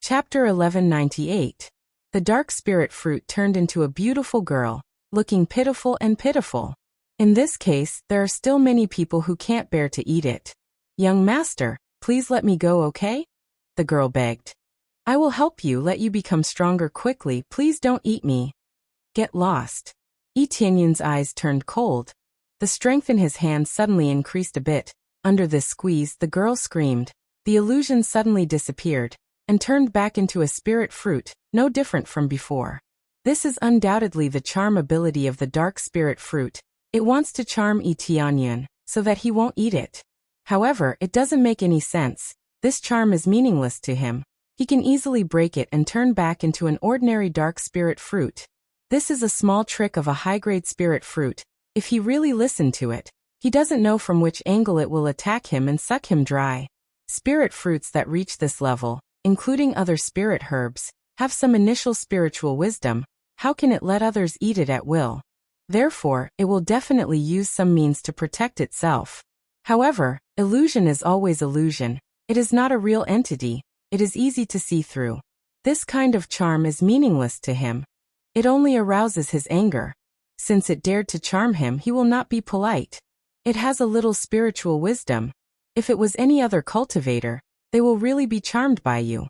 Chapter 1198. The dark spirit fruit turned into a beautiful girl, looking pitiful and pitiful. In this case, there are still many people who can't bear to eat it. Young master, please let me go, okay? The girl begged. I will help you, let you become stronger quickly, please don't eat me. Get lost. Etienne's eyes turned cold. The strength in his hand suddenly increased a bit. Under this squeeze, the girl screamed. The illusion suddenly disappeared and turned back into a spirit fruit, no different from before. This is undoubtedly the charm ability of the dark spirit fruit. It wants to charm Etienne so that he won't eat it. However, it doesn't make any sense. This charm is meaningless to him. He can easily break it and turn back into an ordinary dark spirit fruit. This is a small trick of a high-grade spirit fruit. If he really listened to it, he doesn't know from which angle it will attack him and suck him dry. Spirit fruits that reach this level, including other spirit herbs, have some initial spiritual wisdom. How can it let others eat it at will? Therefore, it will definitely use some means to protect itself. However, illusion is always illusion. It is not a real entity. It is easy to see through. This kind of charm is meaningless to him. It only arouses his anger. Since it dared to charm him, he will not be polite. It has a little spiritual wisdom. If it was any other cultivator, they will really be charmed by you.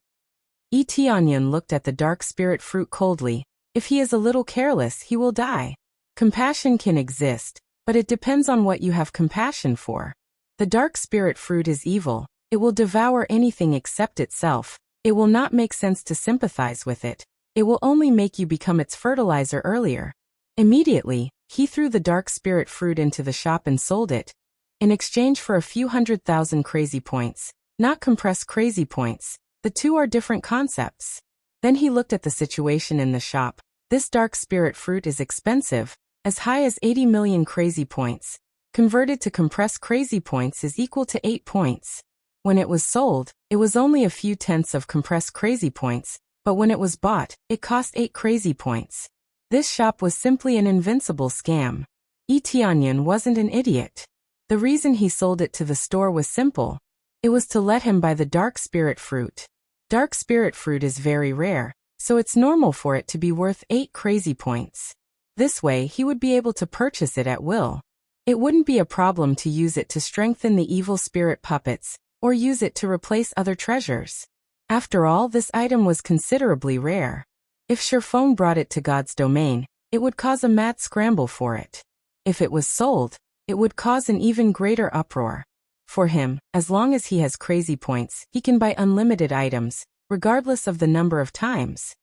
Etienne looked at the dark spirit fruit coldly. If he is a little careless, he will die. Compassion can exist, but it depends on what you have compassion for. The dark spirit fruit is evil. It will devour anything except itself. It will not make sense to sympathize with it. It will only make you become its fertilizer earlier. Immediately, he threw the dark spirit fruit into the shop and sold it. In exchange for a few 100,000 crazy points. Not compressed crazy points. The two are different concepts. Then he looked at the situation in the shop. This dark spirit fruit is expensive, as high as 80 million crazy points. Converted to compressed crazy points is equal to 8 points. When it was sold, it was only a few tenths of compressed crazy points, but when it was bought, it cost 8 crazy points. This shop was simply an invincible scam. Etienne wasn't an idiot. The reason he sold it to the store was simple. It was to let him buy the dark spirit fruit. Dark spirit fruit is very rare, so it's normal for it to be worth 8 crazy points. This way he would be able to purchase it at will. It wouldn't be a problem to use it to strengthen the evil spirit puppets, or use it to replace other treasures. After all, this item was considerably rare. If Sherphone brought it to God's domain, it would cause a mad scramble for it. If it was sold, it would cause an even greater uproar. For him, as long as he has crazy points, he can buy unlimited items, regardless of the number of times.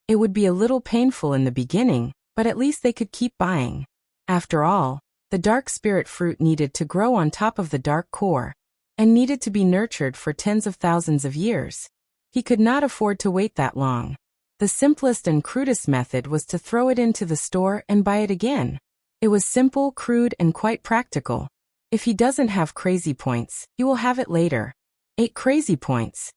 It would be a little painful in the beginning, but at least they could keep buying. After all, the dark spirit fruit needed to grow on top of the dark core, and needed to be nurtured for tens of thousands of years. He could not afford to wait that long. The simplest and crudest method was to throw it into the store and buy it again. It was simple, crude, and quite practical. If he doesn't have crazy points, he will have it later. 8 crazy points.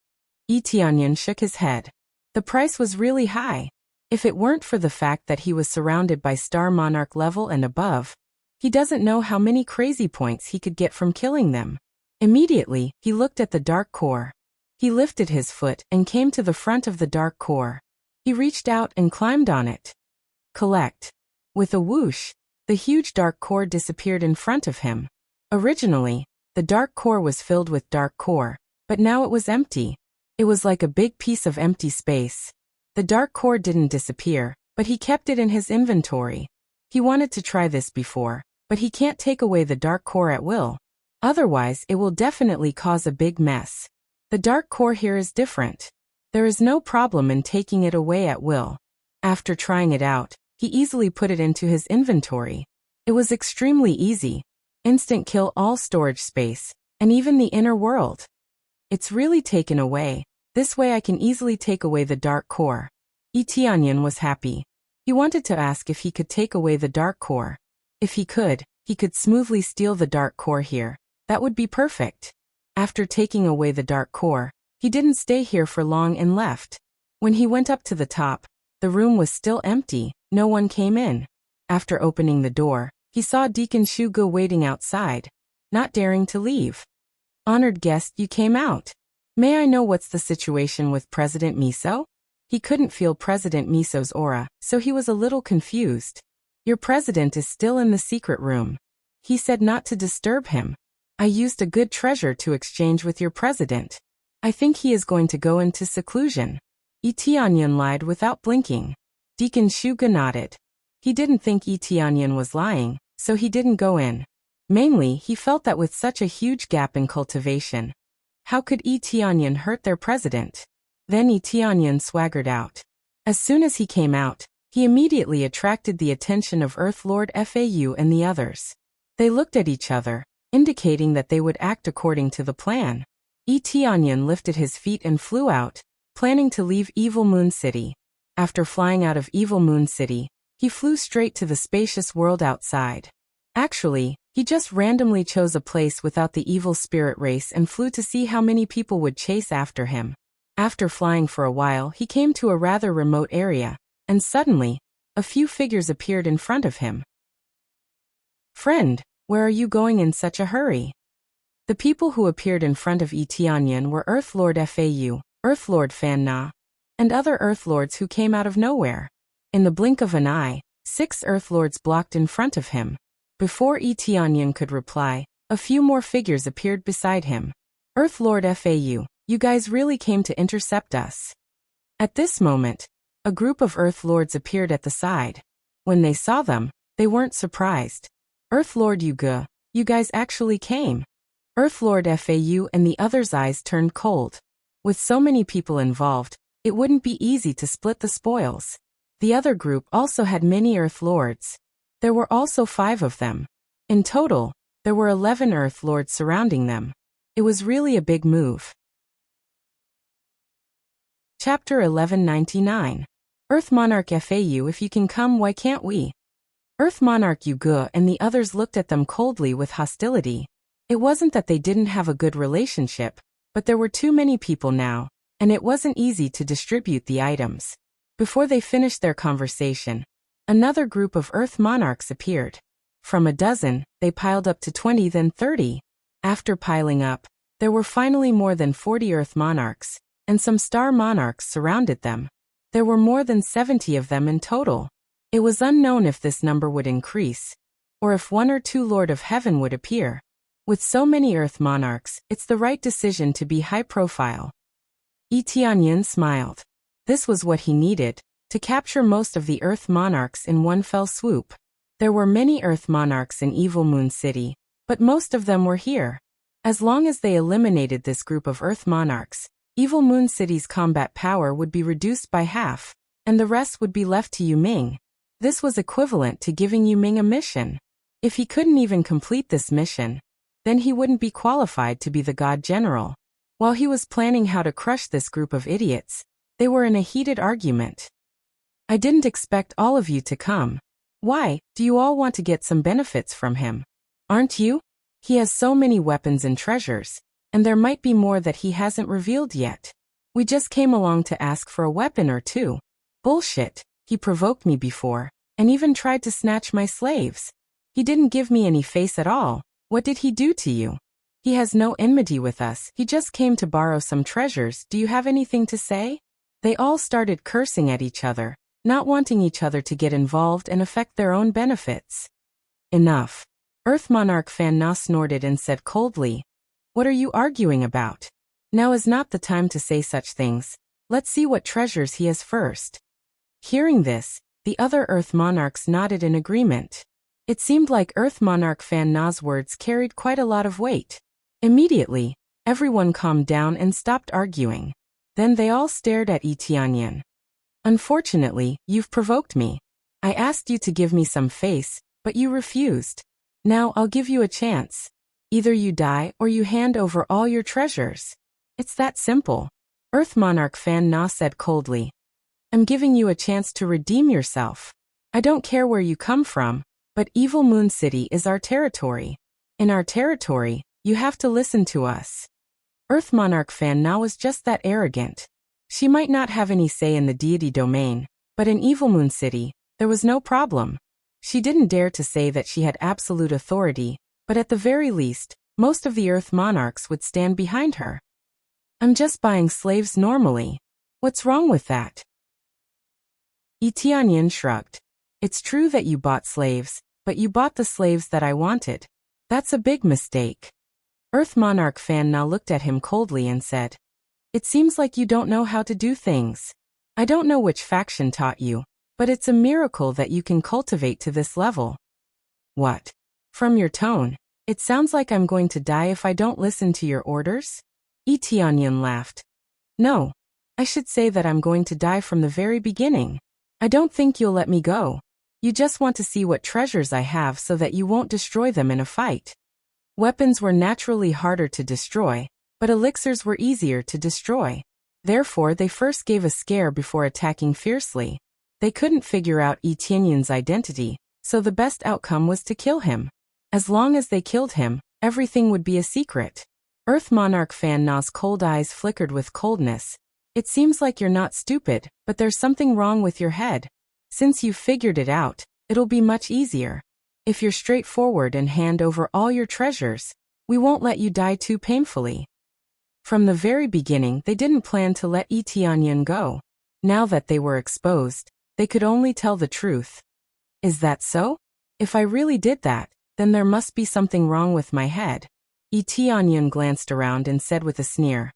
Etienne shook his head. The price was really high. If it weren't for the fact that he was surrounded by Star Monarch level and above, he doesn't know how many crazy points he could get from killing them. Immediately, he looked at the dark core. He lifted his foot and came to the front of the dark core. He reached out and climbed on it. Collect. With a whoosh, the huge dark core disappeared in front of him. Originally, the dark core was filled with dark core, but now it was empty. It was like a big piece of empty space. The dark core didn't disappear, but he kept it in his inventory. He wanted to try this before, but he can't take away the dark core at will. Otherwise, it will definitely cause a big mess. The dark core here is different. There is no problem in taking it away at will. After trying it out, he easily put it into his inventory. It was extremely easy. Instant kill all storage space, and even the inner world. It's really taken away. This way I can easily take away the dark core. Etienne was happy. He wanted to ask if he could take away the dark core. If he could smoothly steal the dark core here. That would be perfect. After taking away the dark core, he didn't stay here for long and left. When he went up to the top, the room was still empty. No one came in. After opening the door, he saw Deacon Shugo waiting outside, not daring to leave. Honored guest, you came out. May I know what's the situation with President Miso? He couldn't feel President Miso's aura, so he was a little confused. Your president is still in the secret room. He said not to disturb him. I used a good treasure to exchange with your president. I think he is going to go into seclusion. Tianyan lied without blinking. Deacon Shuge nodded. He didn't think Tianyan was lying, so he didn't go in. Mainly, he felt that with such a huge gap in cultivation, how could Tianyan hurt their president? Then Tianyan swaggered out. As soon as he came out, he immediately attracted the attention of Earth Lord Fau and the others. They looked at each other, indicating that they would act according to the plan. Tianyan lifted his feet and flew out, planning to leave Evil Moon City. After flying out of Evil Moon City, he flew straight to the spacious world outside. Actually, he just randomly chose a place without the evil spirit race and flew to see how many people would chase after him. After flying for a while, he came to a rather remote area, and suddenly, a few figures appeared in front of him. Friend, where are you going in such a hurry? The people who appeared in front of Tianyan were Earth Lord Fau, Earth Lord Fan Na, and other Earth Lords who came out of nowhere. In the blink of an eye, 6 Earth Lords blocked in front of him. Before Tianyan could reply, a few more figures appeared beside him. Earth Lord Fau, you guys really came to intercept us. At this moment, a group of Earth Lords appeared at the side. When they saw them, they weren't surprised. Earth Lord Yuge, you guys actually came. Earth Lord Fau and the others' eyes turned cold. With so many people involved, it wouldn't be easy to split the spoils. The other group also had many Earth Lords. There were also 5 of them. In total, there were 11 Earth Lords surrounding them. It was really a big move. Chapter 1199. Earth Monarch Fau, if you can come, why can't we? Earth Monarch Yuge and the others looked at them coldly with hostility. It wasn't that they didn't have a good relationship, but there were too many people now, and it wasn't easy to distribute the items. Before they finished their conversation, another group of Earth Monarchs appeared. From a dozen, they piled up to 20, then 30. After piling up, there were finally more than 40 Earth Monarchs, and some Star Monarchs surrounded them. There were more than 70 of them in total. It was unknown if this number would increase, or if 1 or 2 Lord of Heaven would appear. With so many Earth Monarchs, it's the right decision to be high profile. Tianyan smiled. This was what he needed, to capture most of the Earth Monarchs in one fell swoop. There were many Earth Monarchs in Evil Moon City, but most of them were here. As long as they eliminated this group of Earth Monarchs, Evil Moon City's combat power would be reduced by half, and the rest would be left to Yu Ming. This was equivalent to giving Yu Ming a mission. If he couldn't even complete this mission, then he wouldn't be qualified to be the God General. While he was planning how to crush this group of idiots, they were in a heated argument. I didn't expect all of you to come. Why, do you all want to get some benefits from him? Aren't you? He has so many weapons and treasures, and there might be more that he hasn't revealed yet. We just came along to ask for a weapon or 2. Bullshit, he provoked me before, and even tried to snatch my slaves. He didn't give me any face at all. What did he do to you? He has no enmity with us, he just came to borrow some treasures. Do you have anything to say? They all started cursing at each other, not wanting each other to get involved and affect their own benefits. Enough. Earth Monarch Fan Na snorted and said coldly, "What are you arguing about? Now is not the time to say such things. Let's see what treasures he has first." Hearing this, the other Earth Monarchs nodded in agreement. It seemed like Earth Monarch Fan Na's words carried quite a lot of weight. Immediately, everyone calmed down and stopped arguing. Then they all stared at Tianyan. "Unfortunately, you've provoked me. I asked you to give me some face, but you refused. Now I'll give you a chance. Either you die or you hand over all your treasures. It's that simple." Earth Monarch Fan Na said coldly. "I'm giving you a chance to redeem yourself. I don't care where you come from, but Evil Moon City is our territory. In our territory, you have to listen to us." Earth Monarch Fan Na was just that arrogant. She might not have any say in the deity domain, but in Evil Moon City, there was no problem. She didn't dare to say that she had absolute authority, but at the very least, most of the Earth Monarchs would stand behind her. I'm just buying slaves normally. What's wrong with that? Tianyan shrugged. It's true that you bought slaves, but you bought the slaves that I wanted. That's a big mistake. Earth Monarch Fan Na looked at him coldly and said, It seems like you don't know how to do things. I don't know which faction taught you, but it's a miracle that you can cultivate to this level. What? From your tone, it sounds like I'm going to die if I don't listen to your orders? Tianyan laughed. No, I should say that I'm going to die from the very beginning. I don't think you'll let me go. You just want to see what treasures I have so that you won't destroy them in a fight. Weapons were naturally harder to destroy, but elixirs were easier to destroy. Therefore, they first gave a scare before attacking fiercely. They couldn't figure out Tianyan's identity, so the best outcome was to kill him. As long as they killed him, everything would be a secret. Earth Monarch Fan Na's cold eyes flickered with coldness. It seems like you're not stupid, but there's something wrong with your head. Since you've figured it out, it'll be much easier. If you're straightforward and hand over all your treasures, we won't let you die too painfully. From the very beginning, they didn't plan to let Tianyan go. Now that they were exposed, they could only tell the truth. Is that so? If I really did that, then there must be something wrong with my head. Tianyan glanced around and said with a sneer,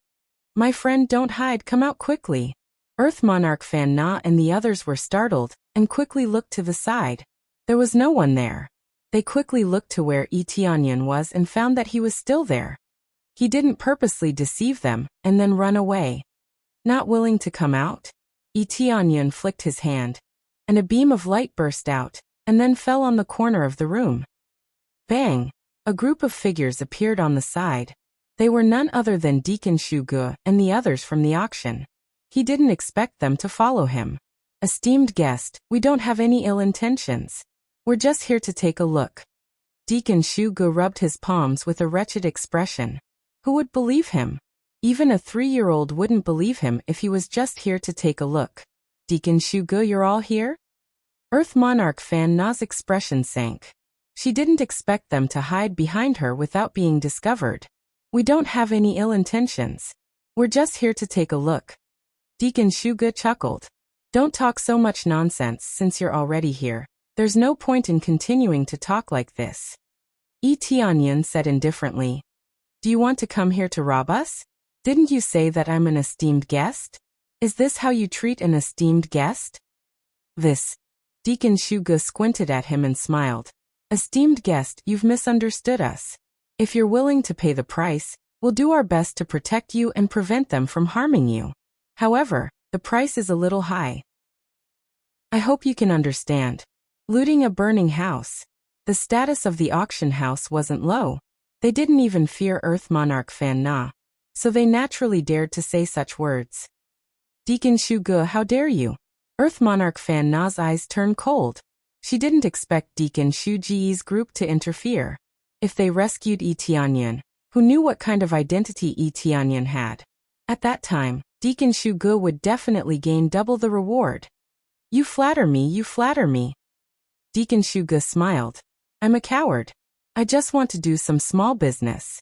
My friend, don't hide, come out quickly. Earth Monarch Fan Na and the others were startled and quickly looked to the side. There was no one there. They quickly looked to where Tianyan was and found that he was still there. He didn't purposely deceive them and then run away. Not willing to come out? Tianyan flicked his hand, and a beam of light burst out, and then fell on the corner of the room. Bang! A group of figures appeared on the side. They were none other than Deacon Shu Ge and the others from the auction. He didn't expect them to follow him. Esteemed guest, we don't have any ill intentions. We're just here to take a look. Deacon Shu Ge rubbed his palms with a wretched expression. Who would believe him? Even a 3-year-old wouldn't believe him if he was just here to take a look. Deacon Shu Ge, you're all here? Earth Monarch Fan Na's expression sank. She didn't expect them to hide behind her without being discovered. We don't have any ill intentions. We're just here to take a look. Deacon Shu Ge chuckled. Don't talk so much nonsense since you're already here. There's no point in continuing to talk like this. Tianyan said indifferently. Do you want to come here to rob us? Didn't you say that I'm an esteemed guest? Is this how you treat an esteemed guest? This. Deacon Shu Ge squinted at him and smiled. Esteemed guest, you've misunderstood us. If you're willing to pay the price, we'll do our best to protect you and prevent them from harming you. However, the price is a little high. I hope you can understand. Looting a burning house. The status of the auction house wasn't low. They didn't even fear Earth Monarch Fan Na, so they naturally dared to say such words. Deacon Shu Ge, how dare you? Earth Monarch Fan Na's eyes turned cold. She didn't expect Deacon Shu Ji's group to interfere. If they rescued Tianyan, who knew what kind of identity Tianyan had? At that time, Deacon Shu Ge would definitely gain double the reward. You flatter me, you flatter me. Deacon Shu Ge smiled. I'm a coward. I just want to do some small business.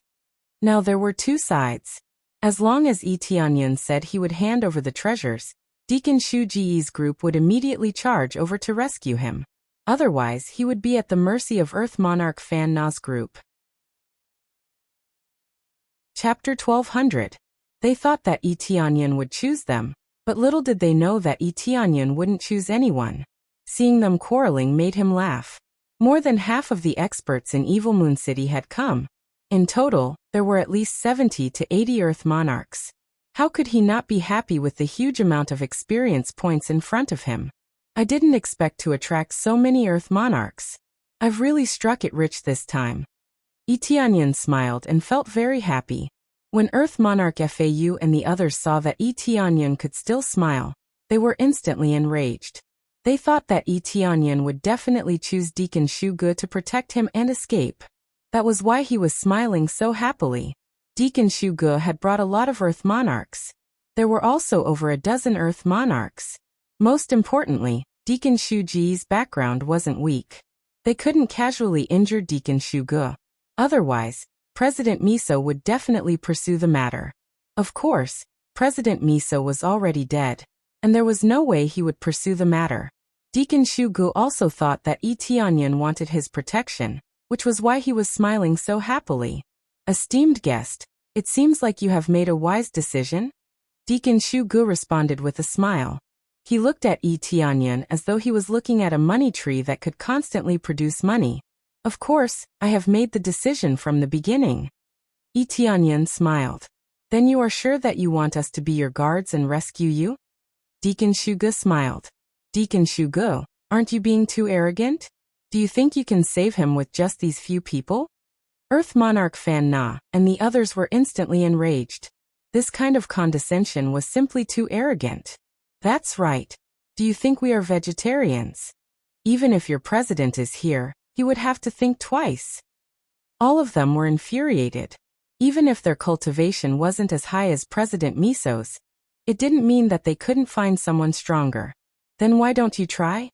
Now there were two sides. As long as Tianyan said he would hand over the treasures, Deacon Shu Ji's group would immediately charge over to rescue him. Otherwise, he would be at the mercy of Earth Monarch Fan Na's group. Chapter 1200. They thought that Tianyan would choose them, but little did they know that Tianyan wouldn't choose anyone. Seeing them quarreling made him laugh. More than half of the experts in Evil Moon City had come. In total, there were at least 70 to 80 Earth Monarchs. How could he not be happy with the huge amount of experience points in front of him? I didn't expect to attract so many Earth Monarchs. I've really struck it rich this time. Tianyan smiled and felt very happy. When Earth Monarch Fau and the others saw that Tianyan could still smile, they were instantly enraged. They thought that Tianyan would definitely choose Deacon Shu Ge to protect him and escape. That was why he was smiling so happily. Deacon Shu Ge had brought a lot of Earth Monarchs. There were also over a dozen Earth Monarchs. Most importantly, Deacon Shu Ji's background wasn't weak. They couldn't casually injure Deacon Shu Ge. Otherwise, President Miso would definitely pursue the matter. Of course, President Miso was already dead, and there was no way he would pursue the matter. Deacon Shugu also thought that Yi Tianyan wanted his protection, which was why he was smiling so happily. Esteemed guest, it seems like you have made a wise decision? Deacon Shugu responded with a smile. He looked at Yi Tianyan as though he was looking at a money tree that could constantly produce money. Of course, I have made the decision from the beginning. Yi Tianyan smiled. Then you are sure that you want us to be your guards and rescue you? Deacon Shugu smiled. Deacon Shugu, aren't you being too arrogant? Do you think you can save him with just these few people? Earth Monarch Fan Na and the others were instantly enraged. This kind of condescension was simply too arrogant. That's right. Do you think we are vegetarians? Even if your president is here, he would have to think twice. All of them were infuriated. Even if their cultivation wasn't as high as President Miso's, it didn't mean that they couldn't find someone stronger. Then why don't you try?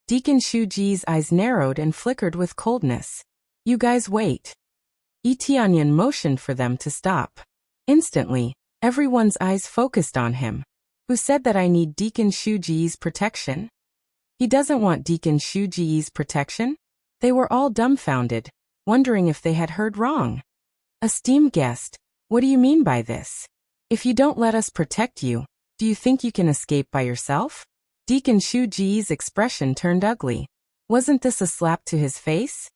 Deacon Shuji's eyes narrowed and flickered with coldness. You guys wait. Yi Tianyan motioned for them to stop. Instantly, everyone's eyes focused on him. Who said that I need Deacon Shuji's protection? He doesn't want Deacon Shuji's protection? They were all dumbfounded, wondering if they had heard wrong. Esteemed guest, what do you mean by this? If you don't let us protect you, do you think you can escape by yourself? Deacon Shuji's expression turned ugly. Wasn't this a slap to his face?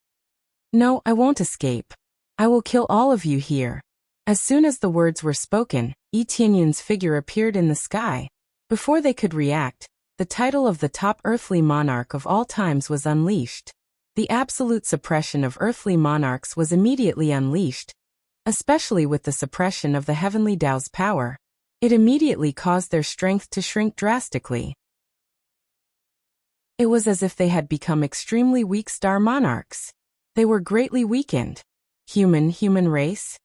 No, I won't escape. I will kill all of you here. As soon as the words were spoken, Yi Tianyan's figure appeared in the sky. Before they could react, the title of the top earthly monarch of all times was unleashed. The absolute suppression of earthly monarchs was immediately unleashed, especially with the suppression of the heavenly Tao's power. It immediately caused their strength to shrink drastically. It was as if they had become extremely weak star monarchs. They were greatly weakened. Human race?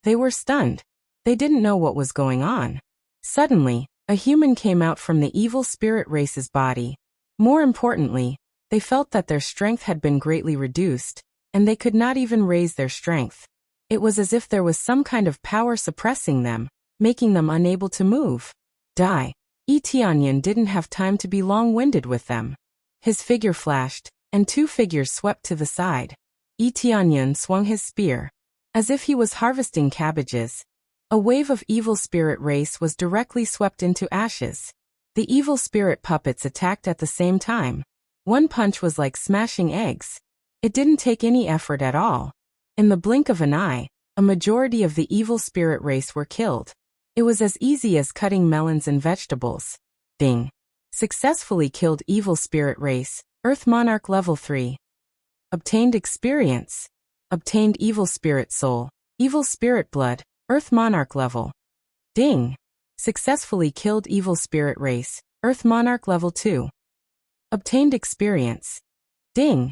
They were stunned. They didn't know what was going on. Suddenly, a human came out from the evil spirit race's body. More importantly, they felt that their strength had been greatly reduced, and they could not even raise their strength. It was as if there was some kind of power suppressing them, making them unable to move. Die. Yi Tianyan didn't have time to be long-winded with them. His figure flashed, and two figures swept to the side. Yi Tianyan swung his spear. As if he was harvesting cabbages, a wave of evil spirit race was directly swept into ashes. The evil spirit puppets attacked at the same time. One punch was like smashing eggs. It didn't take any effort at all. In the blink of an eye, a majority of the evil spirit race were killed. It was as easy as cutting melons and vegetables. Ding. Successfully killed evil spirit race, Earth Monarch level 3. Obtained experience. Obtained evil spirit soul, evil spirit blood, Earth Monarch level. Ding. Successfully killed evil spirit race, Earth Monarch level 2. Obtained experience. Ding.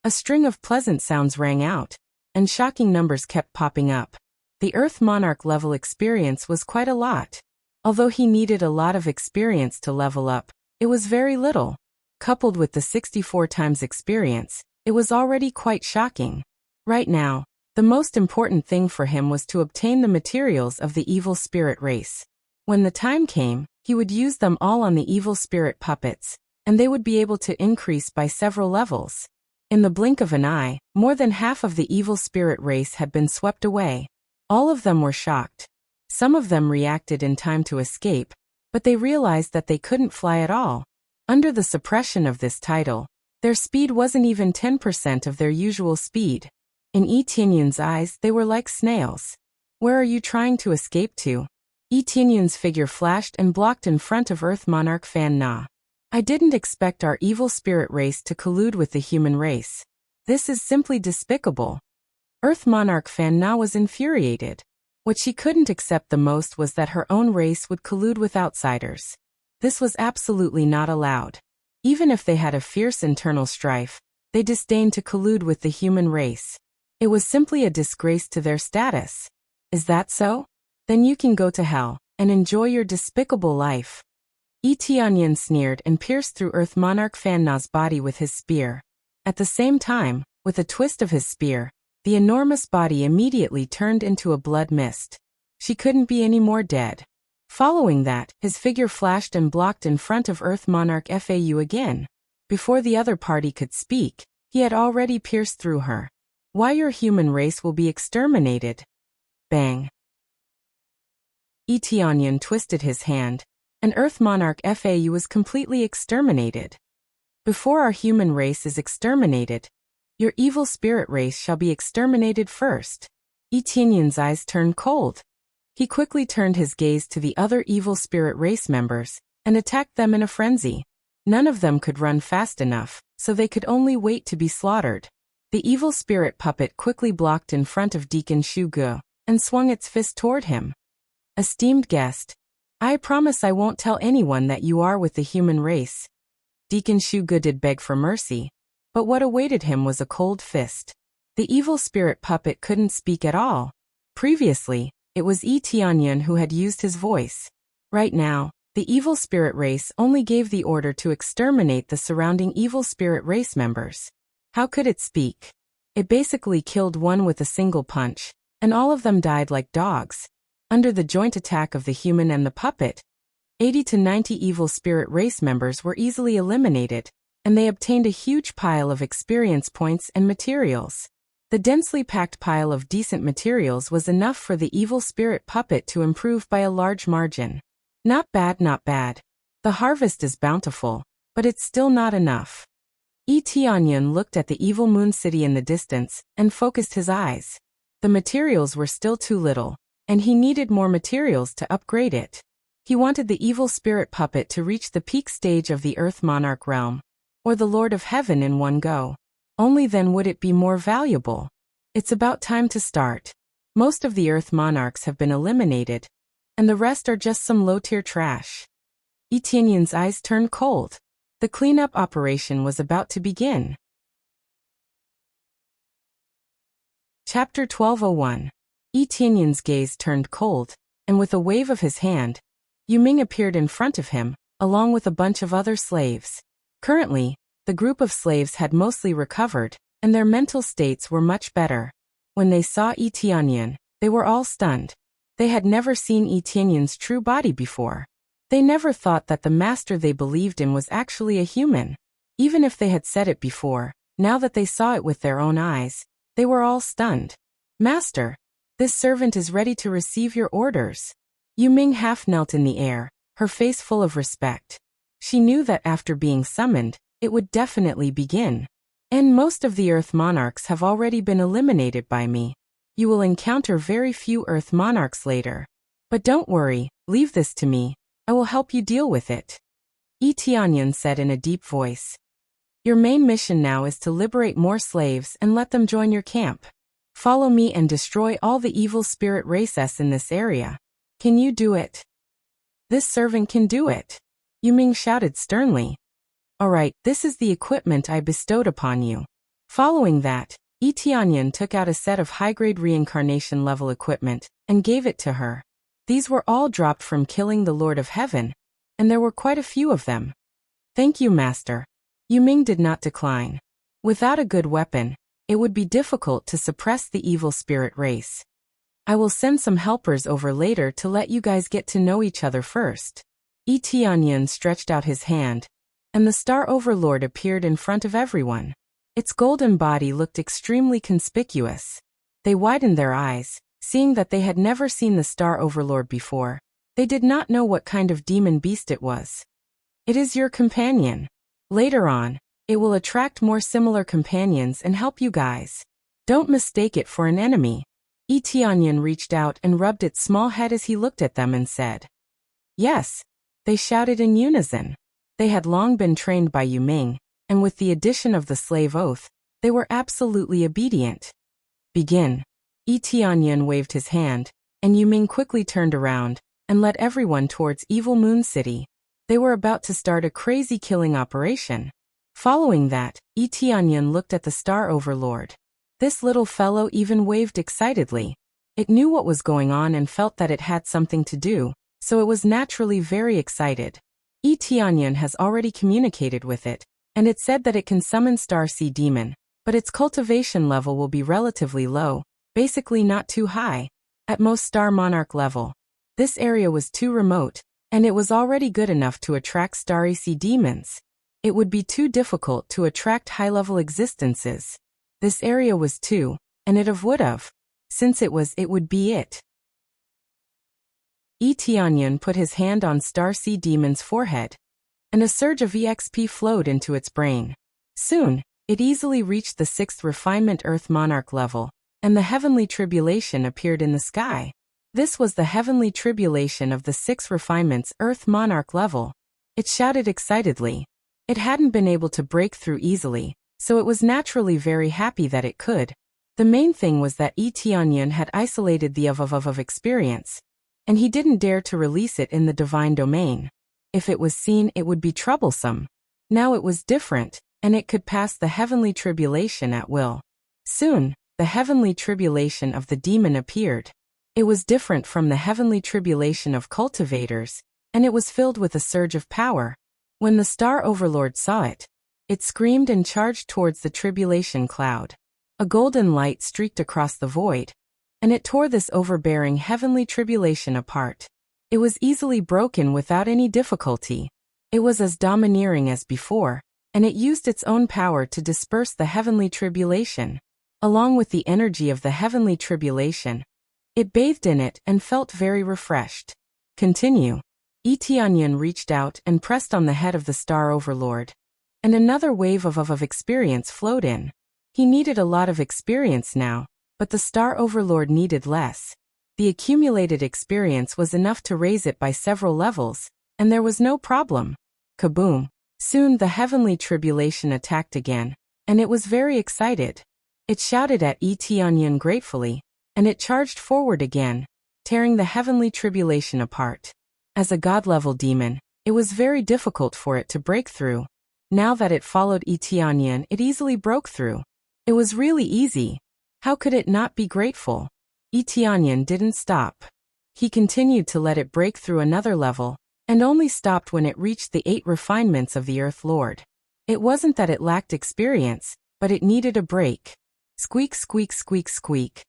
A string of pleasant sounds rang out, and shocking numbers kept popping up. The Earth Monarch level experience was quite a lot. Although he needed a lot of experience to level up, it was very little. Coupled with the 64 times experience, it was already quite shocking. Right now, the most important thing for him was to obtain the materials of the evil spirit race. When the time came, he would use them all on the evil spirit puppets, and they would be able to increase by several levels. In the blink of an eye, more than half of the evil spirit race had been swept away. All of them were shocked. Some of them reacted in time to escape, but they realized that they couldn't fly at all. Under the suppression of this title, their speed wasn't even 10% of their usual speed. In Yi Tianyan's eyes, they were like snails. Where are you trying to escape to? Yi Tianyan's figure flashed and blocked in front of Earth Monarch Fan Na. I didn't expect our evil spirit race to collude with the human race. This is simply despicable. Earth Monarch Fan Na was infuriated. What she couldn't accept the most was that her own race would collude with outsiders. This was absolutely not allowed. Even if they had a fierce internal strife, they disdained to collude with the human race. It was simply a disgrace to their status. Is that so? Then you can go to hell, and enjoy your despicable life. Yi Tianyan sneered and pierced through Earth Monarch Fan Na's body with his spear. At the same time, with a twist of his spear, the enormous body immediately turned into a blood mist. She couldn't be any more dead. Following that, his figure flashed and blocked in front of Earth Monarch FAU again. Before the other party could speak, he had already pierced through her. Why your human race will be exterminated. Bang. Eteonyan twisted his hand, and Earth Monarch FAU was completely exterminated. Before our human race is exterminated, your evil spirit race shall be exterminated first. Eteonyan's eyes turned cold. He quickly turned his gaze to the other evil spirit race members, and attacked them in a frenzy. None of them could run fast enough, so they could only wait to be slaughtered. The evil spirit puppet quickly blocked in front of Deacon Shugo, and swung its fist toward him. Esteemed guest, I promise I won't tell anyone that you are with the human race. Deacon Shugo did beg for mercy, but what awaited him was a cold fist. The evil spirit puppet couldn't speak at all. Previously, it was Eteonyan who had used his voice. Right now, the evil spirit race only gave the order to exterminate the surrounding evil spirit race members. How could it speak? It basically killed one with a single punch, and all of them died like dogs. Under the joint attack of the human and the puppet, 80 to 90 evil spirit race members were easily eliminated, and they obtained a huge pile of experience points and materials. The densely packed pile of decent materials was enough for the evil spirit puppet to improve by a large margin. Not bad, not bad. The harvest is bountiful, but it's still not enough. Eteonyan looked at the evil moon city in the distance, and focused his eyes. The materials were still too little, and he needed more materials to upgrade it. He wanted the evil spirit puppet to reach the peak stage of the Earth Monarch realm, or the Lord of Heaven in one go. Only then would it be more valuable. It's about time to start. Most of the Earth Monarchs have been eliminated, and the rest are just some low-tier trash. Eteonyan's eyes turned cold. The cleanup operation was about to begin. Chapter 1201. Eteonyan's gaze turned cold, and with a wave of his hand, Yuming appeared in front of him, along with a bunch of other slaves. Currently, the group of slaves had mostly recovered, and their mental states were much better. When they saw Eteonyan, they were all stunned. They had never seen Eteonyan's true body before. They never thought that the master they believed in was actually a human. Even if they had said it before, now that they saw it with their own eyes, they were all stunned. Master, this servant is ready to receive your orders. Yuming half knelt in the air, her face full of respect. She knew that after being summoned, it would definitely begin. And most of the Earth Monarchs have already been eliminated by me. You will encounter very few Earth Monarchs later. But don't worry, leave this to me. I will help you deal with it. Eteonyan said in a deep voice. Your main mission now is to liberate more slaves and let them join your camp. Follow me and destroy all the evil spirit races in this area. Can you do it? This servant can do it. Yuming shouted sternly. Alright, this is the equipment I bestowed upon you. Following that, Eteonyan took out a set of high-grade reincarnation level equipment, and gave it to her. These were all dropped from killing the Lord of Heaven, and there were quite a few of them. Thank you, Master. Yuming did not decline. Without a good weapon, it would be difficult to suppress the evil spirit race. I will send some helpers over later to let you guys get to know each other first. Eteonyan stretched out his hand, and the Star Overlord appeared in front of everyone. Its golden body looked extremely conspicuous. They widened their eyes, seeing that they had never seen the Star Overlord before. They did not know what kind of demon beast it was. It is your companion. Later on, it will attract more similar companions and help you guys. Don't mistake it for an enemy. Eteonyan reached out and rubbed its small head as he looked at them and said. Yes. They shouted in unison. They had long been trained by Yuming, and with the addition of the slave oath, they were absolutely obedient. Begin. Eteonyan waved his hand, and Yuming quickly turned around, and led everyone towards Evil Moon City. They were about to start a crazy killing operation. Following that, Eteonyan looked at the Star Overlord. This little fellow even waved excitedly. It knew what was going on and felt that it had something to do, so it was naturally very excited. Eteonyan has already communicated with it, and it said that it can summon Star Sea Demon, but its cultivation level will be relatively low, basically not too high. At most Star Monarch level. This area was too remote, and it was already good enough to attract starry sea demons. It would be too difficult to attract high-level existences. This area was too, and it would've. Since it would be it. Tianyun put his hand on Star Sea Demon's forehead, and a surge of EXP flowed into its brain. Soon, it easily reached the 6th refinement Earth Monarch level, and the heavenly tribulation appeared in the sky. This was the heavenly tribulation of the 6 refinements Earth Monarch level. It shouted excitedly. It hadn't been able to break through easily, so it was naturally very happy that it could. The main thing was that Tianyun had isolated the of experience, and he didn't dare to release it in the divine domain. If it was seen, it would be troublesome. Now it was different, and it could pass the heavenly tribulation at will. Soon, the heavenly tribulation of the demon appeared. It was different from the heavenly tribulation of cultivators, and it was filled with a surge of power. When the Star Overlord saw it, it screamed and charged towards the tribulation cloud. A golden light streaked across the void, and it tore this overbearing heavenly tribulation apart. It was easily broken without any difficulty. It was as domineering as before, and it used its own power to disperse the heavenly tribulation. Along with the energy of the heavenly tribulation, it bathed in it and felt very refreshed. Continue. Tianyun reached out and pressed on the head of the Star Overlord, and another wave of experience flowed in. He needed a lot of experience now, but the Star Overlord needed less. The accumulated experience was enough to raise it by several levels, and there was no problem. Kaboom! Soon the heavenly tribulation attacked again, and it was very excited. It shouted at Tianyun gratefully, and it charged forward again, tearing the heavenly tribulation apart. As a god-level demon, it was very difficult for it to break through. Now that it followed Tianyun, it easily broke through. It was really easy. How could it not be grateful? Tianyun didn't stop. He continued to let it break through another level, and only stopped when it reached the 8 refinements of the Earth Lord. It wasn't that it lacked experience, but it needed a break. Squeak, squeak, squeak, squeak.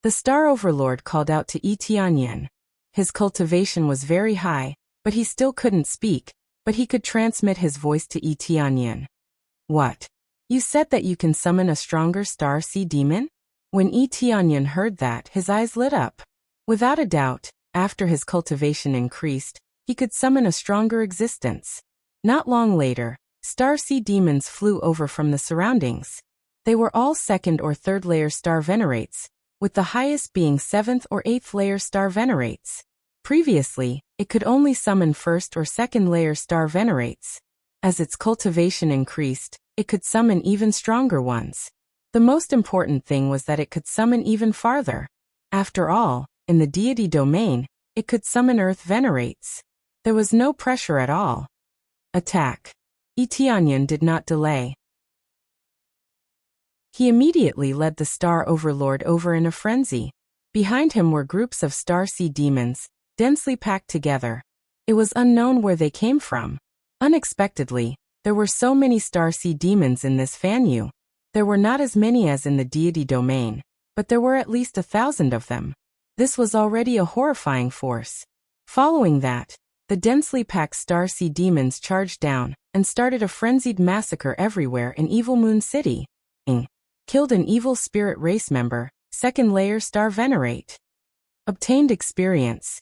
The Star Overlord called out to Tianyun. His cultivation was very high, but he still couldn't speak, but he could transmit his voice to Tianyun. What? You said that you can summon a stronger Star Sea Demon? When Tianyun heard that, his eyes lit up. Without a doubt, after his cultivation increased, he could summon a stronger existence. Not long later, Star Sea Demons flew over from the surroundings. They were all 2nd or 3rd layer Star Venerates, with the highest being 7th or 8th layer Star Venerates. Previously, it could only summon 1st or 2nd layer Star Venerates. As its cultivation increased, it could summon even stronger ones. The most important thing was that it could summon even farther. After all, in the deity domain, it could summon Earth Venerates. There was no pressure at all. Attack. Tianyun did not delay. He immediately led the Star Overlord over in a frenzy. Behind him were groups of Star Sea Demons, densely packed together. It was unknown where they came from. Unexpectedly, there were so many Star Sea Demons in this Fanyu. There were not as many as in the deity domain, but there were at least 1,000 of them. This was already a horrifying force. Following that, the densely packed Star Sea Demons charged down and started a frenzied massacre everywhere in Evil Moon City. Killed an evil spirit race member, 2nd layer Star Venerate. Obtained experience.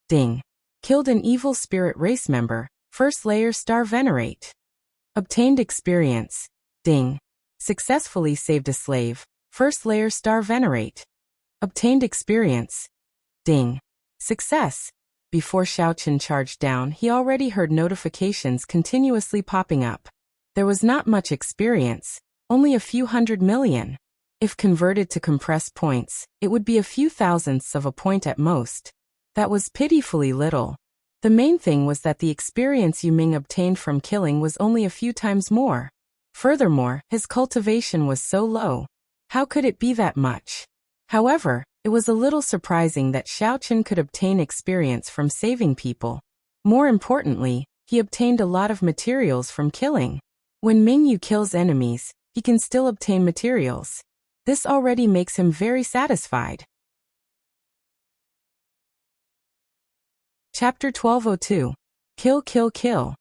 Ding. Killed an evil spirit race member, 1st layer Star Venerate. Obtained experience. Ding. Successfully saved a slave, 1st layer Star Venerate. Obtained experience. Ding. Success. Before Xiaochen charged down, he already heard notifications continuously popping up. There was not much experience, only a few 100 million. If converted to compressed points, it would be a few thousandths of a point at most. That was pitifully little. The main thing was that the experience Yuming obtained from killing was only a few times more. Furthermore, his cultivation was so low. How could it be that much? However, it was a little surprising that Xiaochen could obtain experience from saving people. More importantly, he obtained a lot of materials from killing. When Mingyu kills enemies, he can still obtain materials. This already makes him very satisfied. Chapter 1202. Kill, Kill, Kill.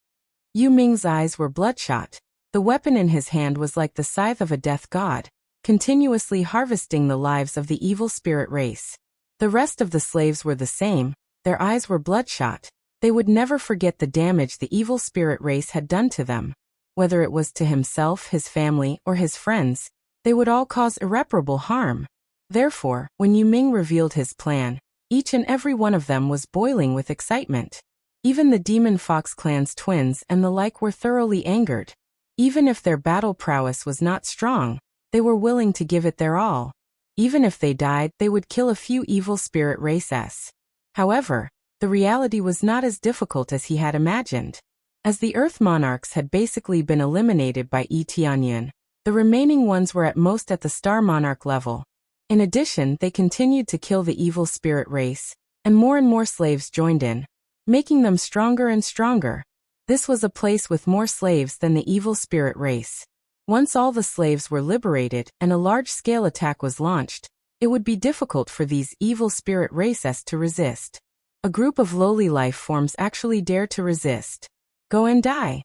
Yu Ming's eyes were bloodshot. The weapon in his hand was like the scythe of a death god, continuously harvesting the lives of the evil spirit race. The rest of the slaves were the same. Their eyes were bloodshot. They would never forget the damage the evil spirit race had done to them. Whether it was to himself, his family, or his friends, they would all cause irreparable harm. Therefore, when Yu Ming revealed his plan, each and every one of them was boiling with excitement. Even the Demon Fox Clan's twins and the like were thoroughly angered. Even if their battle prowess was not strong, they were willing to give it their all. Even if they died, they would kill a few evil spirit races. However, the reality was not as difficult as he had imagined. As the Earth Monarchs had basically been eliminated by Yi Tianyun, the remaining ones were at most at the Star Monarch level. In addition, they continued to kill the evil spirit race, and more slaves joined in, making them stronger and stronger. This was a place with more slaves than the evil spirit race. Once all the slaves were liberated and a large-scale attack was launched, it would be difficult for these evil spirit races to resist. A group of lowly life forms actually dared to resist. Go and die.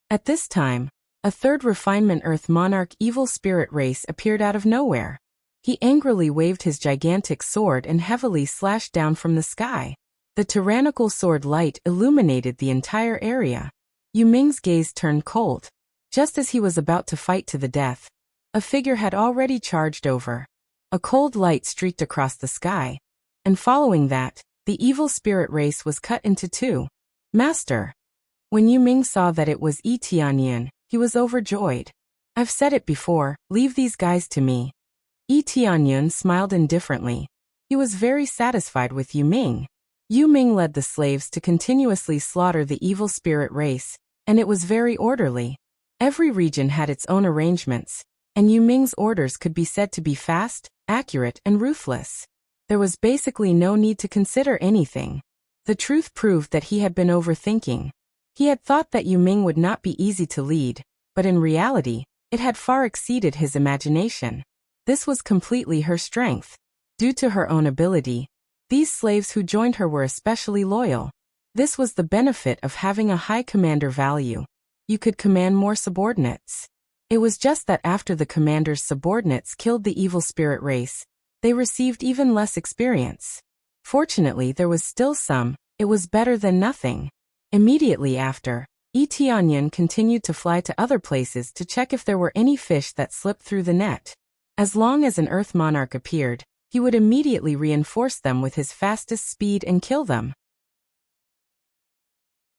At this time, a third refinement Earth Monarch evil spirit race appeared out of nowhere. He angrily waved his gigantic sword and heavily slashed down from the sky. The tyrannical sword light illuminated the entire area. Yu Ming's gaze turned cold. Just as he was about to fight to the death, a figure had already charged over. A cold light streaked across the sky, and following that, the evil spirit race was cut into two. Master. When Yu Ming saw that it was Yi Tianyun, he was overjoyed. I've said it before, leave these guys to me. Yi Tianyun smiled indifferently. He was very satisfied with Yu Ming. Yu Ming led the slaves to continuously slaughter the evil spirit race, and it was very orderly. Every region had its own arrangements, and Yu Ming's orders could be said to be fast, accurate, and ruthless. There was basically no need to consider anything. The truth proved that he had been overthinking. He had thought that Yu Ming would not be easy to lead, but in reality, it had far exceeded his imagination. This was completely her strength. Due to her own ability, these slaves who joined her were especially loyal. This was the benefit of having a high commander value. You could command more subordinates. It was just that after the commander's subordinates killed the evil spirit race, they received even less experience. Fortunately, there was still some. It was better than nothing. Immediately after, Yi Tianyun continued to fly to other places to check if there were any fish that slipped through the net. As long as an Earth Monarch appeared, he would immediately reinforce them with his fastest speed and kill them.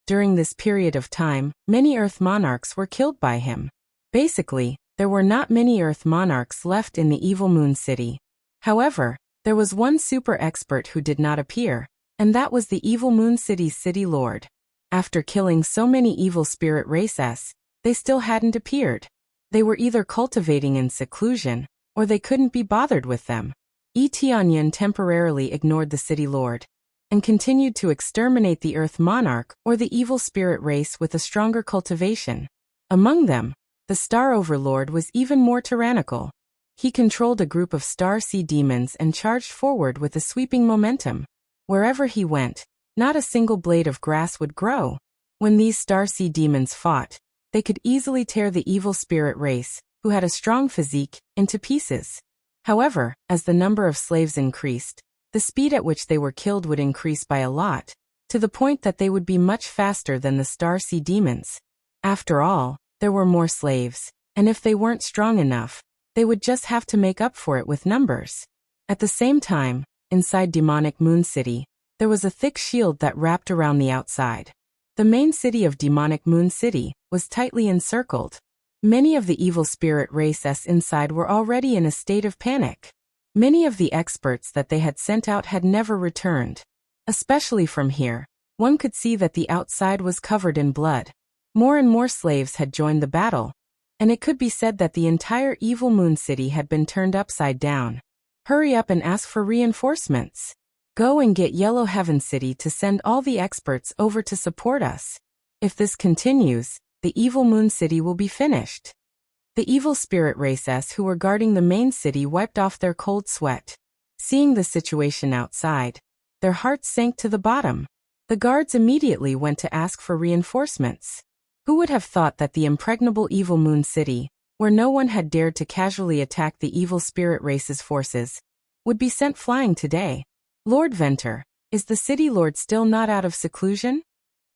During this period of time, many Earth Monarchs were killed by him. Basically, there were not many Earth Monarchs left in the Evil Moon City. However, there was one super expert who did not appear, and that was the Evil Moon City's city lord. After killing so many evil spirit races, they still hadn't appeared. They were either cultivating in seclusion, or they couldn't be bothered with them. Yi Tianyun temporarily ignored the city lord, and continued to exterminate the Earth Monarch or the evil spirit race with a stronger cultivation. Among them, the Star Overlord was even more tyrannical. He controlled a group of Star Sea demons and charged forward with a sweeping momentum. Wherever he went, not a single blade of grass would grow. When these Star Sea demons fought, they could easily tear the evil spirit race, who had a strong physique, into pieces. However, as the number of slaves increased, the speed at which they were killed would increase by a lot, to the point that they would be much faster than the Star Sea demons. After all, there were more slaves, and if they weren't strong enough, they would just have to make up for it with numbers. At the same time, inside Demonic Moon City, there was a thick shield that wrapped around the outside. The main city of Demonic Moon City was tightly encircled. Many of the evil spirit races inside were already in a state of panic. Many of the experts that they had sent out had never returned. Especially from here, one could see that the outside was covered in blood. More and more slaves had joined the battle, and it could be said that the entire Evil Moon City had been turned upside down. Hurry up and ask for reinforcements. Go and get Yellow Heaven City to send all the experts over to support us. If this continues, the Evil Moon City will be finished. The evil spirit races who were guarding the main city wiped off their cold sweat. Seeing the situation outside, their hearts sank to the bottom. The guards immediately went to ask for reinforcements. Who would have thought that the impregnable evil moon city, where no one had dared to casually attack the evil spirit race's forces, would be sent flying today? Lord Venter, is the city lord still not out of seclusion?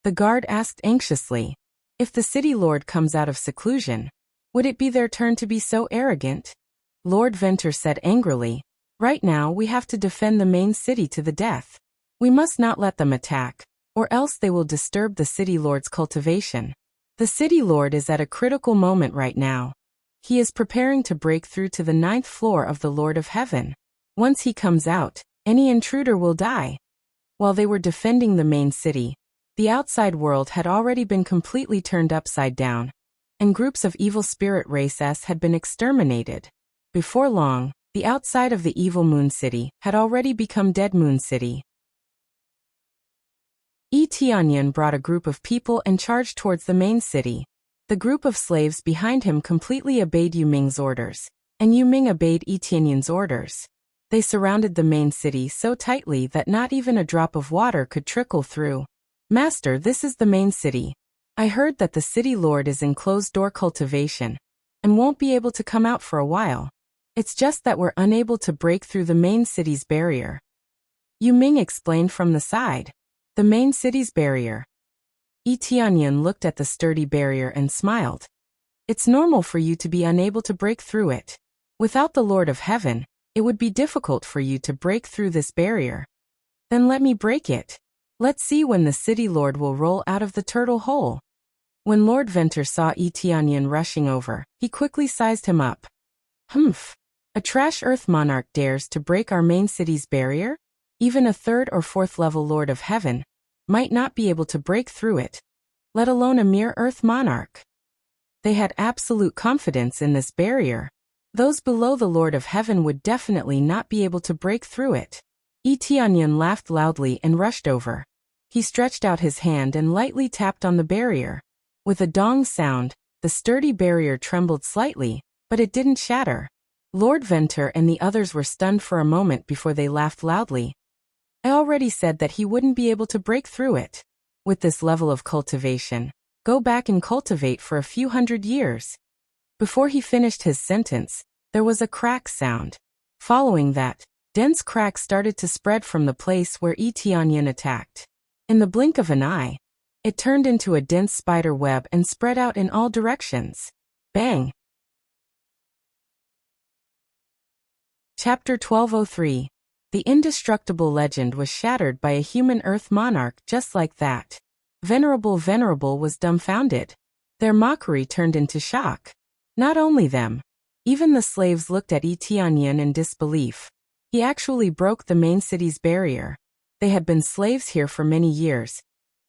The guard asked anxiously. If the city lord comes out of seclusion, would it be their turn to be so arrogant? Lord Venter said angrily, right now we have to defend the main city to the death. We must not let them attack, or else they will disturb the city lord's cultivation. The city lord is at a critical moment right now. He is preparing to break through to the 9th floor of the Lord of Heaven. Once he comes out, any intruder will die. While they were defending the main city, the outside world had already been completely turned upside down, and groups of evil spirit races had been exterminated. Before long, the outside of the evil moon city had already become Dead Moon City. Yi Tianyan brought a group of people and charged towards the main city. The group of slaves behind him completely obeyed Yu Ming's orders, and Yu Ming obeyed Yi Tianyan's orders. They surrounded the main city so tightly that not even a drop of water could trickle through. Master, this is the main city. I heard that the city lord is in closed-door cultivation, and won't be able to come out for a while. It's just that we're unable to break through the main city's barrier. Yu Ming explained from the side. The main city's barrier. Yi Tianyan looked at the sturdy barrier and smiled. It's normal for you to be unable to break through it. Without the Lord of Heaven, it would be difficult for you to break through this barrier. Then let me break it. Let's see when the city lord will roll out of the turtle hole. When Lord Venter saw Yi Tianyan rushing over, he quickly sized him up. Humph! A trash earth monarch dares to break our main city's barrier? Even a 3rd or 4th level Lord of Heaven might not be able to break through it, let alone a mere earth monarch. They had absolute confidence in this barrier. Those below the Lord of Heaven would definitely not be able to break through it. Yi Tianyan laughed loudly and rushed over. He stretched out his hand and lightly tapped on the barrier. With a dong sound, the sturdy barrier trembled slightly, but it didn't shatter. Lord Venter and the others were stunned for a moment before they laughed loudly. I already said that he wouldn't be able to break through it. With this level of cultivation, go back and cultivate for a few hundred years. Before he finished his sentence, there was a crack sound. Following that, dense cracks started to spread from the place where Yi Tianyan attacked. In the blink of an eye, it turned into a dense spider web and spread out in all directions. Bang! Chapter 1203. The indestructible legend was shattered by a human earth monarch just like that. Venerable was dumbfounded. Their mockery turned into shock. Not only them. Even the slaves looked at Yi Tianyan in disbelief. He actually broke the main city's barrier. They had been slaves here for many years.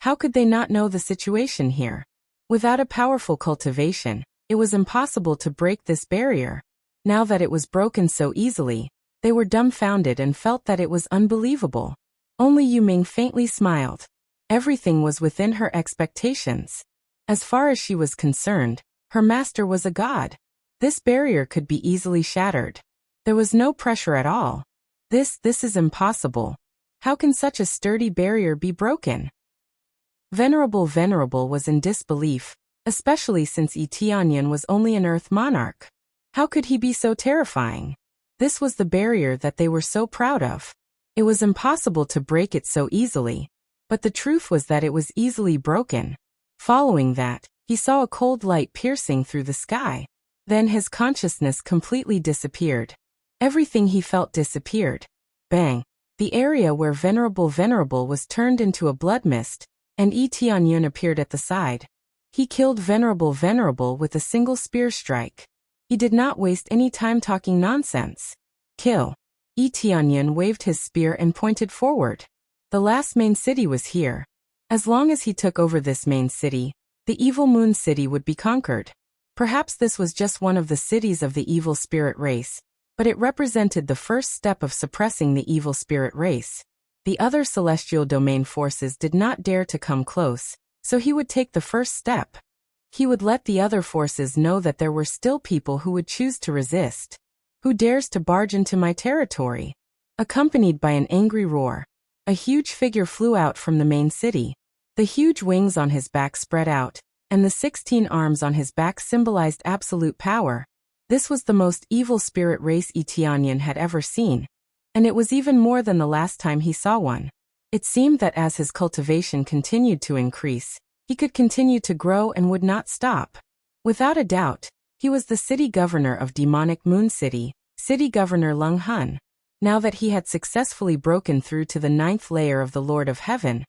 How could they not know the situation here? Without a powerful cultivation, it was impossible to break this barrier. Now that it was broken so easily, they were dumbfounded and felt that it was unbelievable. Only Yu Ming faintly smiled. Everything was within her expectations. As far as she was concerned, her master was a god. This barrier could be easily shattered. There was no pressure at all. This is impossible. How can such a sturdy barrier be broken? Venerable was in disbelief, especially since Yi Tianyan was only an earth monarch. How could he be so terrifying? This was the barrier that they were so proud of. It was impossible to break it so easily, but the truth was that it was easily broken. Following that, he saw a cold light piercing through the sky. Then his consciousness completely disappeared. Everything he felt disappeared. Bang! The area where Venerable was turned into a blood mist, and Yi Tianyan appeared at the side. He killed Venerable with a single spear strike. He did not waste any time talking nonsense. Kill. Yi Tianyan waved his spear and pointed forward. The last main city was here. As long as he took over this main city, the evil moon city would be conquered. Perhaps this was just one of the cities of the evil spirit race, but it represented the first step of suppressing the evil spirit race. The other celestial domain forces did not dare to come close, so he would take the first step. He would let the other forces know that there were still people who would choose to resist. Who dares to barge into my territory? Accompanied by an angry roar, A huge figure flew out from the main city. The huge wings on his back spread out, and the 16 arms on his back symbolized absolute power. This was the most evil spirit race Etianyan had ever seen, and it was even more than the last time he saw one. It seemed that as his cultivation continued to increase, he could continue to grow and would not stop. Without a doubt, he was the city governor of demonic Moon City, City Governor Lung Hun. Now that he had successfully broken through to the 9th layer of the Lord of Heaven,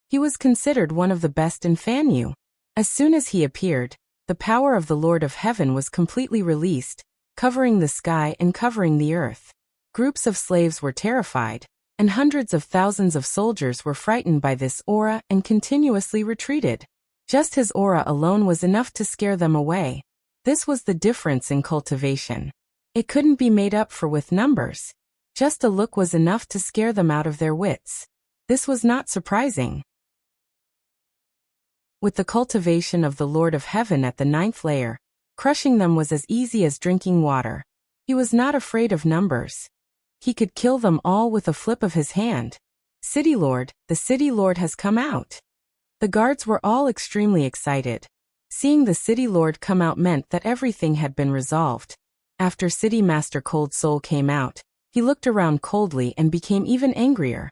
he was considered one of the best in Fanyu. As soon as he appeared, the power of the Lord of Heaven was completely released, covering the sky and covering the earth. Groups of slaves were terrified, and hundreds of thousands of soldiers were frightened by this aura and continuously retreated. Just his aura alone was enough to scare them away. This was the difference in cultivation. It couldn't be made up for with numbers. Just a look was enough to scare them out of their wits. This was not surprising. With the cultivation of the Lord of Heaven at the 9th layer, crushing them was as easy as drinking water. He was not afraid of numbers. He could kill them all with a flip of his hand. City Lord, the City Lord has come out. The guards were all extremely excited. Seeing the City Lord come out meant that everything had been resolved. After City Master Cold Soul came out, he looked around coldly and became even angrier.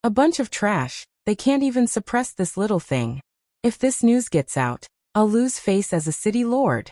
A bunch of trash, they can't even suppress this little thing. If this news gets out, I'll lose face as a City Lord.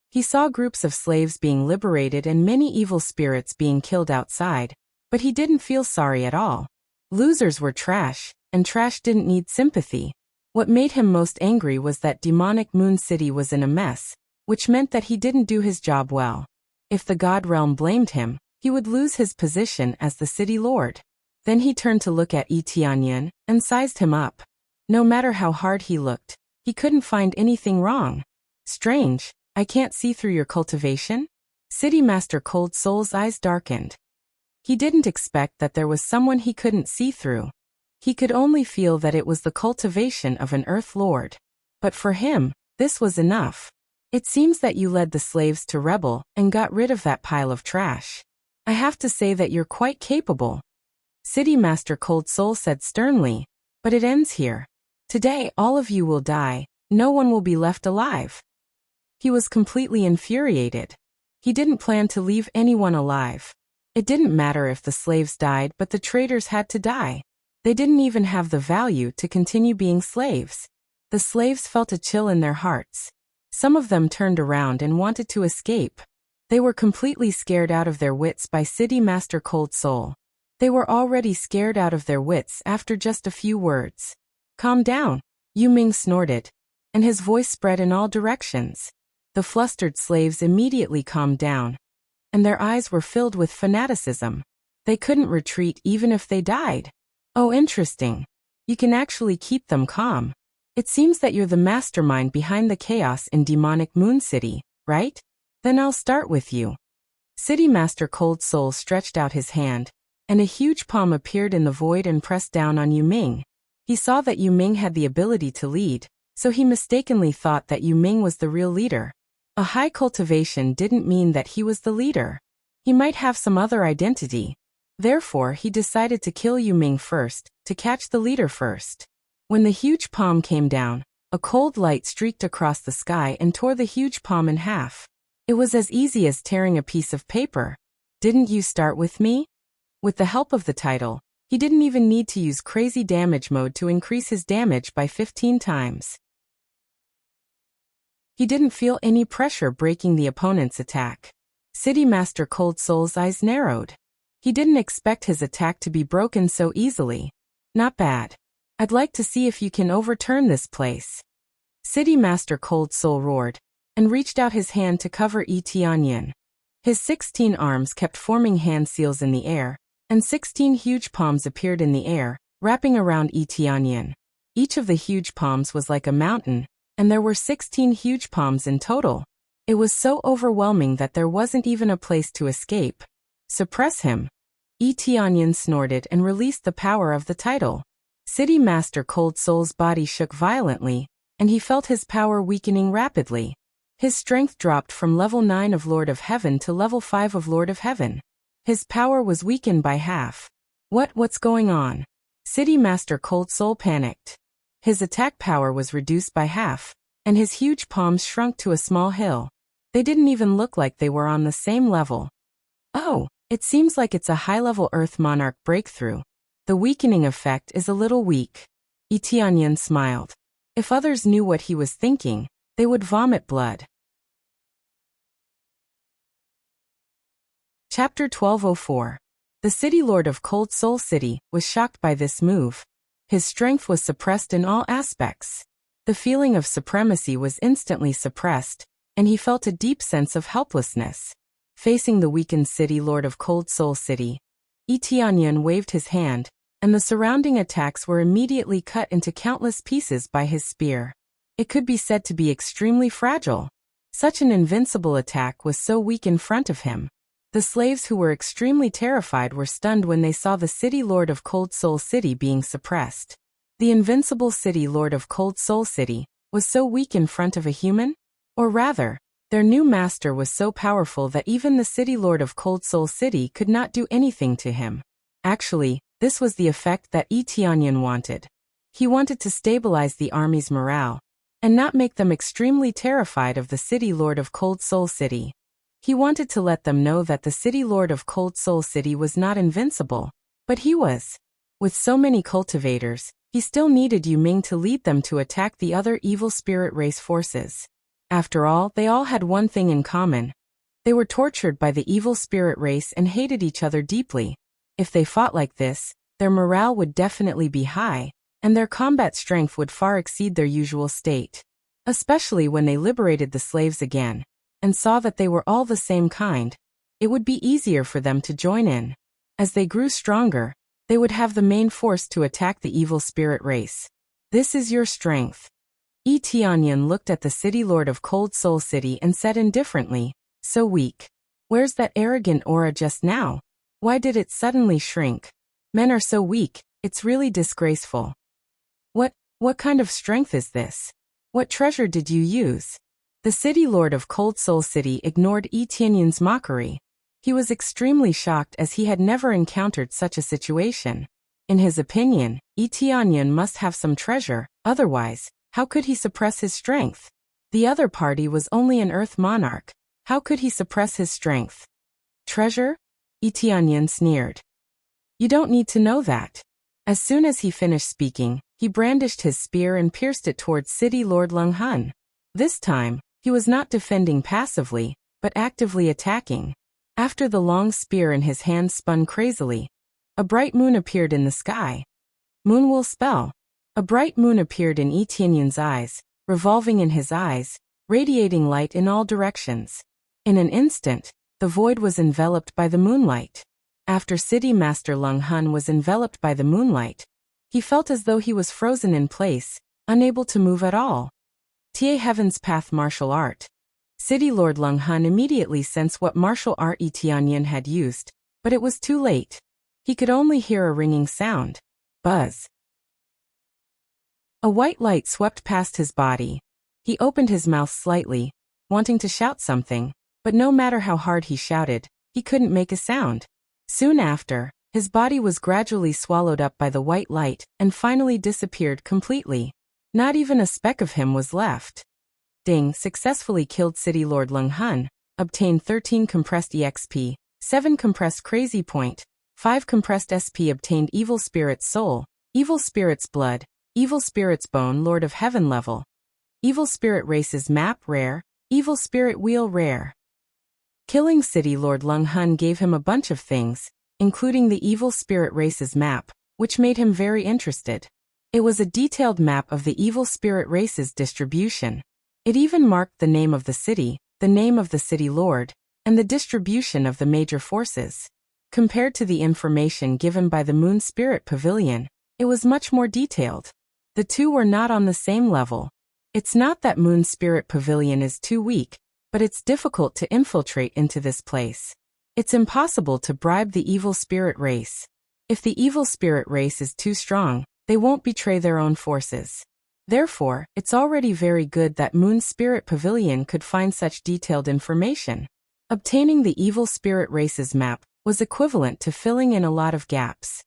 He saw groups of slaves being liberated and many evil spirits being killed outside, but he didn't feel sorry at all. Losers were trash, and trash didn't need sympathy. What made him most angry was that demonic Moon City was in a mess, which meant that he didn't do his job well. If the God Realm blamed him, he would lose his position as the City Lord. Then he turned to look at Etianyan and sized him up. No matter how hard he looked, he couldn't find anything wrong. Strange, I can't see through your cultivation? City Master Cold Soul's eyes darkened. He didn't expect that there was someone he couldn't see through. He could only feel that it was the cultivation of an Earth Lord. But for him, this was enough. It seems that you led the slaves to rebel and got rid of that pile of trash. I have to say that you're quite capable. City Master Cold Soul said sternly, but it ends here. Today all of you will die, no one will be left alive. He was completely infuriated. He didn't plan to leave anyone alive. It didn't matter if the slaves died, but the traitors had to die. They didn't even have the value to continue being slaves. The slaves felt a chill in their hearts. Some of them turned around and wanted to escape. They were completely scared out of their wits by City Master Cold Soul. They were already scared out of their wits after just a few words. Calm down, Yu Ming snorted, and his voice spread in all directions. The flustered slaves immediately calmed down, and their eyes were filled with fanaticism. They couldn't retreat even if they died. Oh, interesting. You can actually keep them calm. It seems that you're the mastermind behind the chaos in demonic Moon City, right? Then I'll start with you. City Master Cold Soul stretched out his hand, and a huge palm appeared in the void and pressed down on Yu Ming. He saw that Yu Ming had the ability to lead, so he mistakenly thought that Yu Ming was the real leader. A high cultivation didn't mean that he was the leader. He might have some other identity. Therefore, he decided to kill Yu Ming first, to catch the leader first. When the huge palm came down, a cold light streaked across the sky and tore the huge palm in half. It was as easy as tearing a piece of paper. Didn't you start with me? With the help of the title, he didn't even need to use crazy damage mode to increase his damage by 15 times. He didn't feel any pressure breaking the opponent's attack. City Master Cold Soul's eyes narrowed. He didn't expect his attack to be broken so easily. Not bad. I'd like to see if you can overturn this place. City Master Cold Soul roared, and reached out his hand to cover Etianyan. His 16 arms kept forming hand seals in the air, and 16 huge palms appeared in the air, wrapping around Etianyan. Each of the huge palms was like a mountain, and there were 16 huge palms in total. It was so overwhelming that there wasn't even a place to escape. Suppress him. Etianyan snorted and released the power of the title. City Master Cold Soul's body shook violently, and he felt his power weakening rapidly. His strength dropped from level 9 of Lord of Heaven to level 5 of Lord of Heaven. His power was weakened by half. What's going on? City Master Cold Soul panicked. His attack power was reduced by half, and his huge palms shrunk to a small hill. They didn't even look like they were on the same level. Oh, it seems like it's a high-level Earth Monarch breakthrough. The weakening effect is a little weak. Tianyan smiled. If others knew what he was thinking, they would vomit blood. Chapter 1204. The City Lord of Cold Soul City was shocked by this move. His strength was suppressed in all aspects. The feeling of supremacy was instantly suppressed, and he felt a deep sense of helplessness. Facing the weakened City Lord of Cold Soul City, Tianyan waved his hand, and the surrounding attacks were immediately cut into countless pieces by his spear. It could be said to be extremely fragile. Such an invincible attack was so weak in front of him. The slaves who were extremely terrified were stunned when they saw the City Lord of Cold Soul City being suppressed. The invincible City Lord of Cold Soul City was so weak in front of a human? Or rather, their new master was so powerful that even the City Lord of Cold Soul City could not do anything to him. Actually, this was the effect that Tianyan wanted. He wanted to stabilize the army's morale, and not make them extremely terrified of the City Lord of Cold Soul City. He wanted to let them know that the City Lord of Cold Soul City was not invincible, but he was. With so many cultivators, he still needed Yu Ming to lead them to attack the other evil spirit race forces. After all, they all had one thing in common. They were tortured by the evil spirit race and hated each other deeply. If they fought like this, their morale would definitely be high, and their combat strength would far exceed their usual state. Especially when they liberated the slaves again, and saw that they were all the same kind, it would be easier for them to join in. As they grew stronger, they would have the main force to attack the evil spirit race. This is your strength. Tianyan looked at the City Lord of Cold Soul City and said indifferently, so weak. Where's that arrogant aura just now? Why did it suddenly shrink? Men are so weak, it's really disgraceful. What kind of strength is this? What treasure did you use? The City Lord of Cold Soul City ignored Tianyan's mockery. He was extremely shocked as he had never encountered such a situation. In his opinion, Tianyan must have some treasure, otherwise, how could he suppress his strength? The other party was only an Earth Monarch. How could he suppress his strength? Treasure? Tianyan sneered. You don't need to know that. As soon as he finished speaking, he brandished his spear and pierced it towards City Lord Leng Han. This time, he was not defending passively, but actively attacking. After the long spear in his hand spun crazily, a bright moon appeared in the sky. Moon will spell. A bright moon appeared in Tianyan's eyes, revolving in his eyes, radiating light in all directions. In an instant, the void was enveloped by the moonlight. After City Master Leng Han was enveloped by the moonlight, he felt as though he was frozen in place, unable to move at all. Ta Heaven's Path Martial Art. City Lord Leng Han immediately sensed what martial art Tianyan had used, but it was too late. He could only hear a ringing sound. Buzz. A white light swept past his body. He opened his mouth slightly, wanting to shout something, but no matter how hard he shouted, he couldn't make a sound. Soon after, his body was gradually swallowed up by the white light and finally disappeared completely. Not even a speck of him was left. Ding successfully killed City Lord Leng Han, obtained 13 compressed EXP, 7 compressed Crazy Point, 5 compressed SP, obtained Evil Spirit's Soul, Evil Spirit's Blood, Evil Spirit's Bone, Lord of Heaven level. Evil Spirit Races Map rare, Evil Spirit Wheel rare. Killing City Lord Leng Han gave him a bunch of things, including the Evil Spirit Races map, which made him very interested. It was a detailed map of the Evil Spirit Races distribution. It even marked the name of the city, the name of the city lord, and the distribution of the major forces. Compared to the information given by the Moon Spirit Pavilion, it was much more detailed. The two were not on the same level. It's not that Moon Spirit Pavilion is too weak, but it's difficult to infiltrate into this place. It's impossible to bribe the evil spirit race. If the evil spirit race is too strong, they won't betray their own forces. Therefore, it's already very good that Moon Spirit Pavilion could find such detailed information. Obtaining the evil spirit race's map was equivalent to filling in a lot of gaps.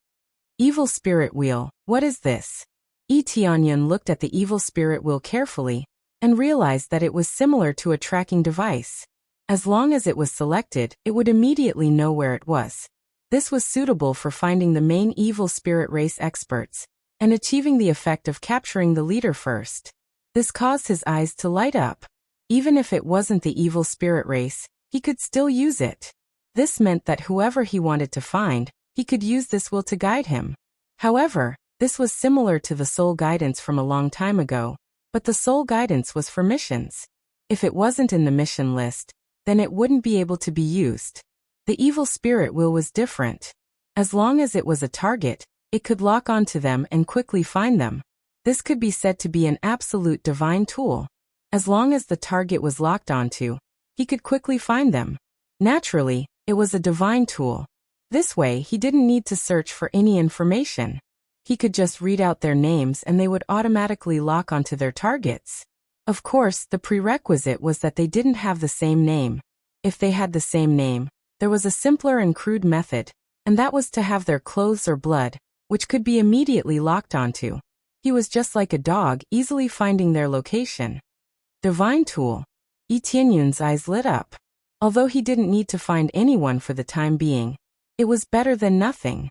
Evil spirit wheel, what is this? Yi Tianyun looked at the evil spirit wheel carefully and realized that it was similar to a tracking device. As long as it was selected, it would immediately know where it was. This was suitable for finding the main evil spirit race experts and achieving the effect of capturing the leader first. This caused his eyes to light up. Even if it wasn't the evil spirit race, he could still use it. This meant that whoever he wanted to find, he could use this will to guide him. However, this was similar to the soul guidance from a long time ago, but the soul guidance was for missions. If it wasn't in the mission list, then it wouldn't be able to be used. The evil spirit wheel was different. As long as it was a target, it could lock onto them and quickly find them. This could be said to be an absolute divine tool. As long as the target was locked onto, he could quickly find them. Naturally, it was a divine tool. This way, he didn't need to search for any information. He could just read out their names and they would automatically lock onto their targets. Of course, the prerequisite was that they didn't have the same name. If they had the same name, there was a simpler and crude method, and that was to have their clothes or blood, which could be immediately locked onto. He was just like a dog, easily finding their location. Divine tool. Yi Tianyun's eyes lit up. Although he didn't need to find anyone for the time being, it was better than nothing.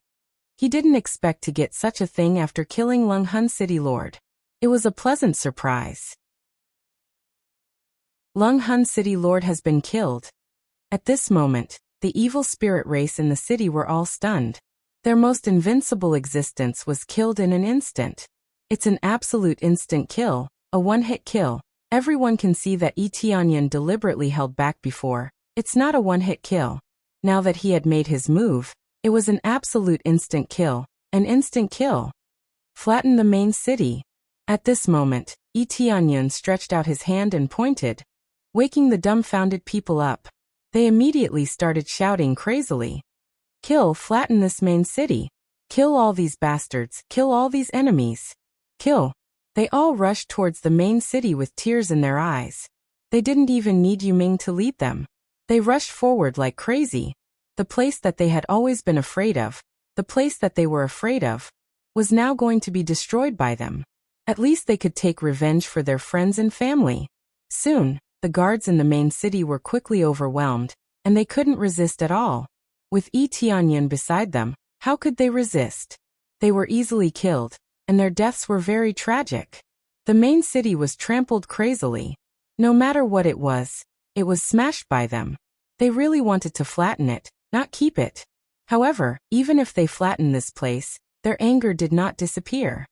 He didn't expect to get such a thing after killing Lunghun City Lord. It was a pleasant surprise. Lunghun City Lord has been killed. At this moment, the evil spirit race in the city were all stunned. Their most invincible existence was killed in an instant. It's an absolute instant kill, a one-hit kill. Everyone can see that Yi Tianyun deliberately held back before. It's not a one-hit kill. Now that he had made his move, it was an absolute instant kill. An instant kill. Flatten the main city. At this moment, Yi Tianyun stretched out his hand and pointed, waking the dumbfounded people up. They immediately started shouting crazily. Kill, flatten this main city. Kill all these bastards, kill all these enemies. Kill. They all rushed towards the main city with tears in their eyes. They didn't even need Yuming to lead them. They rushed forward like crazy. The place that they had always been afraid of, the place that they were afraid of, was now going to be destroyed by them. At least they could take revenge for their friends and family. Soon, the guards in the main city were quickly overwhelmed, and they couldn't resist at all. With Yi Tianyun beside them, how could they resist? They were easily killed, and their deaths were very tragic. The main city was trampled crazily. No matter what it was smashed by them. They really wanted to flatten it, not keep it. However, even if they flattened this place, their anger did not disappear.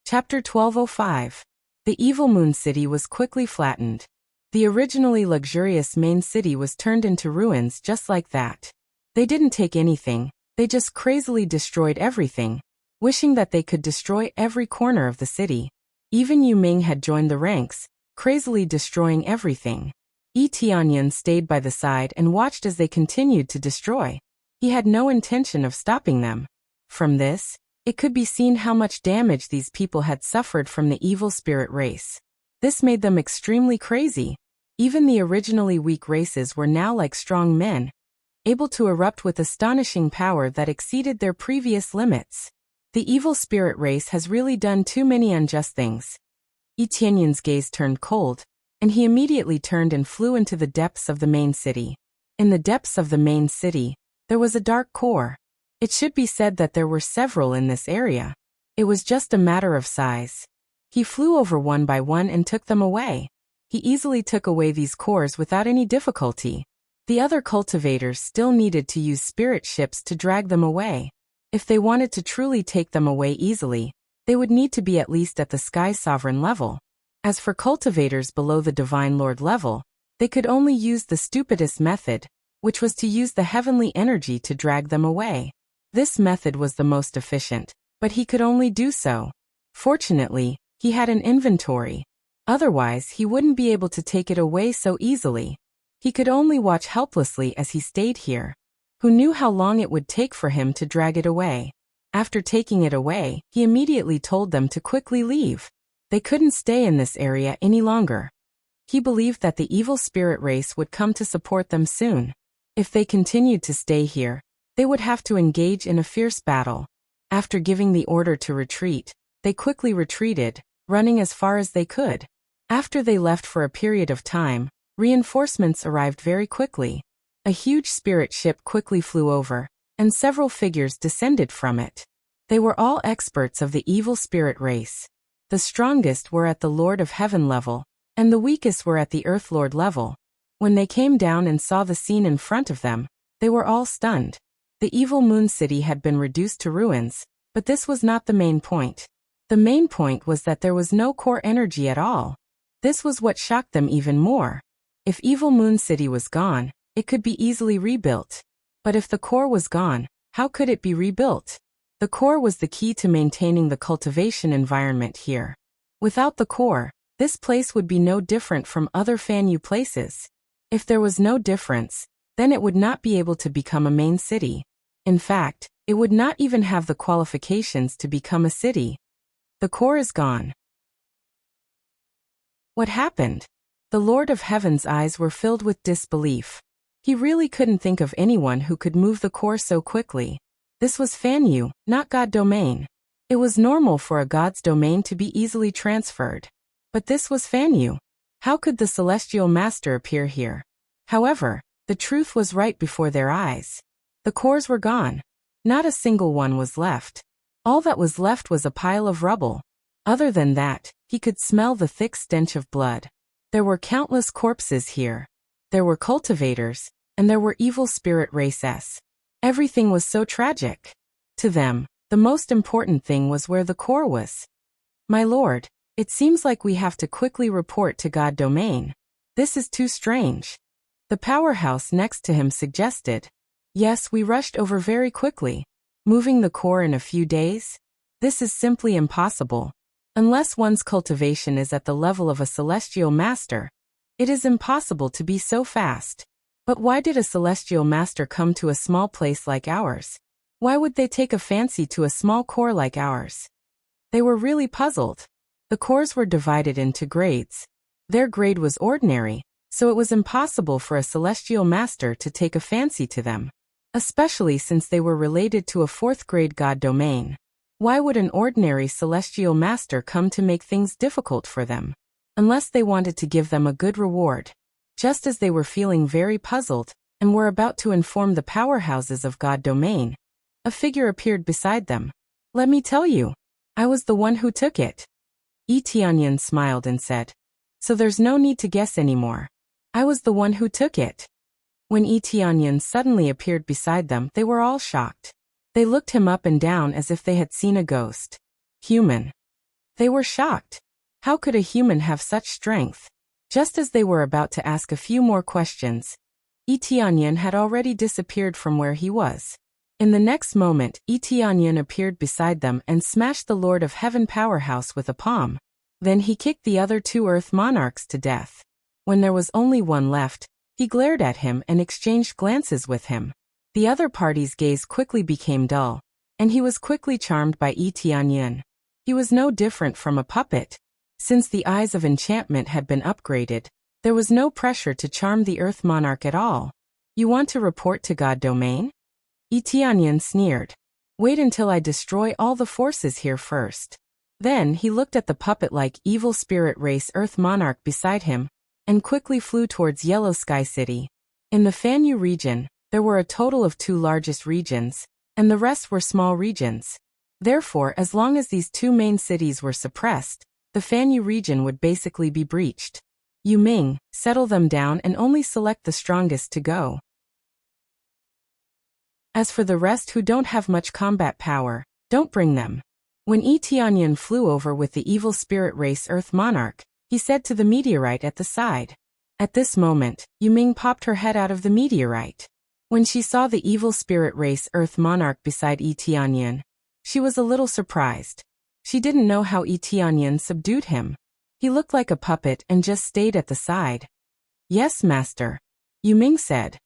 Chapter 1205. The Evil Moon City was quickly flattened. The originally luxurious main city was turned into ruins just like that. They didn't take anything, they just crazily destroyed everything, wishing that they could destroy every corner of the city. Even Yuming had joined the ranks, crazily destroying everything. Yi Tianyun stayed by the side and watched as they continued to destroy. He had no intention of stopping them. From this, it could be seen how much damage these people had suffered from the evil spirit race. This made them extremely crazy. Even the originally weak races were now like strong men, able to erupt with astonishing power that exceeded their previous limits. The evil spirit race has really done too many unjust things. Yi Tianyun's gaze turned cold, and he immediately turned and flew into the depths of the main city. In the depths of the main city, there was a dark core. It should be said that there were several in this area. It was just a matter of size. He flew over one by one and took them away. He easily took away these cores without any difficulty. The other cultivators still needed to use spirit ships to drag them away. If they wanted to truly take them away easily, they would need to be at least at the Sky Sovereign level. As for cultivators below the Divine Lord level, they could only use the stupidest method, which was to use the heavenly energy to drag them away. This method was the most efficient, but he could only do so. Fortunately, he had an inventory. Otherwise, he wouldn't be able to take it away so easily. He could only watch helplessly as he stayed here. Who knew how long it would take for him to drag it away? After taking it away, he immediately told them to quickly leave. They couldn't stay in this area any longer. He believed that the evil spirit race would come to support them soon. If they continued to stay here, they would have to engage in a fierce battle. After giving the order to retreat, they quickly retreated, running as far as they could. After they left for a period of time, reinforcements arrived very quickly. A huge spirit ship quickly flew over, and several figures descended from it. They were all experts of the evil spirit race. The strongest were at the Lord of Heaven level, and the weakest were at the Earth Lord level. When they came down and saw the scene in front of them, they were all stunned. The evil moon city had been reduced to ruins, but this was not the main point. The main point was that there was no core energy at all. This was what shocked them even more. If evil moon city was gone, it could be easily rebuilt. But if the core was gone, how could it be rebuilt? The core was the key to maintaining the cultivation environment here. Without the core, this place would be no different from other Fanyu places. If there was no difference, then it would not be able to become a main city. In fact, it would not even have the qualifications to become a city. The core is gone. What happened? The Lord of Heaven's eyes were filled with disbelief. He really couldn't think of anyone who could move the core so quickly. This was Fanyu, not God domain. It was normal for a god's domain to be easily transferred. But this was Fanyu. How could the celestial master appear here? However, the truth was right before their eyes. The cores were gone. Not a single one was left. All that was left was a pile of rubble. Other than that, he could smell the thick stench of blood. There were countless corpses here. There were cultivators, and there were evil spirit races. Everything was so tragic. To them, the most important thing was where the core was. My lord, it seems like we have to quickly report to God domain. This is too strange. The powerhouse next to him suggested. Yes, we rushed over very quickly. Moving the core in a few days? This is simply impossible. Unless one's cultivation is at the level of a celestial master, it is impossible to be so fast. But why did a celestial master come to a small place like ours? Why would they take a fancy to a small core like ours? They were really puzzled. The cores were divided into grades. Their grade was ordinary, so it was impossible for a celestial master to take a fancy to them. Especially since they were related to a fourth-grade god domain. Why would an ordinary celestial master come to make things difficult for them? Unless they wanted to give them a good reward. Just as they were feeling very puzzled, and were about to inform the powerhouses of god domain, a figure appeared beside them. Let me tell you, I was the one who took it. Tianyan smiled and said, so there's no need to guess anymore. I was the one who took it. When Tianyan suddenly appeared beside them, they were all shocked. They looked him up and down as if they had seen a ghost. Human. They were shocked. How could a human have such strength? Just as they were about to ask a few more questions, Tianyan had already disappeared from where he was. In the next moment, Tianyan appeared beside them and smashed the Lord of Heaven powerhouse with a palm. Then he kicked the other two Earth monarchs to death. When there was only one left, he glared at him and exchanged glances with him. The other party's gaze quickly became dull, and he was quickly charmed by Tianyan. He was no different from a puppet. Since the eyes of enchantment had been upgraded, there was no pressure to charm the Earth monarch at all. You want to report to God domain? Tianyan sneered. Wait until I destroy all the forces here first. Then he looked at the puppet-like evil spirit race Earth monarch beside him, and quickly flew towards Yellow Sky City. In the Fanyu region, there were a total of 2 largest regions, and the rest were small regions. Therefore, as long as these 2 main cities were suppressed, the Fanyu region would basically be breached. Yu Ming, settle them down and only select the strongest to go. As for the rest who don't have much combat power, don't bring them. When Tianyan flew over with the evil spirit race Earth monarch, he said to the meteorite at the side. At this moment, Yu Ming popped her head out of the meteorite. When she saw the evil spirit race Earth monarch beside Tianyan, she was a little surprised. She didn't know how Tianyan subdued him. He looked like a puppet and just stayed at the side. Yes, master, Yu Ming said.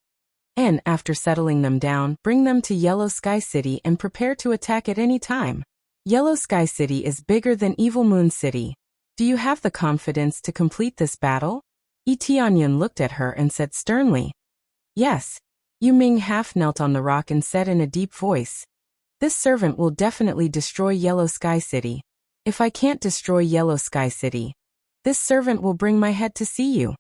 And after settling them down, bring them to Yellow Sky City and prepare to attack at any time. Yellow Sky City is bigger than Evil Moon City. Do you have the confidence to complete this battle? Tianyan looked at her and said sternly. Yes. Yu Ming half knelt on the rock and said in a deep voice, "This servant will definitely destroy Yellow Sky City. If I can't destroy Yellow Sky City, this servant will bring my head to see you."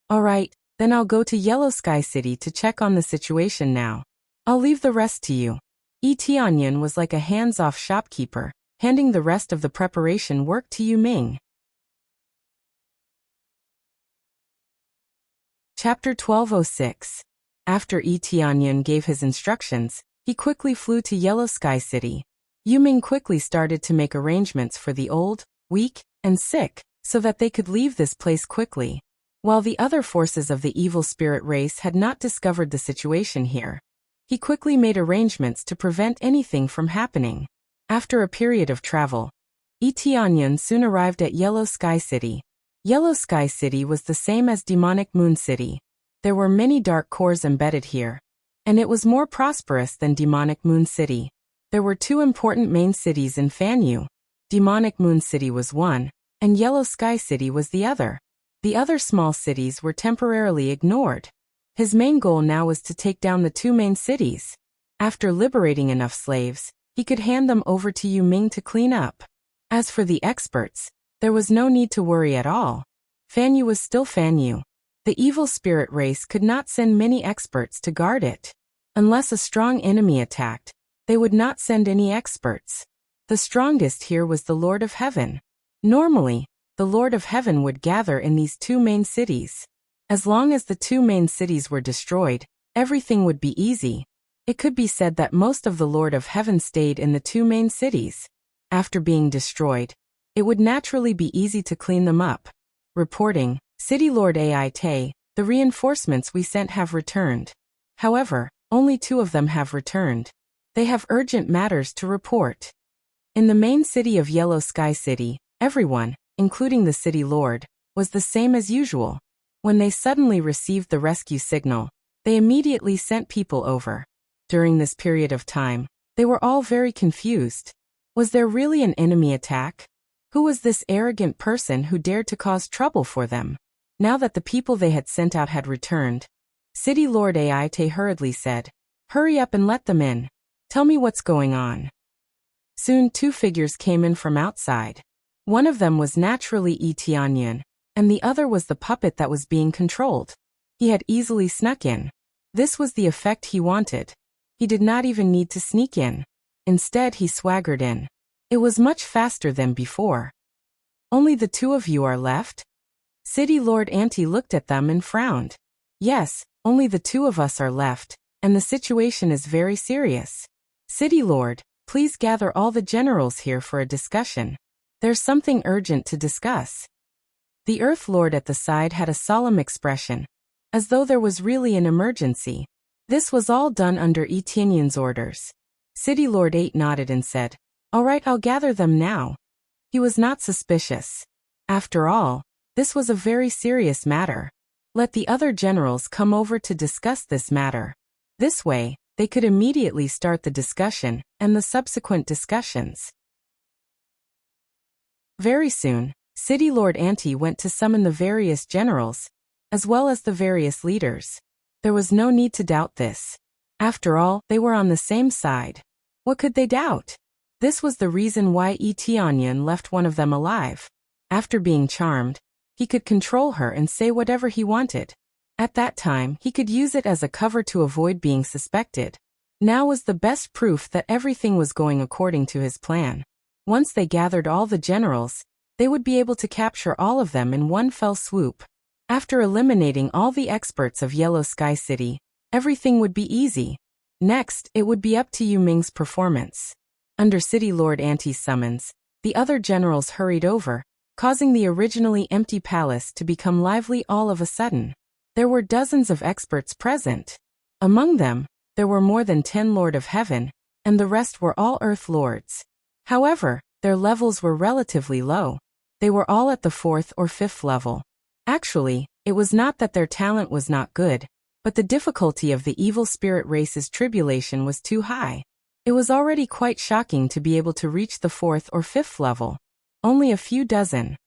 "All right, then I'll go to Yellow Sky City to check on the situation now. I'll leave the rest to you." Yi Tianyan was like a hands-off shopkeeper, handing the rest of the preparation work to Yu Ming. Chapter 1206. After Yi Tianyan gave his instructions, he quickly flew to Yellow Sky City. Yu Ming quickly started to make arrangements for the old, weak, and sick, so that they could leave this place quickly. While the other forces of the evil spirit race had not discovered the situation here, he quickly made arrangements to prevent anything from happening. After a period of travel, Yi Tianyan soon arrived at Yellow Sky City. Yellow Sky City was the same as Demonic Moon City. There were many dark cores embedded here, and it was more prosperous than Demonic Moon City. There were two important main cities in Fanyu. Demonic Moon City was one, and Yellow Sky City was the other. The other small cities were temporarily ignored. His main goal now was to take down the two main cities. After liberating enough slaves, he could hand them over to Yu Ming to clean up. As for the experts, there was no need to worry at all. Fanyu was still Fanyu. The evil spirit race could not send many experts to guard it. Unless a strong enemy attacked, they would not send any experts. The strongest here was the Lord of Heaven. Normally, the Lord of Heaven would gather in these two main cities. As long as the two main cities were destroyed, everything would be easy. It could be said that most of the Lord of Heaven stayed in the two main cities. After being destroyed, it would naturally be easy to clean them up. Reporting, City Lord Ai Te, the reinforcements we sent have returned. However, only 2 of them have returned. They have urgent matters to report. In the main city of Yellow Sky City, everyone, including the city lord, was the same as usual. When they suddenly received the rescue signal, they immediately sent people over. During this period of time, they were all very confused. Was there really an enemy attack? Who was this arrogant person who dared to cause trouble for them? Now that the people they had sent out had returned, City Lord Ai Te hurriedly said, "Hurry up and let them in. Tell me what's going on." Soon 2 figures came in from outside. One of them was naturally Yi Tianyan, and the other was the puppet that was being controlled. He had easily snuck in. This was the effect he wanted. He did not even need to sneak in. Instead, he swaggered in. It was much faster than before. "Only the 2 of you are left?" City Lord Auntie looked at them and frowned. "Yes, only the 2 of us are left, and the situation is very serious. City Lord, please gather all the generals here for a discussion. There's something urgent to discuss." The Earth Lord at the side had a solemn expression, as though there was really an emergency. This was all done under Yi Tianyan's orders. City Lord 8 nodded and said, "All right, I'll gather them now." He was not suspicious. After all, this was a very serious matter. Let the other generals come over to discuss this matter. This way, they could immediately start the discussion and the subsequent discussions. Very soon, City Lord Auntie went to summon the various generals, as well as the various leaders. There was no need to doubt this. After all, they were on the same side. What could they doubt? This was the reason why Yi Tianyan left one of them alive. After being charmed, he could control her and say whatever he wanted. At that time, he could use it as a cover to avoid being suspected. Now was the best proof that everything was going according to his plan. Once they gathered all the generals, they would be able to capture all of them in one fell swoop. After eliminating all the experts of Yellow Sky City, everything would be easy. Next, it would be up to Yu Ming's performance. Under City Lord Auntie's summons, the other generals hurried over, causing the originally empty palace to become lively all of a sudden. There were dozens of experts present. Among them, there were more than 10 Lord of Heaven, and the rest were all Earth Lords. However, their levels were relatively low. They were all at the 4th or 5th level. Actually, it was not that their talent was not good, but the difficulty of the evil spirit race's tribulation was too high. It was already quite shocking to be able to reach the 4th or 5th level. Only a few dozen.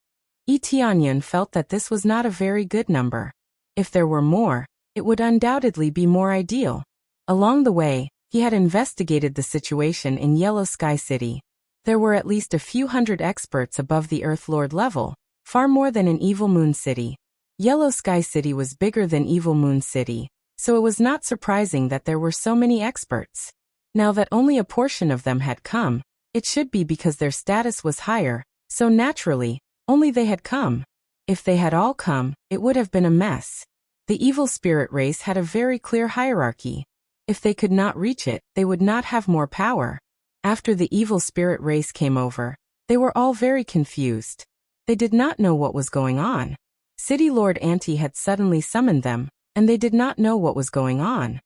Yi Tianyan felt that this was not a very good number. If there were more, It would undoubtedly be more ideal. Along the way, he had investigated the situation in Yellow Sky City. There were at least a few hundred experts above the Earth Lord level, far more than in Evil Moon City. Yellow Sky City was bigger than Evil Moon City, so it was not surprising that there were so many experts. Now that only a portion of them had come, it should be because their status was higher, so naturally, only they had come. If they had all come, it would have been a mess. The evil spirit race had a very clear hierarchy. If they could not reach it, they would not have more power. After the evil spirit race came over, they were all very confused. They did not know what was going on. City Lord Auntie had suddenly summoned them, and they did not know what was going on.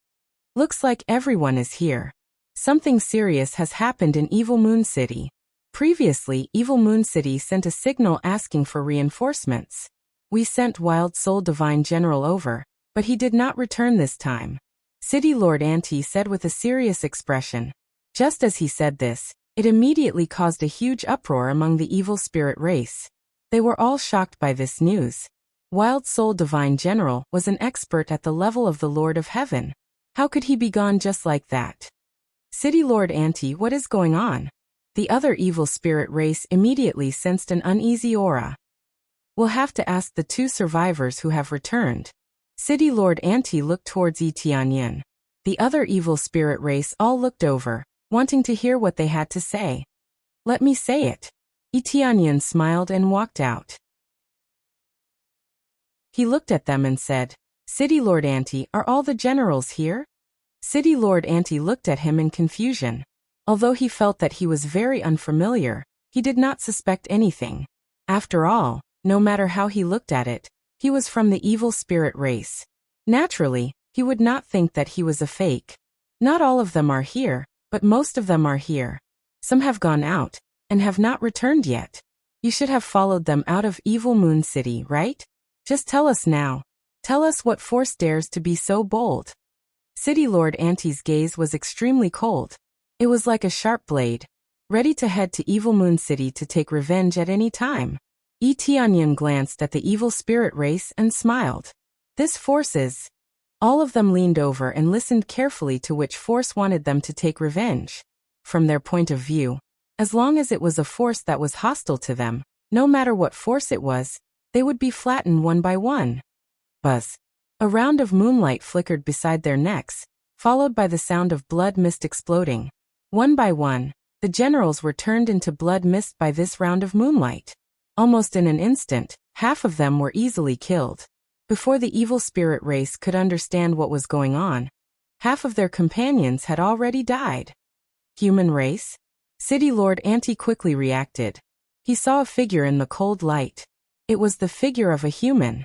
Looks like everyone is here. Something serious has happened in Evil Moon City. Previously, Evil Moon City sent a signal asking for reinforcements. We sent Wild Soul Divine General over, but he did not return this time. City Lord Auntie said with a serious expression. Just as he said this, it immediately caused a huge uproar among the evil spirit race. They were all shocked by this news. Wild Soul Divine General was an expert at the level of the Lord of Heaven. How could he be gone just like that? City Lord Auntie, what is going on? The other evil spirit race immediately sensed an uneasy aura. We'll have to ask the two survivors who have returned. City Lord Auntie looked towards Yi Tianyan. The other evil spirit race all looked over, wanting to hear what they had to say. Let me say it. Yi Tianyan smiled and walked out. He looked at them and said, City Lord Auntie, are all the generals here? City Lord Auntie looked at him in confusion. Although he felt that he was very unfamiliar, he did not suspect anything. After all, no matter how he looked at it, he was from the evil spirit race. Naturally, he would not think that he was a fake. Not all of them are here, but most of them are here. Some have gone out, and have not returned yet. You should have followed them out of Evil Moon City, right? Just tell us now. Tell us what force dares to be so bold. City Lord Auntie's gaze was extremely cold. It was like a sharp blade, ready to head to Evil Moon City to take revenge at any time. Yi Tianyan glanced at the evil spirit race and smiled. This force is... All of them leaned over and listened carefully to which force wanted them to take revenge. From their point of view, as long as it was a force that was hostile to them, no matter what force it was, they would be flattened one by one. Buzz. A round of moonlight flickered beside their necks, followed by the sound of blood mist exploding. One by one, the generals were turned into blood mist by this round of moonlight. Almost in an instant, half of them were easily killed. Before the evil spirit race could understand what was going on, half of their companions had already died. Human race? City Lord Auntie quickly reacted. He saw a figure in the cold light. It was the figure of a human.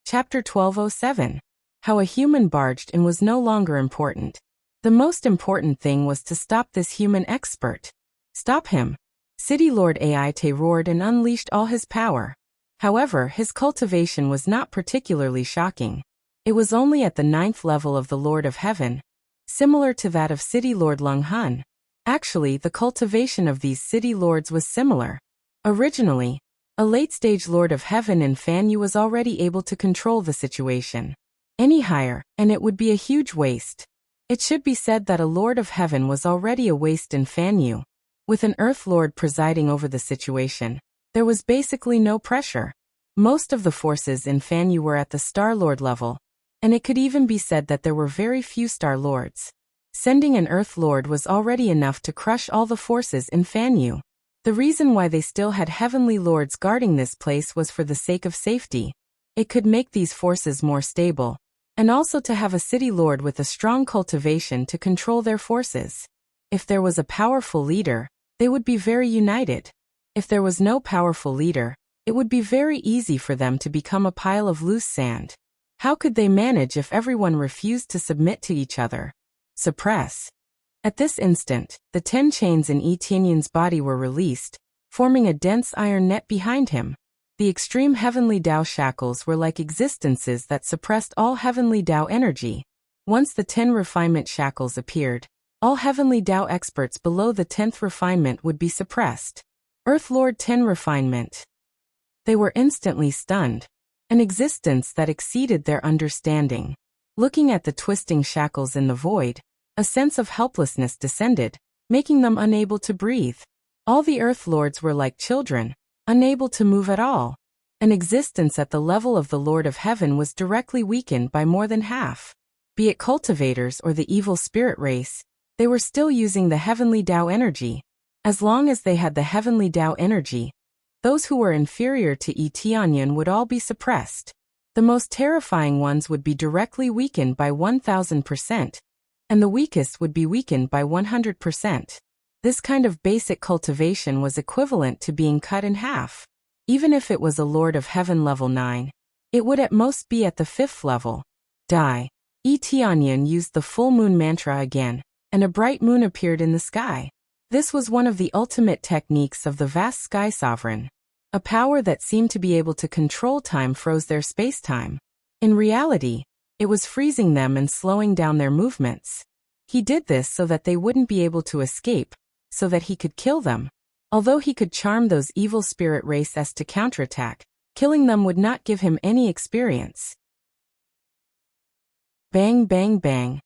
Chapter 1207. How a human barged in was no longer important. The most important thing was to stop this human expert. Stop him. City Lord Aite roared and unleashed all his power. However, his cultivation was not particularly shocking. It was only at the 9th level of the Lord of Heaven, similar to that of City Lord Lung Hun. Actually, the cultivation of these city lords was similar. Originally, a late-stage Lord of Heaven in Fan Yu was already able to control the situation. Any higher, and it would be a huge waste. It should be said that a Lord of Heaven was already a waste in Fan Yu. With an Earth Lord presiding over the situation, there was basically no pressure. Most of the forces in Fan Yu were at the Star Lord level, and it could even be said that there were very few Star Lords. Sending an Earth Lord was already enough to crush all the forces in Fan Yu. The reason why they still had Heavenly Lords guarding this place was for the sake of safety. It could make these forces more stable, and also to have a city lord with a strong cultivation to control their forces. If there was a powerful leader, they would be very united. If there was no powerful leader, it would be very easy for them to become a pile of loose sand. How could they manage if everyone refused to submit to each other? Suppress. At this instant, the 10 chains in Yi Tianyan's body were released, forming a dense iron net behind him. The extreme heavenly Tao shackles were like existences that suppressed all heavenly Tao energy. Once the 10 refinement shackles appeared, all heavenly Tao experts below the 10th refinement would be suppressed. Earth Lord 10 refinement. They were instantly stunned. An existence that exceeded their understanding. Looking at the twisting shackles in the void, a sense of helplessness descended, making them unable to breathe. All the Earth Lords were like children, unable to move at all. An existence at the level of the Lord of Heaven was directly weakened by more than half. Be it cultivators or the evil spirit race, they were still using the heavenly Tao energy. As long as they had the heavenly Tao energy, those who were inferior to Tianyan would all be suppressed. The most terrifying ones would be directly weakened by 1000%, and the weakest would be weakened by 100%. This kind of basic cultivation was equivalent to being cut in half. Even if it was a Lord of Heaven level 9, it would at most be at the 5th level. Die. Tianyan used the full moon mantra again, and a bright moon appeared in the sky. This was one of the ultimate techniques of the vast sky sovereign. A power that seemed to be able to control time froze their space-time. In reality, it was freezing them and slowing down their movements. He did this so that they wouldn't be able to escape, so that he could kill them. Although he could charm those evil spirit races to counterattack, killing them would not give him any experience. Bang, bang, bang.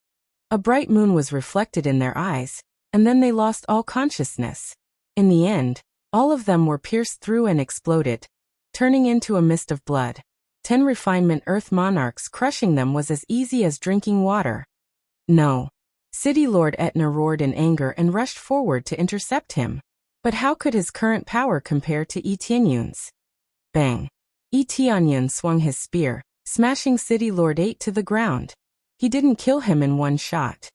A bright moon was reflected in their eyes, and then they lost all consciousness. In the end, all of them were pierced through and exploded, turning into a mist of blood. 10 refinement Earth monarchs crushing them was as easy as drinking water. No. City Lord Etna roared in anger and rushed forward to intercept him. But how could his current power compare to Tianyun's? Bang. Tianyun swung his spear, smashing City Lord 8 to the ground. He didn't kill him in one shot.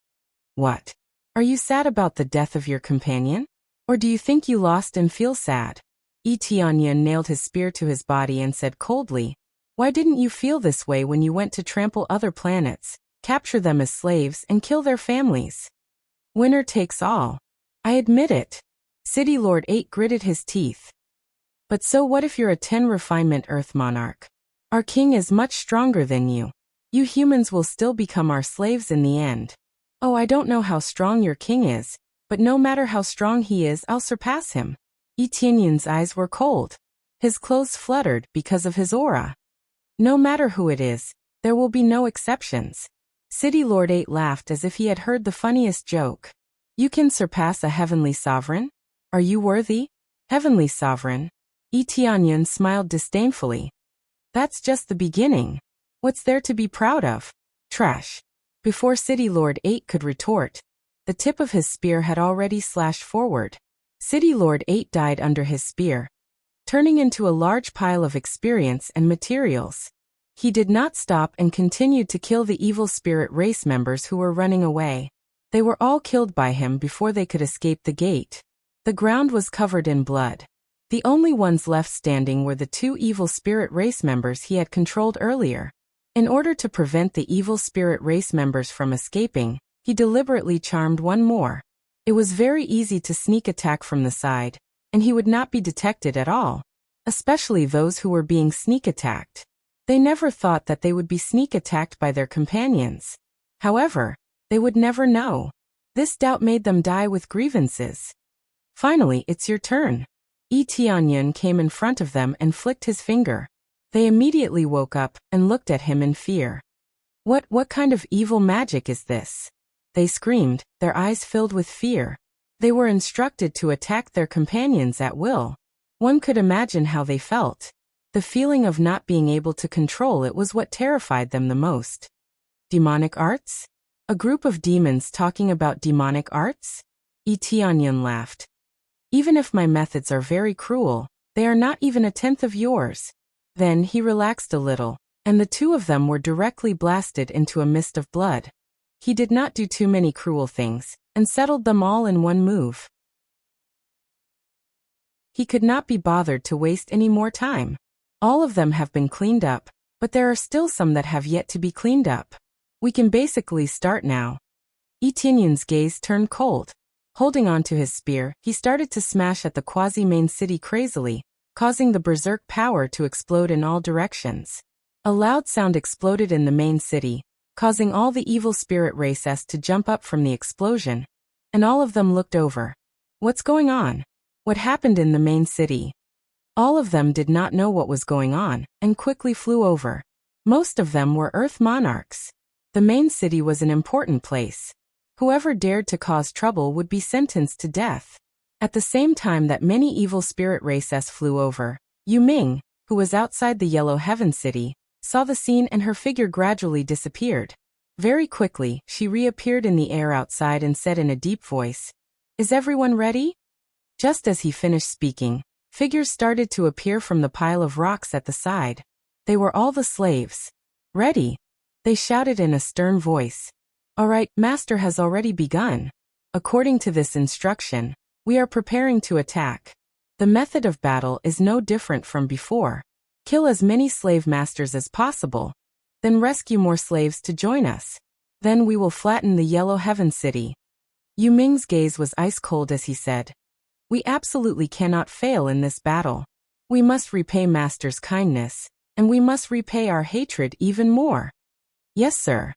What? Are you sad about the death of your companion? Or do you think you lost and feel sad? Tianyun nailed his spear to his body and said coldly, "Why didn't you feel this way when you went to trample other planets, capture them as slaves and kill their families? Winner takes all. I admit it." City Lord 8 gritted his teeth. "But so what if you're a 10 refinement Earth monarch? Our king is much stronger than you. You humans will still become our slaves in the end." "Oh, I don't know how strong your king is, but no matter how strong he is, I'll surpass him." Tianyun's eyes were cold. His clothes fluttered because of his aura. "No matter who it is, there will be no exceptions." City Lord 8 laughed as if he had heard the funniest joke. "You can surpass a heavenly sovereign? Are you worthy? Heavenly sovereign?" Tianyun smiled disdainfully. "That's just the beginning. What's there to be proud of? Trash." Before City Lord 8 could retort, the tip of his spear had already slashed forward. City Lord 8 died under his spear, turning into a large pile of experience and materials. He did not stop and continued to kill the evil spirit race members who were running away. They were all killed by him before they could escape the gate. The ground was covered in blood. The only ones left standing were the 2 evil spirit race members he had controlled earlier. In order to prevent the evil spirit race members from escaping, he deliberately charmed one more. It was very easy to sneak attack from the side, and he would not be detected at all, especially those who were being sneak attacked. They never thought that they would be sneak attacked by their companions. However, they would never know. This doubt made them die with grievances. "Finally, it's your turn." Tianyun came in front of them and flicked his finger. They immediately woke up and looked at him in fear. What kind of evil magic is this?" They screamed, their eyes filled with fear. They were instructed to attack their companions at will. One could imagine how they felt. The feeling of not being able to control it was what terrified them the most. Demonic arts? A group of demons talking about demonic arts? Tianyun laughed. "Even if my methods are very cruel, they are not even a tenth of yours." Then he relaxed a little, and the 2 of them were directly blasted into a mist of blood. He did not do too many cruel things, and settled them all in one move. He could not be bothered to waste any more time. All of them have been cleaned up, but there are still some that have yet to be cleaned up. We can basically start now. Tianyun's gaze turned cold. Holding on to his spear, he started to smash at the quasi-main city crazily, causing the berserk power to explode in all directions. A loud sound exploded in the main city, causing all the evil spirit races to jump up from the explosion, and all of them looked over. "What's going on? What happened in the main city?" All of them did not know what was going on, and quickly flew over. Most of them were Earth monarchs. The main city was an important place. Whoever dared to cause trouble would be sentenced to death. At the same time that many evil spirit races flew over, Yu Ming, who was outside the Yellow Heaven City, saw the scene and her figure gradually disappeared. Very quickly, she reappeared in the air outside and said in a deep voice, "Is everyone ready?" Just as he finished speaking, figures started to appear from the pile of rocks at the side. They were all the slaves. "Ready?" they shouted in a stern voice. "All right, Master has already begun. According to this instruction, we are preparing to attack. The method of battle is no different from before. Kill as many slave masters as possible, then rescue more slaves to join us. Then we will flatten the Yellow Heaven City." Yu Ming's gaze was ice cold as he said, "We absolutely cannot fail in this battle. We must repay Master's kindness, and we must repay our hatred even more." "Yes, sir."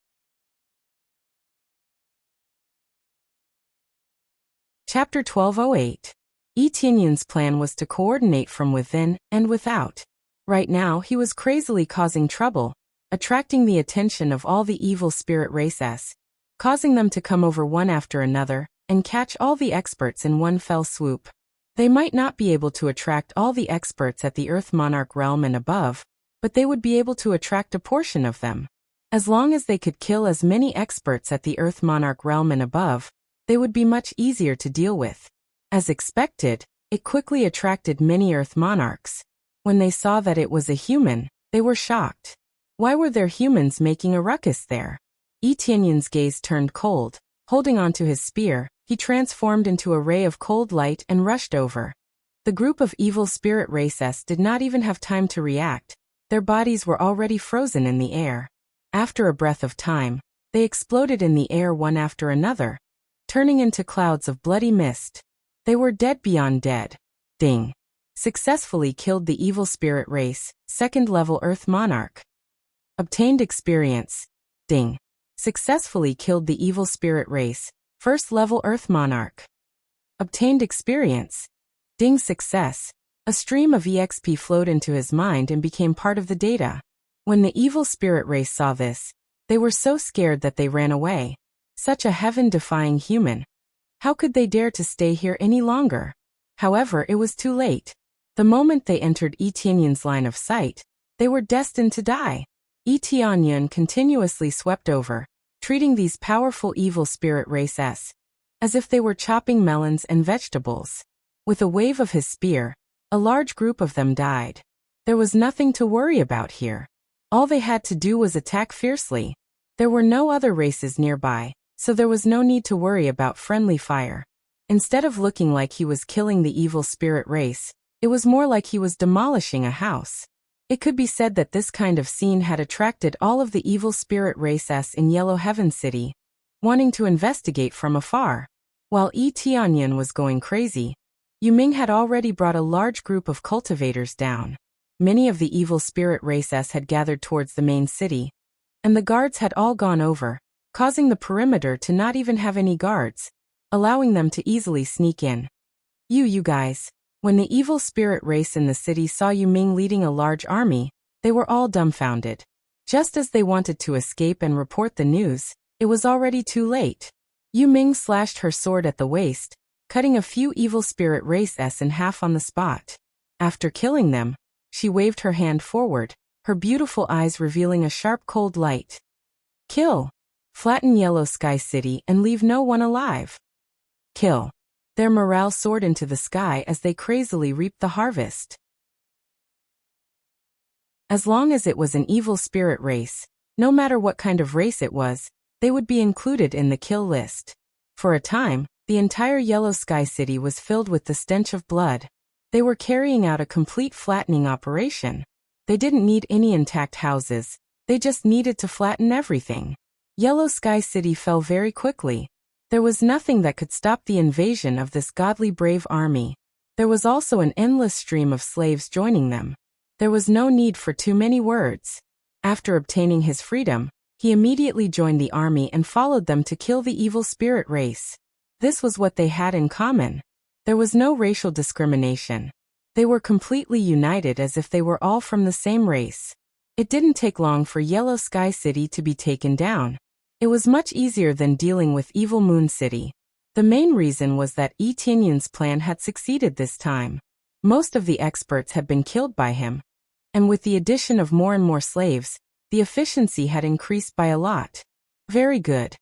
Chapter 1208. Yi Tianyun's plan was to coordinate from within and without. Right now he was crazily causing trouble, attracting the attention of all the evil spirit races, causing them to come over one after another, and catch all the experts in one fell swoop. They might not be able to attract all the experts at the Earth Monarch realm and above, but they would be able to attract a portion of them. As long as they could kill as many experts at the Earth Monarch realm and above, they would be much easier to deal with. As expected, it quickly attracted many Earth Monarchs. When they saw that it was a human, they were shocked. Why were there humans making a ruckus there? Yi Tianyun's gaze turned cold. Holding onto his spear, he transformed into a ray of cold light and rushed over. The group of evil spirit races did not even have time to react. Their bodies were already frozen in the air. After a breath of time, they exploded in the air one after another, turning into clouds of bloody mist. They were dead beyond dead. Ding. Successfully killed the evil spirit race, 2nd level Earth Monarch. Obtained experience. Ding. Successfully killed the evil spirit race, 1st level Earth Monarch. Obtained experience. Ding. Success. A stream of EXP flowed into his mind and became part of the data. When the evil spirit race saw this, they were so scared that they ran away. Such a heaven-defying human. How could they dare to stay here any longer? However, it was too late. The moment they entered Yi Tianyun's line of sight, they were destined to die. Yi Tianyun continuously swept over, treating these powerful evil spirit races as if they were chopping melons and vegetables. With a wave of his spear, a large group of them died. There was nothing to worry about here. All they had to do was attack fiercely. There were no other races nearby, so there was no need to worry about friendly fire. Instead of looking like he was killing the evil spirit race, it was more like he was demolishing a house. It could be said that this kind of scene had attracted all of the evil spirit races in Yellow Heaven City, wanting to investigate from afar. While Yi Tianyun was going crazy, Yu Ming had already brought a large group of cultivators down. Many of the evil spirit races had gathered towards the main city, and the guards had all gone over, causing the perimeter to not even have any guards, allowing them to easily sneak in. You guys. When the evil spirit race in the city saw Yu Ming leading a large army, they were all dumbfounded. Just as they wanted to escape and report the news, it was already too late. Yu Ming slashed her sword at the waist, cutting a few evil spirit races in half on the spot. After killing them, she waved her hand forward, her beautiful eyes revealing a sharp cold light. Kill. Flatten Yellow Sky City and leave no one alive. Kill. Their morale soared into the sky as they crazily reaped the harvest. As long as it was an evil spirit race, no matter what kind of race it was, they would be included in the kill list. For a time, the entire Yellow Sky City was filled with the stench of blood. They were carrying out a complete flattening operation. They didn't need any intact houses, they just needed to flatten everything. Yellow Sky City fell very quickly. There was nothing that could stop the invasion of this godly brave army. There was also an endless stream of slaves joining them. There was no need for too many words. After obtaining his freedom, he immediately joined the army and followed them to kill the evil spirit race. This was what they had in common. There was no racial discrimination. They were completely united as if they were all from the same race. It didn't take long for Yellow Sky City to be taken down. It was much easier than dealing with Evil Moon City. The main reason was that Yi Tianyun's plan had succeeded this time. Most of the experts had been killed by him. And with the addition of more and more slaves, the efficiency had increased by a lot. Very good.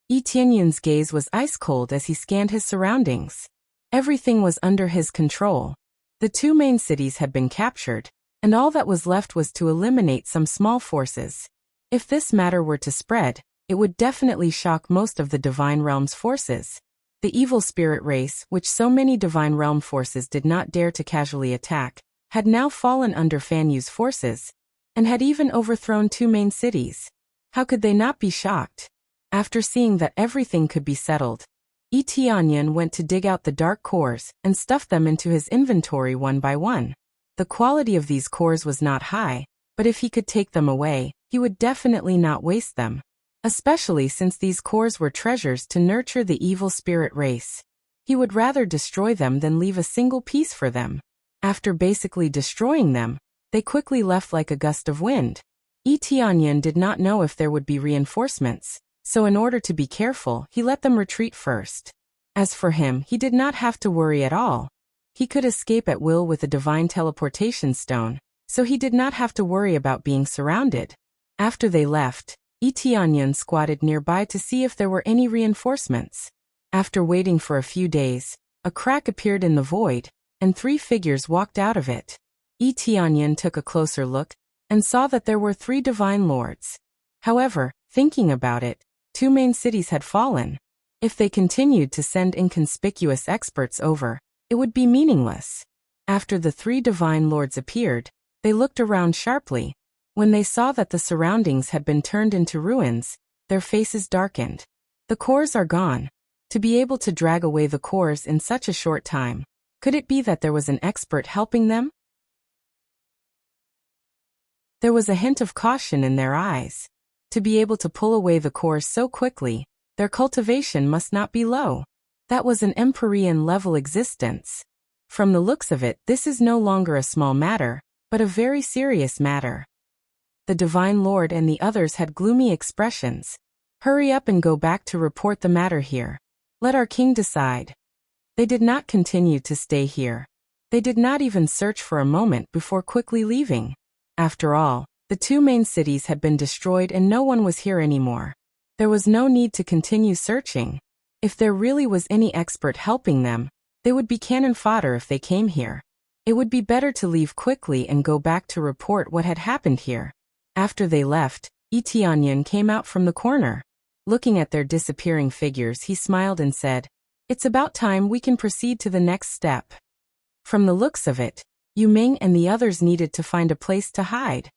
Yi Tianyun's gaze was ice-cold as he scanned his surroundings. Everything was under his control. The two main cities had been captured, and all that was left was to eliminate some small forces. If this matter were to spread, it would definitely shock most of the Divine Realm's forces. The evil spirit race, which so many Divine Realm forces did not dare to casually attack, had now fallen under Fan Yu's forces, and had even overthrown two main cities. How could they not be shocked? After seeing that everything could be settled, Yi Tianyun went to dig out the dark cores and stuff them into his inventory one by one. The quality of these cores was not high, but if he could take them away, he would definitely not waste them. Especially since these cores were treasures to nurture the evil spirit race. He would rather destroy them than leave a single piece for them. After basically destroying them, they quickly left like a gust of wind. Yi Tianyun did not know if there would be reinforcements, so in order to be careful, he let them retreat first. As for him, he did not have to worry at all. He could escape at will with a divine teleportation stone, so he did not have to worry about being surrounded. After they left, Yi Tianyun squatted nearby to see if there were any reinforcements. After waiting for a few days, a crack appeared in the void, and 3 figures walked out of it. Yi Tianyun took a closer look, and saw that there were 3 divine lords. However, thinking about it, 2 main cities had fallen. If they continued to send inconspicuous experts over, it would be meaningless. After the 3 divine lords appeared, they looked around sharply. When they saw that the surroundings had been turned into ruins, their faces darkened. The cores are gone. To be able to drag away the cores in such a short time, could it be that there was an expert helping them? There was a hint of caution in their eyes. To be able to pull away the cores so quickly, their cultivation must not be low. That was an Empyrean-level existence. From the looks of it, this is no longer a small matter, but a very serious matter. The Divine Lord and the others had gloomy expressions. Hurry up and go back to report the matter here. Let our king decide. They did not continue to stay here. They did not even search for a moment before quickly leaving. After all, the 2 main cities had been destroyed and no one was here anymore. There was no need to continue searching. If there really was any expert helping them, they would be cannon fodder if they came here. It would be better to leave quickly and go back to report what had happened here. After they left, Yi Tianyun came out from the corner. Looking at their disappearing figures, he smiled and said, "It's about time we can proceed to the next step." From the looks of it, Yu Ming and the others needed to find a place to hide.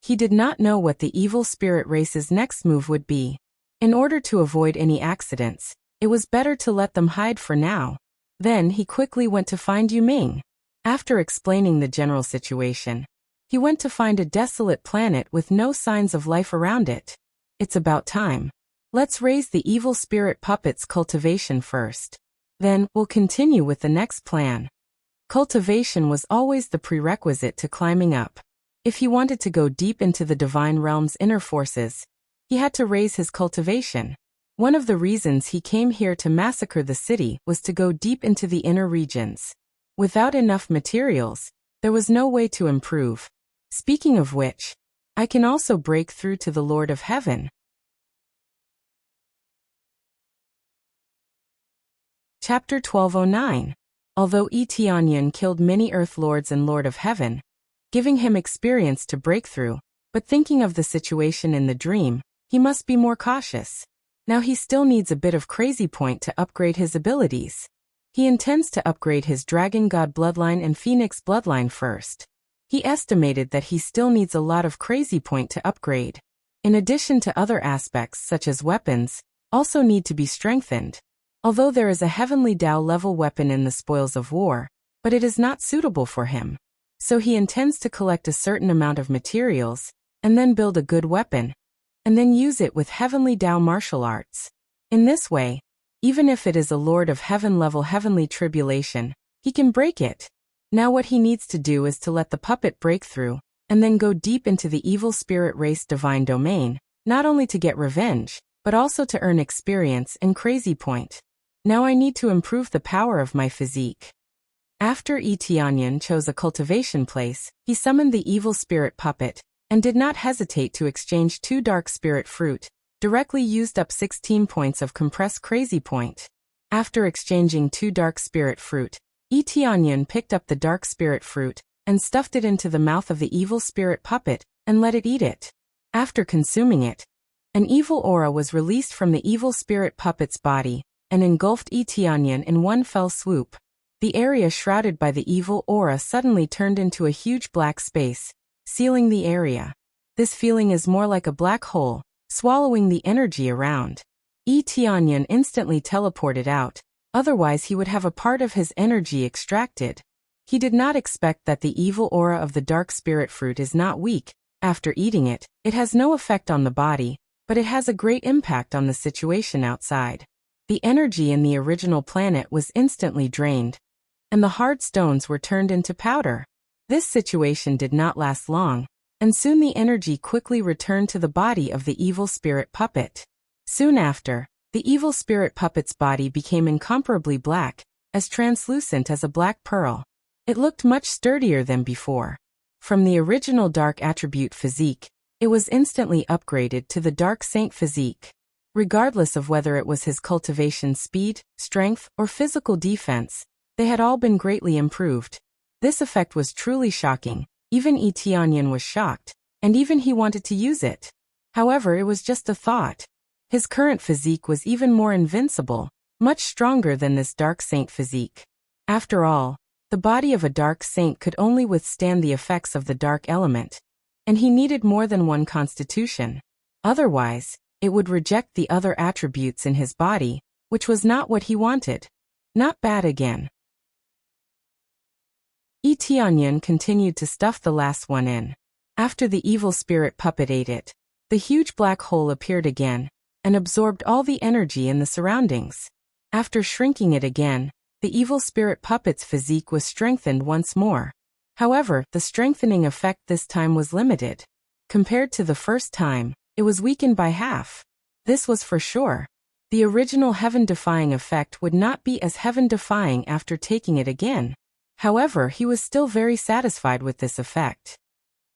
He did not know what the evil spirit race's next move would be. In order to avoid any accidents, it was better to let them hide for now. Then he quickly went to find Yu Ming. After explaining the general situation, he went to find a desolate planet with no signs of life around it. It's about time. Let's raise the evil spirit puppet's cultivation first. Then, we'll continue with the next plan. Cultivation was always the prerequisite to climbing up. If he wanted to go deep into the Divine Realm's inner forces, he had to raise his cultivation. One of the reasons he came here to massacre the city was to go deep into the inner regions. Without enough materials, there was no way to improve. Speaking of which, I can also break through to the Lord of Heaven. Chapter 1209. Although Yi Tianyun killed many Earth Lords and Lord of Heaven, giving him experience to break through, but thinking of the situation in the dream, he must be more cautious. Now he still needs a bit of crazy point to upgrade his abilities. He intends to upgrade his Dragon God bloodline and Phoenix bloodline first. He estimated that he still needs a lot of crazy point to upgrade. In addition to other aspects such as weapons, also need to be strengthened. Although there is a Heavenly Tao level weapon in the Spoils of War, but it is not suitable for him. So he intends to collect a certain amount of materials, and then build a good weapon, and then use it with Heavenly Tao martial arts. In this way, even if it is a Lord of Heaven level Heavenly Tribulation, he can break it. Now what he needs to do is to let the puppet break through, and then go deep into the evil spirit race divine domain, not only to get revenge, but also to earn experience and crazy point. Now I need to improve the power of my physique. After Etianyan chose a cultivation place, he summoned the evil spirit puppet, and did not hesitate to exchange 2 dark spirit fruit, directly used up 16 points of compressed crazy point. After exchanging 2 dark spirit fruit, Etianyan picked up the dark spirit fruit, and stuffed it into the mouth of the evil spirit puppet, and let it eat it. After consuming it, an evil aura was released from the evil spirit puppet's body, and engulfed Etianyan in one fell swoop. The area shrouded by the evil aura suddenly turned into a huge black space, sealing the area. This feeling is more like a black hole, swallowing the energy around. Etianyan instantly teleported out, otherwise he would have a part of his energy extracted. He did not expect that the evil aura of the dark spirit fruit is not weak. After eating it, it has no effect on the body, but it has a great impact on the situation outside. The energy in the original planet was instantly drained, and the hard stones were turned into powder. This situation did not last long, and soon the energy quickly returned to the body of the evil spirit puppet. Soon after, the evil spirit puppet's body became incomparably black, as translucent as a black pearl. It looked much sturdier than before. From the original dark attribute physique, it was instantly upgraded to the dark saint physique. Regardless of whether it was his cultivation speed, strength, or physical defense, they had all been greatly improved. This effect was truly shocking. Even Etianyan was shocked, and even he wanted to use it. However, it was just a thought. His current physique was even more invincible, much stronger than this dark saint physique. After all, the body of a dark saint could only withstand the effects of the dark element, and he needed more than one constitution. Otherwise, it would reject the other attributes in his body, which was not what he wanted. Not bad again. Etianyan continued to stuff the last one in. After the evil spirit puppet ate it, the huge black hole appeared again, and absorbed all the energy in the surroundings. After shrinking it again, the evil spirit puppet's physique was strengthened once more. However, the strengthening effect this time was limited. Compared to the first time, it was weakened by half. This was for sure. The original heaven-defying effect would not be as heaven-defying after taking it again. However, he was still very satisfied with this effect.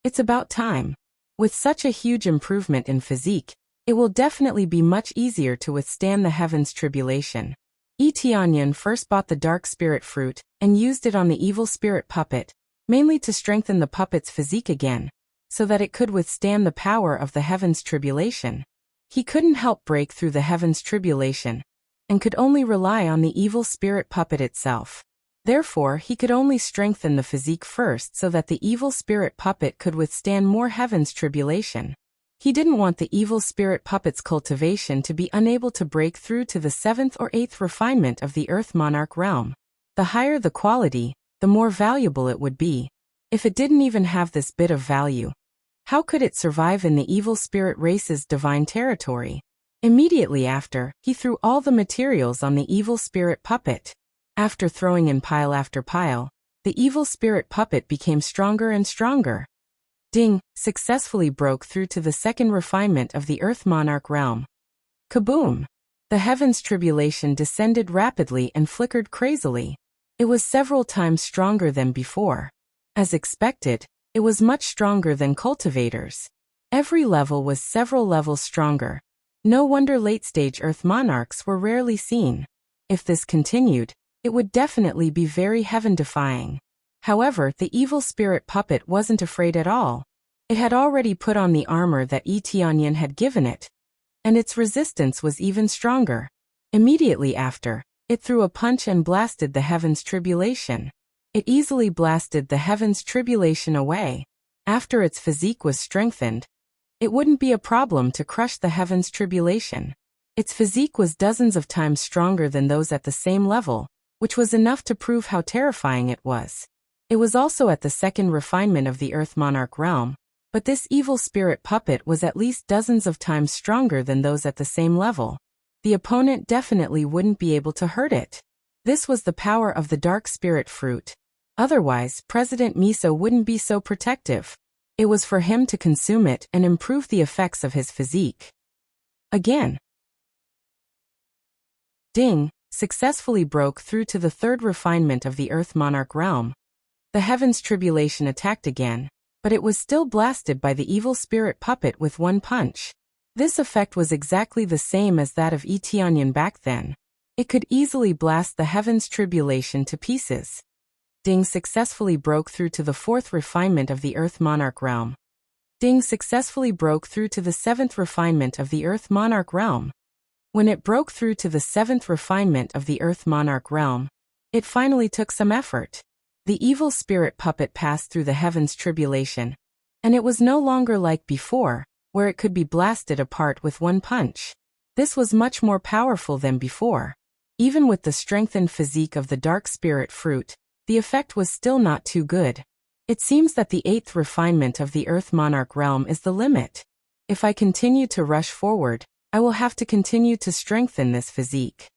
It's about time. With such a huge improvement in physique, it will definitely be much easier to withstand the heaven's tribulation. Etianyan first bought the dark spirit fruit, and used it on the evil spirit puppet, mainly to strengthen the puppet's physique again, so that it could withstand the power of the heaven's tribulation. He couldn't help break through the heaven's tribulation, and could only rely on the evil spirit puppet itself. Therefore, he could only strengthen the physique first so that the evil spirit puppet could withstand more heaven's tribulation. He didn't want the evil spirit puppet's cultivation to be unable to break through to the 7th or 8th refinement of the Earth Monarch realm. The higher the quality, the more valuable it would be. If it didn't even have this bit of value, how could it survive in the evil spirit race's divine territory? Immediately after, he threw all the materials on the evil spirit puppet. After throwing in pile after pile, the evil spirit puppet became stronger and stronger. Ding! Successfully broke through to the 2nd refinement of the Earth Monarch realm. Kaboom! The heavens tribulation descended rapidly and flickered crazily. It was several times stronger than before. As expected, it was much stronger than cultivators. Every level was several levels stronger. No wonder late-stage Earth monarchs were rarely seen. If this continued, it would definitely be very heaven-defying. However, the evil spirit puppet wasn't afraid at all. It had already put on the armor that Etianyan had given it, and its resistance was even stronger. Immediately after, it threw a punch and blasted the heaven's tribulation. It easily blasted the heaven's tribulation away. After its physique was strengthened, it wouldn't be a problem to crush the heaven's tribulation. Its physique was dozens of times stronger than those at the same level, which was enough to prove how terrifying it was. It was also at the 2nd refinement of the Earth Monarch realm, but this evil spirit puppet was at least dozens of times stronger than those at the same level. The opponent definitely wouldn't be able to hurt it. This was the power of the dark spirit fruit. Otherwise, President Miso wouldn't be so protective. It was for him to consume it and improve the effects of his physique. Again. Ding successfully broke through to the third refinement of the Earth Monarch realm. The Heavens Tribulation attacked again, but it was still blasted by the evil spirit puppet with one punch. This effect was exactly the same as that of Etianyan back then. It could easily blast the Heavens Tribulation to pieces. Ding successfully broke through to the fourth refinement of the Earth Monarch realm. Ding successfully broke through to the seventh refinement of the Earth Monarch realm. When it broke through to the seventh refinement of the Earth Monarch realm, it finally took some effort. The evil spirit puppet passed through the Heavens Tribulation, and it was no longer like before, where it could be blasted apart with one punch. This was much more powerful than before. Even with the strengthened physique of the dark spirit fruit, the effect was still not too good. It seems that the eighth refinement of the Earth Monarch realm is the limit. If I continue to rush forward, I will have to continue to strengthen this physique.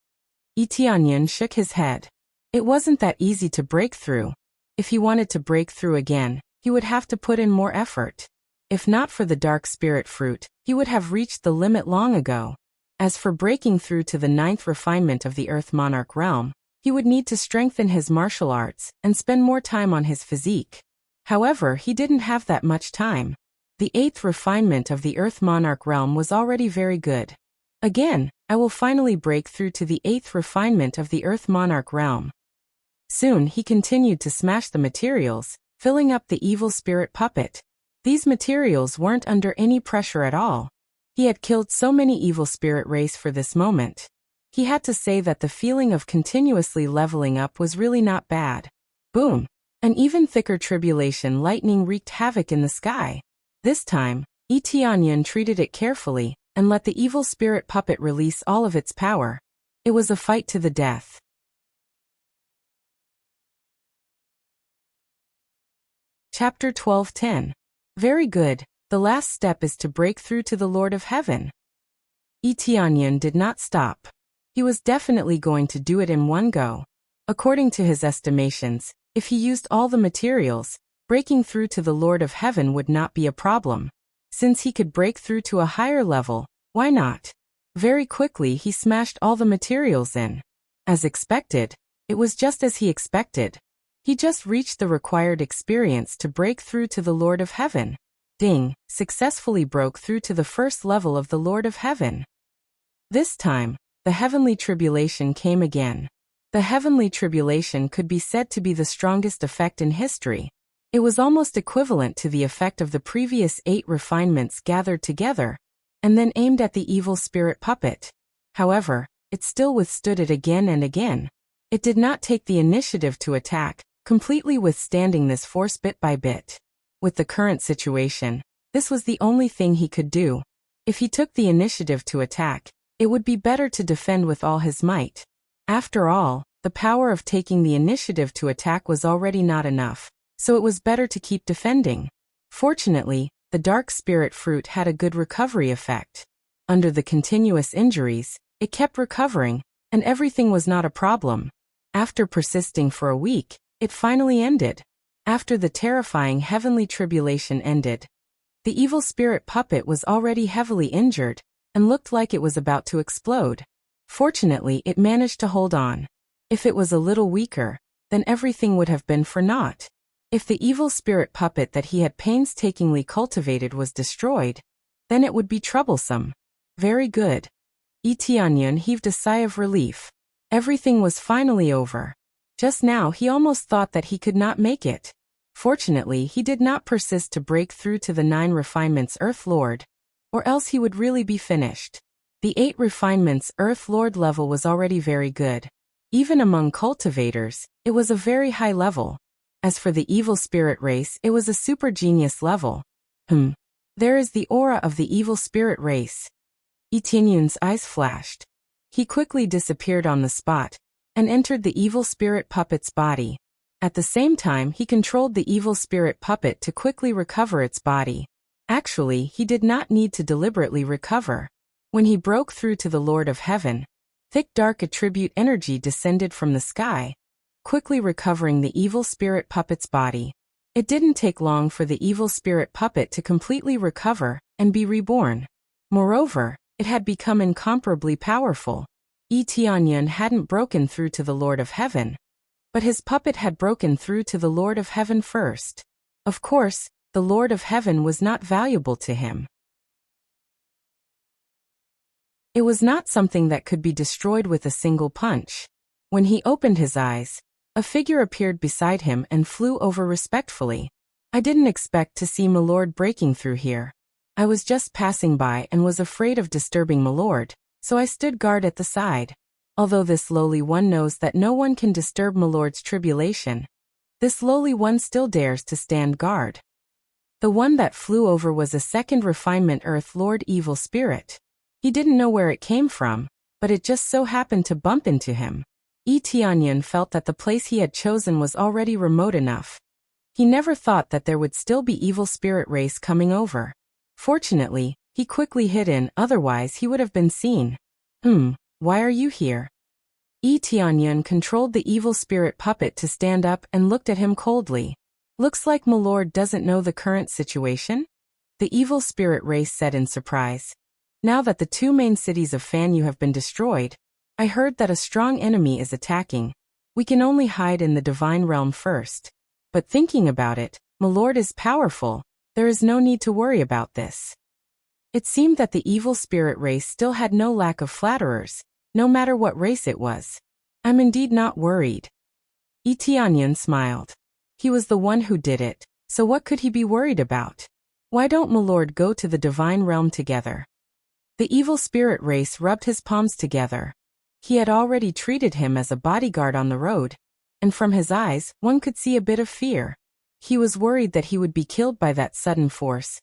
Etianyan shook his head. It wasn't that easy to break through. If he wanted to break through again, he would have to put in more effort. If not for the dark spirit fruit, he would have reached the limit long ago. As for breaking through to the ninth refinement of the Earth Monarch realm, he would need to strengthen his martial arts and spend more time on his physique. However, he didn't have that much time. The eighth refinement of the Earth Monarch realm was already very good. Again, I will finally break through to the eighth refinement of the Earth Monarch realm. Soon he continued to smash the materials, filling up the evil spirit puppet. These materials weren't under any pressure at all. He had killed so many evil spirit race for this moment. He had to say that the feeling of continuously leveling up was really not bad. Boom! An even thicker tribulation lightning wreaked havoc in the sky. This time, Etianyan treated it carefully and let the evil spirit puppet release all of its power. It was a fight to the death. Chapter 12:10. Very good. The last step is to break through to the Lord of Heaven. Etianyan did not stop. He was definitely going to do it in one go. According to his estimations, if he used all the materials, breaking through to the Lord of Heaven would not be a problem. Since he could break through to a higher level, why not? Very quickly he smashed all the materials in. As expected, it was just as he expected. He just reached the required experience to break through to the Lord of Heaven. Ding successfully broke through to the first level of the Lord of Heaven. This time, the heavenly tribulation came again. The heavenly tribulation could be said to be the strongest effect in history. It was almost equivalent to the effect of the previous 8 refinements gathered together, and then aimed at the evil spirit puppet. However, it still withstood it again and again. It did not take the initiative to attack, completely withstanding this force bit by bit. With the current situation, this was the only thing he could do. If he took the initiative to attack, it would be better to defend with all his might. After all, the power of taking the initiative to attack was already not enough, so it was better to keep defending. Fortunately, the dark spirit fruit had a good recovery effect. Under the continuous injuries, it kept recovering, and everything was not a problem. After persisting for a week, it finally ended. After the terrifying heavenly tribulation ended, the evil spirit puppet was already heavily injured, and looked like it was about to explode. Fortunately, it managed to hold on. If it was a little weaker, then everything would have been for naught. If the evil spirit puppet that he had painstakingly cultivated was destroyed, then it would be troublesome. Very good. Etianyan heaved a sigh of relief. Everything was finally over. Just now he almost thought that he could not make it. Fortunately, he did not persist to break through to the 9 refinements Earth Lord, or else he would really be finished. The 8 refinements Earth Lord level was already very good. Even among cultivators, it was a very high level. As for the evil spirit race, it was a super genius level. There is the aura of the evil spirit race. Etianyan's eyes flashed. He quickly disappeared on the spot, and entered the evil spirit puppet's body. At the same time, he controlled the evil spirit puppet to quickly recover its body. Actually, he did not need to deliberately recover. When he broke through to the Lord of Heaven, thick dark attribute energy descended from the sky. quickly recovering the evil spirit puppet's body. It didn't take long for the evil spirit puppet to completely recover and be reborn. Moreover, it had become incomparably powerful. Tianyun hadn't broken through to the Lord of Heaven, but his puppet had broken through to the Lord of Heaven first. Of course, the Lord of Heaven was not valuable to him. It was not something that could be destroyed with a single punch. When he opened his eyes, a figure appeared beside him and flew over respectfully. I didn't expect to see Milord breaking through here. I was just passing by and was afraid of disturbing Milord, so I stood guard at the side. Although this lowly one knows that no one can disturb Milord's tribulation, this lowly one still dares to stand guard. The one that flew over was a second refinement Earth Lord evil spirit. He didn't know where it came from, but it just so happened to bump into him. Tianyun felt that the place he had chosen was already remote enough. He never thought that there would still be evil spirit race coming over. Fortunately, he quickly hid in, otherwise he would have been seen. Why are you here? Tianyun controlled the evil spirit puppet to stand up and looked at him coldly. Looks like Milord doesn't know the current situation? The evil spirit race said in surprise. Now that the two main cities of Fanyu have been destroyed, I heard that a strong enemy is attacking. We can only hide in the divine realm first. But thinking about it, Milord is powerful. There is no need to worry about this. It seemed that the evil spirit race still had no lack of flatterers, no matter what race it was. I'm indeed not worried. Tianyun smiled. He was the one who did it, so what could he be worried about? Why don't Milord go to the divine realm together? The evil spirit race rubbed his palms together. He had already treated him as a bodyguard on the road, and from his eyes, one could see a bit of fear. He was worried that he would be killed by that sudden force,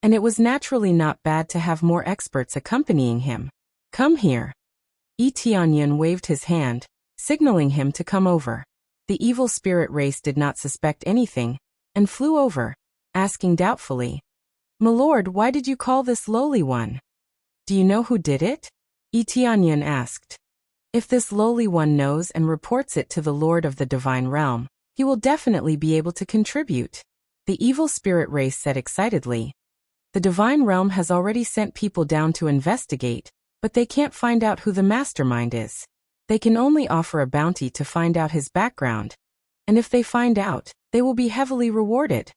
and it was naturally not bad to have more experts accompanying him. Come here. Tianyun waved his hand, signaling him to come over. The evil spirit race did not suspect anything, and flew over, asking doubtfully, Milord, why did you call this lowly one? Do you know who did it? Tianyun asked. If this lowly one knows and reports it to the Lord of the Divine Realm, he will definitely be able to contribute. The evil spirit race said excitedly. The Divine Realm has already sent people down to investigate, but they can't find out who the mastermind is. They can only offer a bounty to find out his background, and if they find out, they will be heavily rewarded.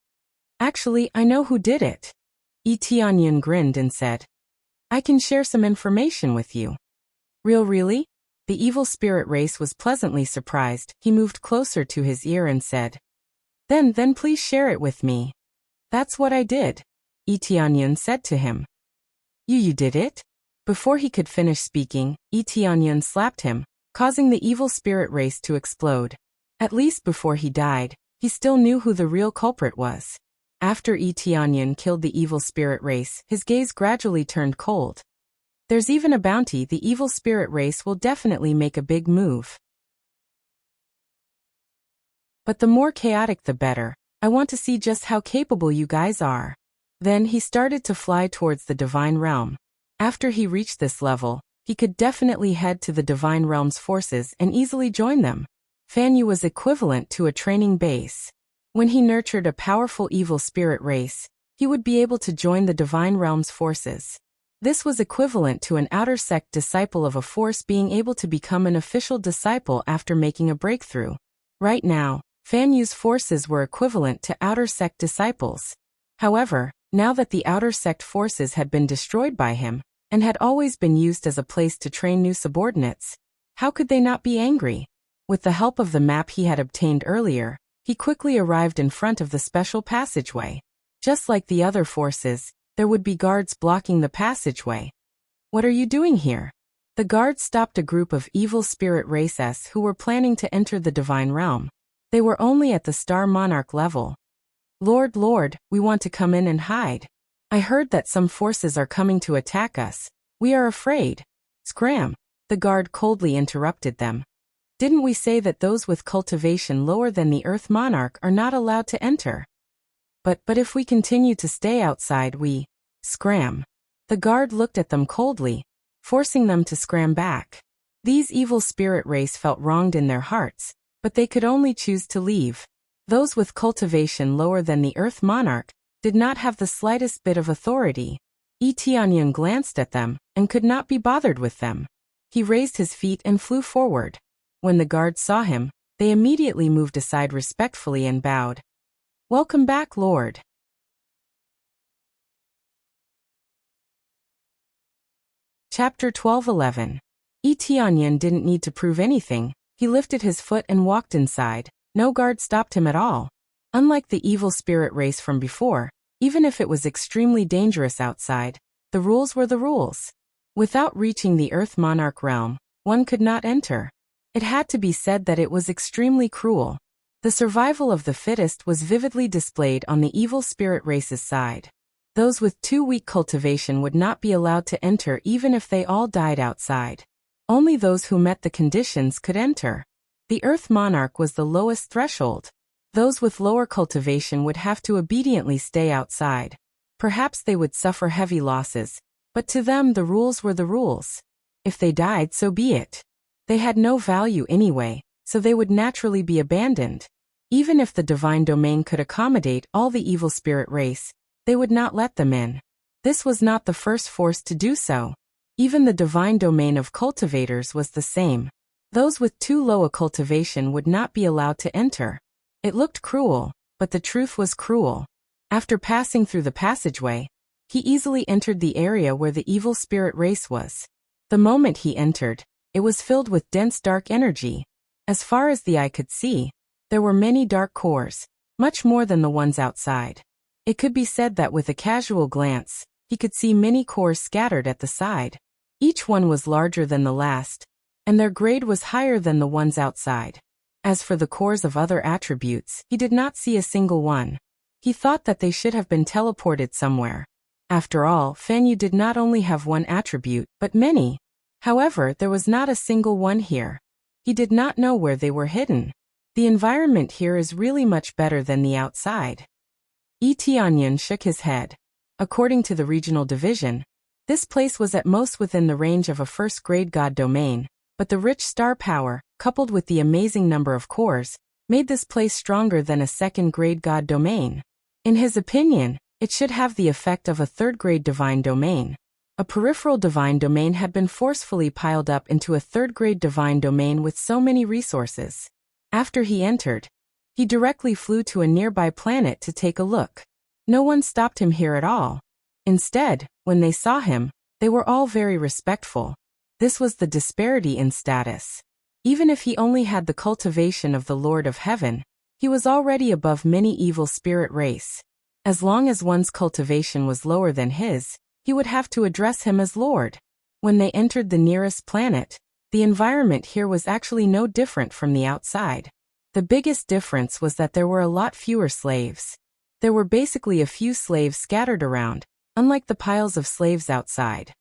Actually, I know who did it. Tianyun grinned and said, I can share some information with you. Really? The evil spirit race was pleasantly surprised. He moved closer to his ear and said, Then please share it with me. That's what I did. Tianyun said to him. You did it? Before he could finish speaking, Tianyun slapped him, causing the evil spirit race to explode. At least before he died, he still knew who the real culprit was. After Tianyun killed the evil spirit race, his gaze gradually turned cold. There's even a bounty. The evil spirit race will definitely make a big move. But the more chaotic the better. I want to see just how capable you guys are. Then he started to fly towards the divine realm. After he reached this level, he could definitely head to the divine realm's forces and easily join them. Fanyu was equivalent to a training base. When he nurtured a powerful evil spirit race, he would be able to join the divine realm's forces. This was equivalent to an outer sect disciple of a force being able to become an official disciple after making a breakthrough. Right now, Fanyu's forces were equivalent to outer sect disciples. However, now that the outer sect forces had been destroyed by him, and had always been used as a place to train new subordinates, how could they not be angry? With the help of the map he had obtained earlier, he quickly arrived in front of the special passageway. Just like the other forces, there would be guards blocking the passageway. What are you doing here? The guards stopped a group of evil spirit races who were planning to enter the divine realm. They were only at the Star Monarch level. Lord, we want to come in and hide. I heard that some forces are coming to attack us. We are afraid. Scram! The guard coldly interrupted them. Didn't we say that those with cultivation lower than the Earth Monarch are not allowed to enter? But if we continue to stay outside we... Scram. The guard looked at them coldly, forcing them to scram back. These evil spirit race felt wronged in their hearts, but they could only choose to leave. Those with cultivation lower than the Earth Monarch did not have the slightest bit of authority. Tianyan glanced at them and could not be bothered with them. He raised his feet and flew forward. When the guards saw him, they immediately moved aside respectfully and bowed. "Welcome back, Lord." Chapter 12:11. Tianyan didn't need to prove anything. He lifted his foot and walked inside. No guard stopped him at all. Unlike the evil spirit race from before, even if it was extremely dangerous outside, the rules were the rules. Without reaching the Earth Monarch realm, one could not enter. It had to be said that it was extremely cruel. The survival of the fittest was vividly displayed on the evil spirit race's side. Those with too weak cultivation would not be allowed to enter even if they all died outside. Only those who met the conditions could enter. The Earth Monarch was the lowest threshold. Those with lower cultivation would have to obediently stay outside. Perhaps they would suffer heavy losses, but to them the rules were the rules. If they died, so be it. They had no value anyway, so they would naturally be abandoned. Even if the divine domain could accommodate all the evil spirit race, they would not let them in. This was not the first force to do so. Even the divine domain of cultivators was the same. Those with too low a cultivation would not be allowed to enter. It looked cruel, but the truth was cruel. After passing through the passageway, he easily entered the area where the evil spirit race was. The moment he entered, it was filled with dense dark energy. As far as the eye could see, there were many dark cores, much more than the ones outside. It could be said that with a casual glance, he could see many cores scattered at the side. Each one was larger than the last, and their grade was higher than the ones outside. As for the cores of other attributes, he did not see a single one. He thought that they should have been teleported somewhere. After all, Fanyu did not only have one attribute, but many. However, there was not a single one here. He did not know where they were hidden. The environment here is really much better than the outside. Tianyan shook his head. According to the regional division, this place was at most within the range of a first-grade god domain, but the rich star power, coupled with the amazing number of cores, made this place stronger than a second-grade god domain. In his opinion, it should have the effect of a third-grade divine domain. A peripheral divine domain had been forcefully piled up into a third-grade divine domain with so many resources. After he entered, he directly flew to a nearby planet to take a look. No one stopped him here at all. Instead, when they saw him, they were all very respectful. This was the disparity in status. Even if he only had the cultivation of the Lord of Heaven, he was already above many evil spirit race. As long as one's cultivation was lower than his, he would have to address him as Lord. When they entered the nearest planet, the environment here was actually no different from the outside. The biggest difference was that there were a lot fewer slaves. There were basically a few slaves scattered around, unlike the piles of slaves outside.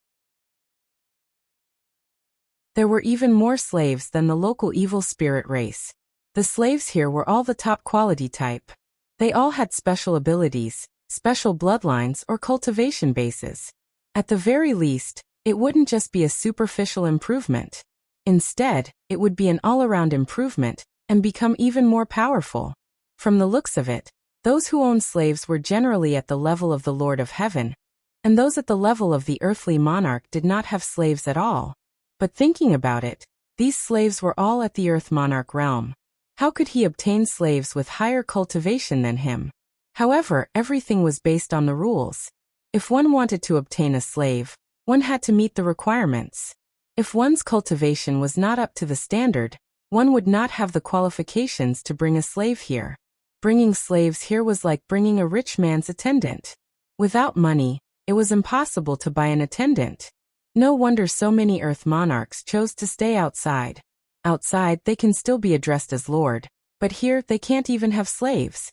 There were even more slaves than the local evil spirit race. The slaves here were all the top quality type. They all had special abilities, special bloodlines or cultivation bases. At the very least, it wouldn't just be a superficial improvement. Instead, it would be an all-around improvement and become even more powerful. From the looks of it, those who owned slaves were generally at the level of the Lord of Heaven, and those at the level of the earthly monarch did not have slaves at all. But thinking about it, these slaves were all at the Earth Monarch realm. How could he obtain slaves with higher cultivation than him? However, everything was based on the rules. If one wanted to obtain a slave, one had to meet the requirements. If one's cultivation was not up to the standard, one would not have the qualifications to bring a slave here. Bringing slaves here was like bringing a rich man's attendant. Without money, it was impossible to buy an attendant. No wonder so many Earth monarchs chose to stay outside. Outside, they can still be addressed as Lord, but here they can't even have slaves.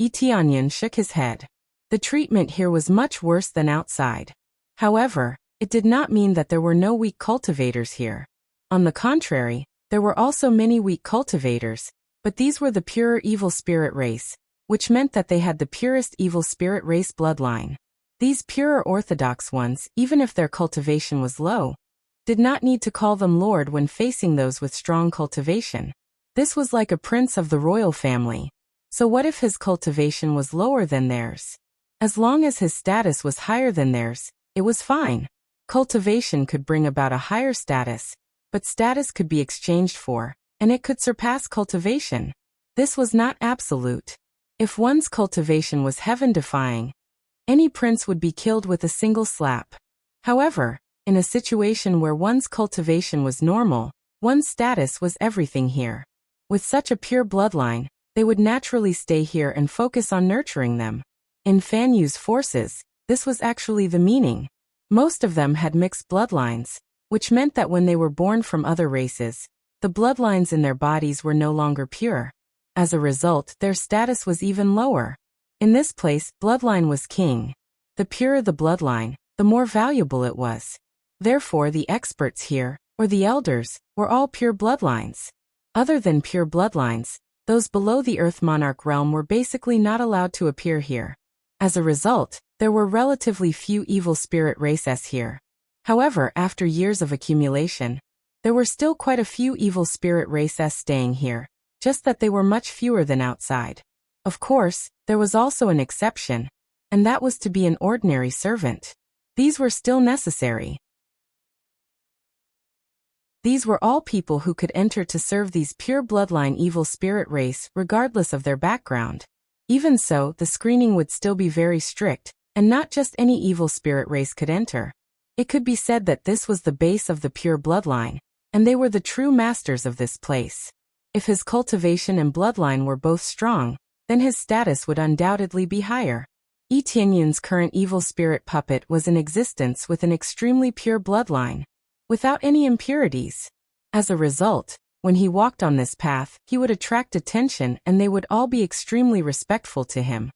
Tianyan shook his head. The treatment here was much worse than outside. However, it did not mean that there were no weak cultivators here. On the contrary, there were also many weak cultivators, but these were the purer evil spirit race, which meant that they had the purest evil spirit race bloodline. These purer orthodox ones, even if their cultivation was low, did not need to call them Lord when facing those with strong cultivation. This was like a prince of the royal family. So what if his cultivation was lower than theirs? As long as his status was higher than theirs, it was fine. Cultivation could bring about a higher status, but status could be exchanged for, and it could surpass cultivation. This was not absolute. If one's cultivation was heaven-defying, any prince would be killed with a single slap. However, in a situation where one's cultivation was normal, one's status was everything here. With such a pure bloodline, they would naturally stay here and focus on nurturing them. In Fan Yu's forces, this was actually the meaning. Most of them had mixed bloodlines, which meant that when they were born from other races, the bloodlines in their bodies were no longer pure. As a result, their status was even lower. In this place, bloodline was king. The purer the bloodline, the more valuable it was. Therefore, the experts here, or the elders, were all pure bloodlines. Other than pure bloodlines, those below the Earth Monarch realm were basically not allowed to appear here. As a result, there were relatively few evil spirit races here. However, after years of accumulation, there were still quite a few evil spirit races staying here, just that they were much fewer than outside. Of course, there was also an exception, and that was to be an ordinary servant. These were still necessary. These were all people who could enter to serve these pure bloodline evil spirit race regardless of their background. Even so, the screening would still be very strict, and not just any evil spirit race could enter. It could be said that this was the base of the pure bloodline, and they were the true masters of this place. If his cultivation and bloodline were both strong, then his status would undoubtedly be higher. Yi Tianyun's current evil spirit puppet was in existence with an extremely pure bloodline, without any impurities. As a result, when he walked on this path, he would attract attention and they would all be extremely respectful to him,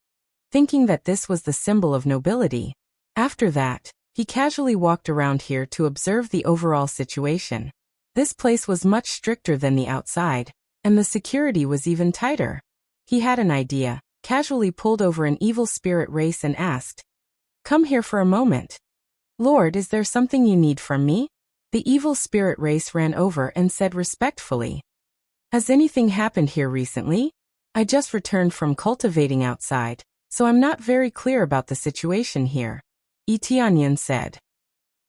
thinking that this was the symbol of nobility. After that, he casually walked around here to observe the overall situation. This place was much stricter than the outside, and the security was even tighter. He had an idea, casually pulled over an evil spirit race and asked, "Come here for a moment. Lord, is there something you need from me?" The evil spirit race ran over and said respectfully, "Has anything happened here recently? I just returned from cultivating outside, so I'm not very clear about the situation here." Yi Tianyun said,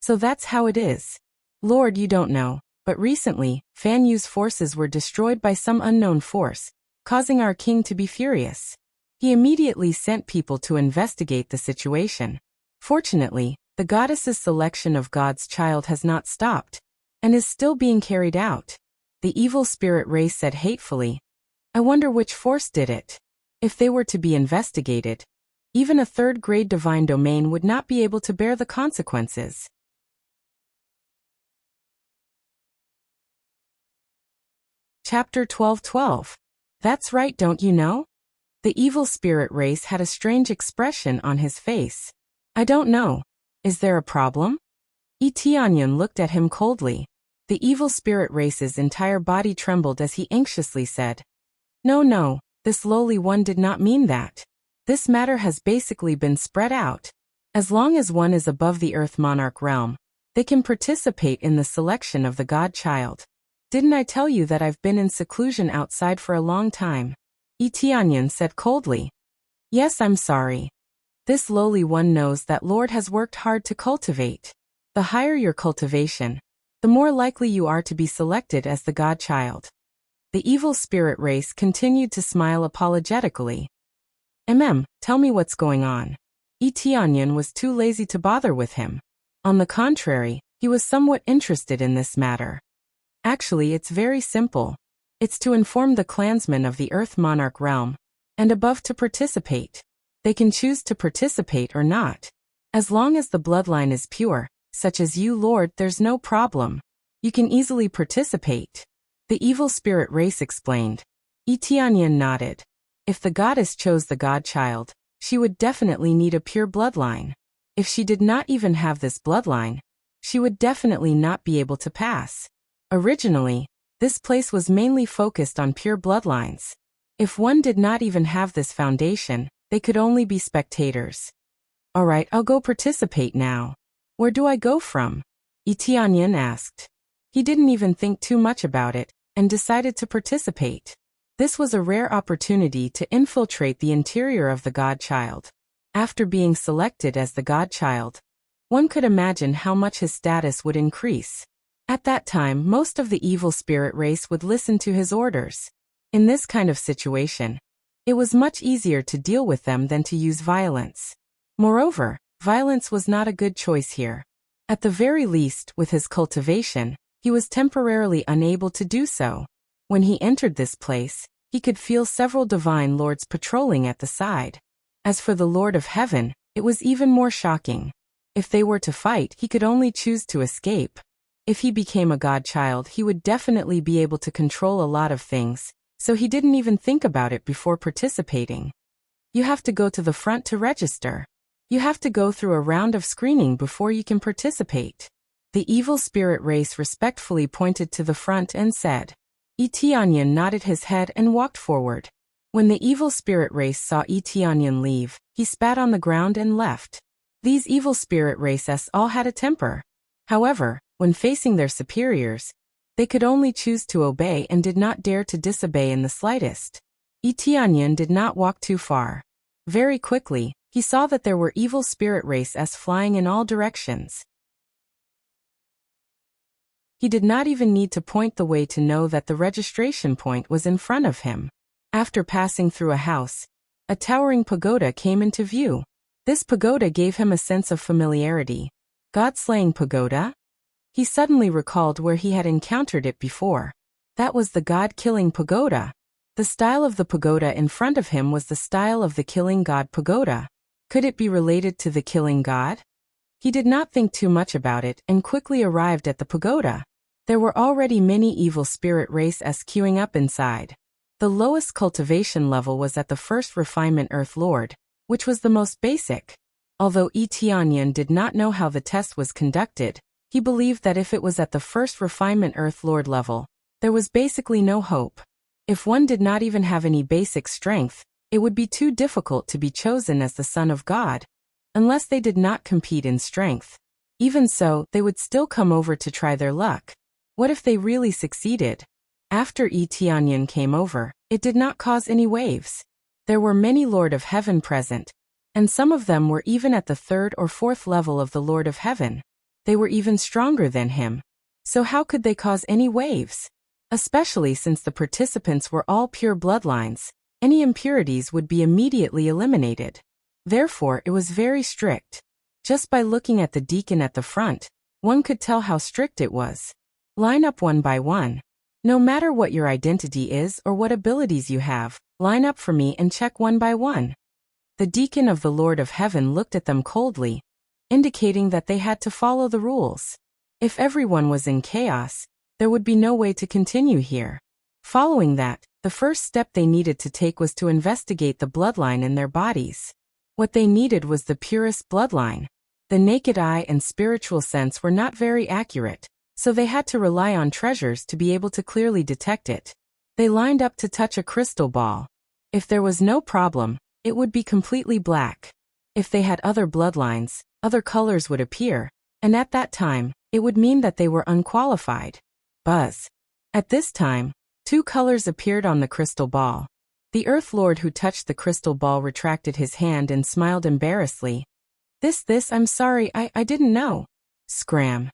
"So that's how it is. Lord, you don't know, but recently, Fan Yu's forces were destroyed by some unknown force, causing our king to be furious. He immediately sent people to investigate the situation. Fortunately, the goddess's selection of God's child has not stopped, and is still being carried out." The evil spirit race said hatefully, "I wonder which force did it. If they were to be investigated, even a third-grade divine domain would not be able to bear the consequences." Chapter 12:12. That's right, don't you know? The evil spirit race had a strange expression on his face. "I don't know. Is there a problem?" Yi Tianyun looked at him coldly. The evil spirit race's entire body trembled as he anxiously said, No, this lowly one did not mean that. This matter has basically been spread out. As long as one is above the Earth Monarch realm, they can participate in the selection of the God Child. Didn't I tell you that I've been in seclusion outside for a long time?" Yi Tianyun said coldly. "Yes, I'm sorry. This lowly one knows that Lord has worked hard to cultivate. The higher your cultivation, the more likely you are to be selected as the God Child." The evil spirit race continued to smile apologetically. Tell me what's going on." Yi Tianyun was too lazy to bother with him. On the contrary, he was somewhat interested in this matter. "Actually, it's very simple. It's to inform the clansmen of the Earth Monarch realm, and above to participate. They can choose to participate or not. As long as the bloodline is pure, such as you, Lord, there's no problem. You can easily participate." The evil spirit race explained. Yi Tianyun nodded. If the goddess chose the God Child, she would definitely need a pure bloodline. If she did not even have this bloodline, she would definitely not be able to pass. Originally, this place was mainly focused on pure bloodlines. If one did not even have this foundation, they could only be spectators. "Alright, I'll go participate now. Where do I go from?" Yi Tianyun asked. He didn't even think too much about it, and decided to participate. This was a rare opportunity to infiltrate the interior of the godchild. After being selected as the godchild, one could imagine how much his status would increase. At that time, most of the evil spirit race would listen to his orders. In this kind of situation, it was much easier to deal with them than to use violence. Moreover, violence was not a good choice here. At the very least, with his cultivation, he was temporarily unable to do so. When he entered this place, he could feel several divine lords patrolling at the side. As for the Lord of Heaven, it was even more shocking. If they were to fight, he could only choose to escape. If he became a godchild, he would definitely be able to control a lot of things, so he didn't even think about it before participating. You have to go to the front to register. You have to go through a round of screening before you can participate. The evil spirit race respectfully pointed to the front and said. Etianyan nodded his head and walked forward. When the evil spirit race saw Etianyan leave, he spat on the ground and left. These evil spirit races all had a temper. However, when facing their superiors, they could only choose to obey and did not dare to disobey in the slightest. Etianyan did not walk too far. Very quickly, he saw that there were evil spirit races flying in all directions. He did not even need to point the way to know that the registration point was in front of him. After passing through a house, a towering pagoda came into view. This pagoda gave him a sense of familiarity. God-slaying pagoda? He suddenly recalled where he had encountered it before. That was the god-killing pagoda. The style of the pagoda in front of him was the style of the killing god pagoda. Could it be related to the killing god? He did not think too much about it and quickly arrived at the pagoda. There were already many evil spirit races queuing up inside. The lowest cultivation level was at the first refinement Earth Lord, which was the most basic. Although Etianyan did not know how the test was conducted, he believed that if it was at the first refinement Earth Lord level, there was basically no hope. If one did not even have any basic strength, it would be too difficult to be chosen as the Son of God, unless they did not compete in strength. Even so, they would still come over to try their luck. What if they really succeeded? After Etianyan came over, it did not cause any waves. There were many Lord of Heaven present, and some of them were even at the third or fourth level of the Lord of Heaven. They were even stronger than him. So how could they cause any waves? Especially since the participants were all pure bloodlines, any impurities would be immediately eliminated. Therefore, it was very strict. Just by looking at the deacon at the front, one could tell how strict it was. Line up one by one. No matter what your identity is or what abilities you have, line up for me and check one by one. The deacon of the Lord of Heaven looked at them coldly, indicating that they had to follow the rules. If everyone was in chaos, there would be no way to continue here. Following that, the first step they needed to take was to investigate the bloodline in their bodies. What they needed was the purest bloodline. The naked eye and spiritual sense were not very accurate, so they had to rely on treasures to be able to clearly detect it. They lined up to touch a crystal ball. If there was no problem, it would be completely black. If they had other bloodlines, other colors would appear, and at that time, it would mean that they were unqualified. Buzz. At this time, two colors appeared on the crystal ball. The Earth Lord who touched the crystal ball retracted his hand and smiled embarrassedly. I'm sorry, I didn't know. Scram.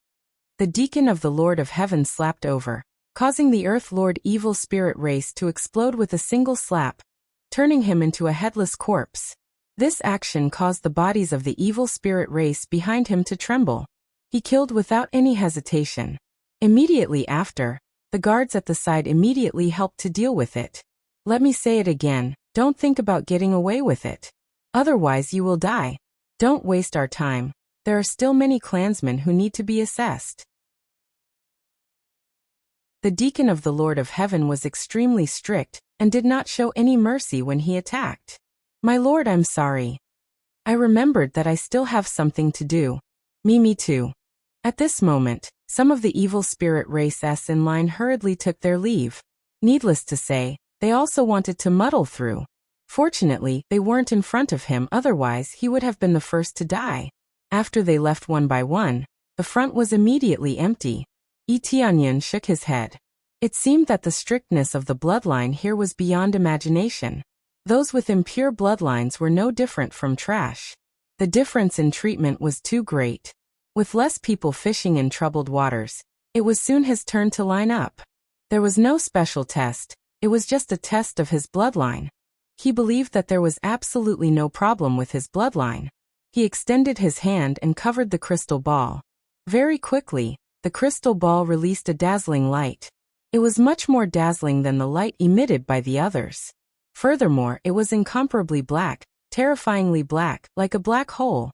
The deacon of the Lord of Heaven slapped over, causing the Earth Lord evil spirit race to explode with a single slap, turning him into a headless corpse. This action caused the bodies of the evil spirit race behind him to tremble. He killed without any hesitation. Immediately after, the guards at the side immediately helped to deal with it. Let me say it again, don't think about getting away with it. Otherwise you will die. Don't waste our time. There are still many clansmen who need to be assessed. The deacon of the Lord of Heaven was extremely strict and did not show any mercy when he attacked. My lord, I'm sorry. I remembered that I still have something to do. Me too. At this moment, some of the evil spirit races in line hurriedly took their leave. Needless to say, they also wanted to muddle through. Fortunately, they weren't in front of him, otherwise he would have been the first to die. After they left one by one, the front was immediately empty. Etianyan shook his head. It seemed that the strictness of the bloodline here was beyond imagination. Those with impure bloodlines were no different from trash. The difference in treatment was too great. With less people fishing in troubled waters, it was soon his turn to line up. There was no special test, it was just a test of his bloodline. He believed that there was absolutely no problem with his bloodline. He extended his hand and covered the crystal ball. Very quickly, the crystal ball released a dazzling light. It was much more dazzling than the light emitted by the others. Furthermore, it was incomparably black, terrifyingly black, like a black hole.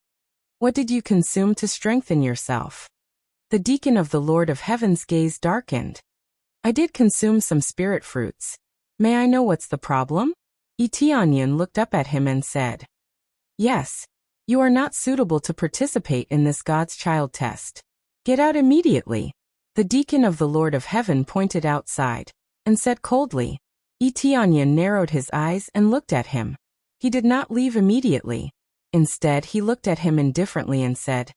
What did you consume to strengthen yourself? The deacon of the Lord of Heaven's gaze darkened. I did consume some spirit fruits. May I know what's the problem? Tianyan looked up at him and said, Yes. You are not suitable to participate in this God's child test. Get out immediately. The deacon of the Lord of Heaven pointed outside and said coldly. Tianyan narrowed his eyes and looked at him. He did not leave immediately. Instead, he looked at him indifferently and said,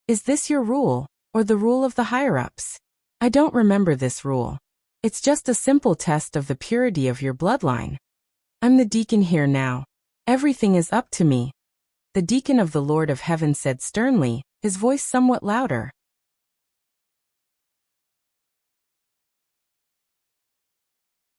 Is this your rule, or the rule of the higher-ups? I don't remember this rule. It's just a simple test of the purity of your bloodline. I'm the deacon here now. Everything is up to me. The deacon of the Lord of Heaven said sternly, his voice somewhat louder.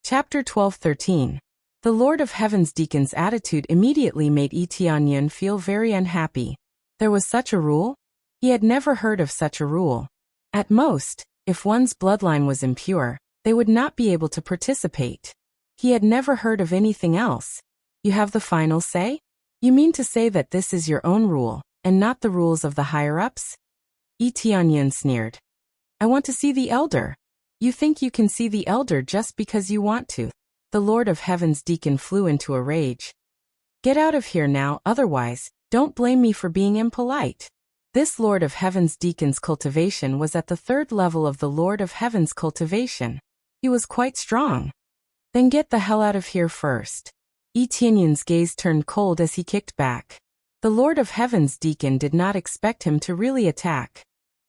Chapter 12-13. The Lord of Heaven's deacon's attitude immediately made Tianyan feel very unhappy. There was such a rule? He had never heard of such a rule. At most, if one's bloodline was impure, they would not be able to participate. He had never heard of anything else. You have the final say? You mean to say that this is your own rule, and not the rules of the higher-ups? Tianyan sneered. I want to see the elder. You think you can see the elder just because you want to. The Lord of Heaven's deacon flew into a rage. Get out of here now, otherwise, don't blame me for being impolite. This Lord of Heaven's deacon's cultivation was at the 3rd level of the Lord of Heaven's cultivation. He was quite strong. Then get the hell out of here first. Tianyan's gaze turned cold as he kicked back. The Lord of Heaven's deacon did not expect him to really attack.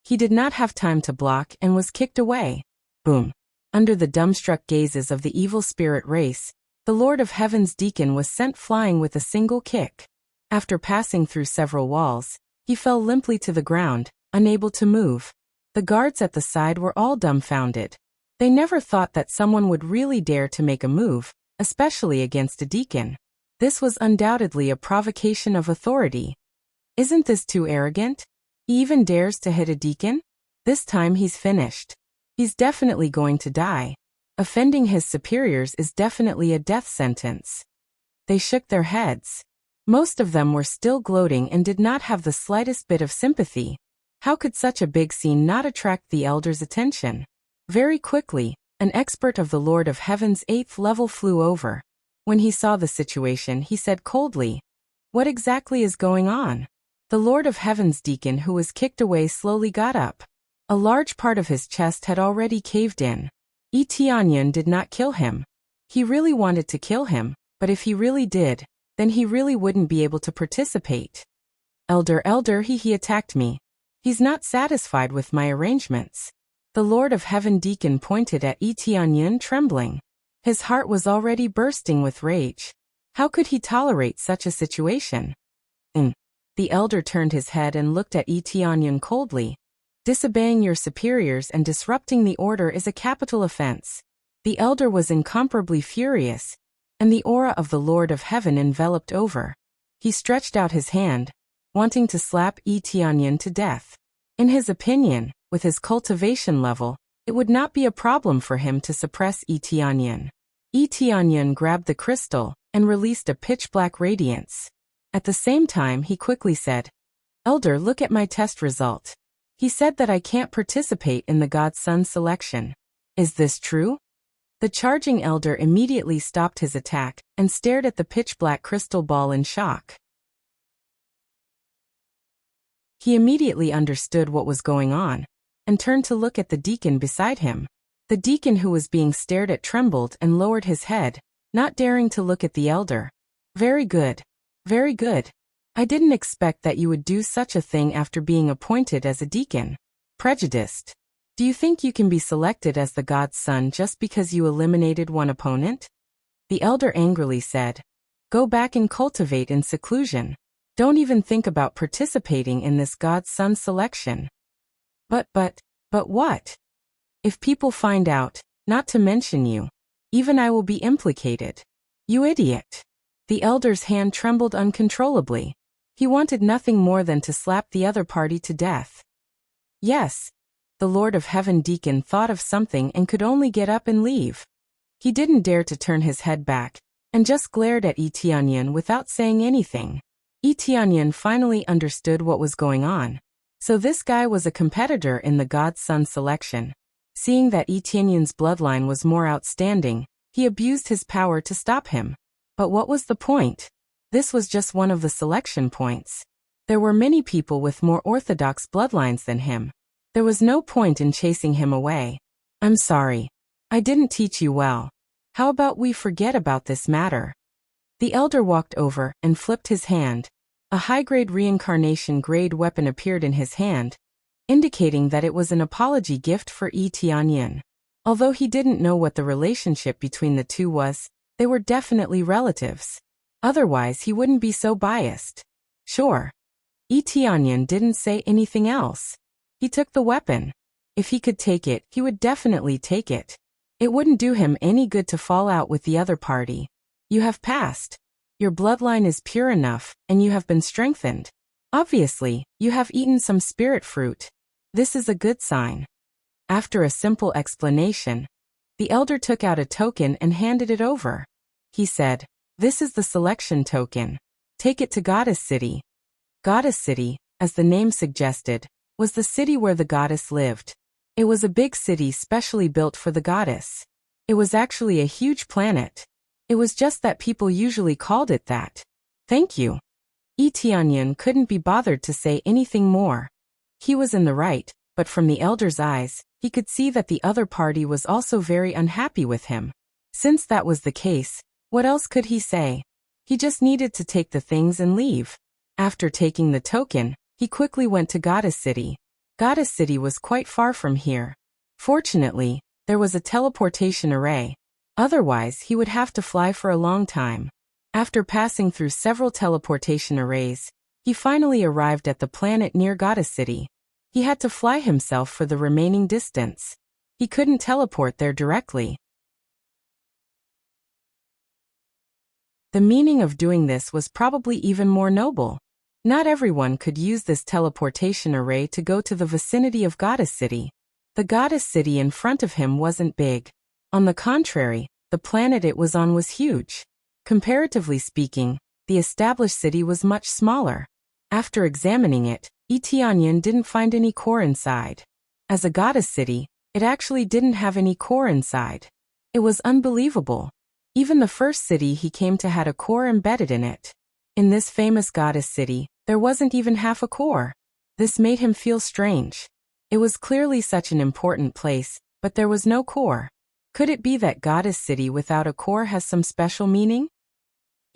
He did not have time to block and was kicked away. Boom. Under the dumbstruck gazes of the evil spirit race, the Lord of Heaven's deacon was sent flying with a single kick. After passing through several walls, he fell limply to the ground, unable to move. The guards at the side were all dumbfounded. They never thought that someone would really dare to make a move, especially against a deacon. This was undoubtedly a provocation of authority. Isn't this too arrogant? He even dares to hit a deacon? This time he's finished. He's definitely going to die. Offending his superiors is definitely a death sentence. They shook their heads. Most of them were still gloating and did not have the slightest bit of sympathy. How could such a big scene not attract the elder's attention? Very quickly, an expert of the Lord of Heaven's 8th level flew over. When he saw the situation, he said coldly, What exactly is going on? The Lord of Heaven's deacon who was kicked away slowly got up. A large part of his chest had already caved in. Tianyan did not kill him. He really wanted to kill him, but if he really did, then he really wouldn't be able to participate. Elder, he attacked me. He's not satisfied with my arrangements. The Lord of Heaven deacon pointed at Tianyan trembling. His heart was already bursting with rage. How could he tolerate such a situation? The elder turned his head and looked at Tianyan coldly. Disobeying your superiors and disrupting the order is a capital offense. The elder was incomparably furious, and the aura of the Lord of Heaven enveloped over. He stretched out his hand, wanting to slap Tianyan to death. In his opinion, with his cultivation level, it would not be a problem for him to suppress Tianyan. Tianyan grabbed the crystal and released a pitch-black radiance. At the same time, he quickly said, Elder, look at my test result. He said that I can't participate in the God's Son selection. Is this true? The charging elder immediately stopped his attack and stared at the pitch-black crystal ball in shock. He immediately understood what was going on and turned to look at the deacon beside him. The deacon who was being stared at trembled and lowered his head, not daring to look at the elder. Very good. Very good. I didn't expect that you would do such a thing after being appointed as a deacon. Prejudiced. Do you think you can be selected as the god's son just because you eliminated one opponent? The elder angrily said, "Go back and cultivate in seclusion. Don't even think about participating in this god's son selection." But what? If people find out, not to mention you, even I will be implicated. You idiot. The elder's hand trembled uncontrollably. He wanted nothing more than to slap the other party to death. Yes. The Lord of Heaven deacon thought of something and could only get up and leave. He didn't dare to turn his head back, and just glared at Etianyan without saying anything. Etianyan finally understood what was going on. So this guy was a competitor in the god's son selection. Seeing that Etianyan's bloodline was more outstanding, he abused his power to stop him. But what was the point? This was just one of the selection points. There were many people with more orthodox bloodlines than him. There was no point in chasing him away. I'm sorry. I didn't teach you well. How about we forget about this matter? The elder walked over and flipped his hand. A high-grade reincarnation-grade weapon appeared in his hand, indicating that it was an apology gift for Etianyan. Although he didn't know what the relationship between the two was, they were definitely relatives. Otherwise he wouldn't be so biased. Sure. Etianyan didn't say anything else. He took the weapon. If he could take it, he would definitely take it. It wouldn't do him any good to fall out with the other party. You have passed. Your bloodline is pure enough, and you have been strengthened. Obviously, you have eaten some spirit fruit. This is a good sign. After a simple explanation, the elder took out a token and handed it over. He said, "This is the selection token. Take it to Goddess City." Goddess City, as the name suggested, was the city where the goddess lived. It was a big city specially built for the goddess. It was actually a huge planet. It was just that people usually called it that. Thank you. Etianyan couldn't be bothered to say anything more. He was in the right, but from the elder's eyes, he could see that the other party was also very unhappy with him. Since that was the case, what else could he say? He just needed to take the things and leave. After taking the token, he quickly went to Goddess City. Goddess City was quite far from here. Fortunately, there was a teleportation array. Otherwise, he would have to fly for a long time. After passing through several teleportation arrays, he finally arrived at the planet near Goddess City. He had to fly himself for the remaining distance. He couldn't teleport there directly. The meaning of doing this was probably even more noble. Not everyone could use this teleportation array to go to the vicinity of Goddess City. The Goddess City in front of him wasn't big. On the contrary, the planet it was on was huge. Comparatively speaking, the established city was much smaller. After examining it, Etianyan didn't find any core inside. As a goddess city, it actually didn't have any core inside. It was unbelievable. Even the first city he came to had a core embedded in it. In this famous goddess city, there wasn't even half a core. This made him feel strange. It was clearly such an important place, but there was no core. Could it be that Goddess City without a core has some special meaning?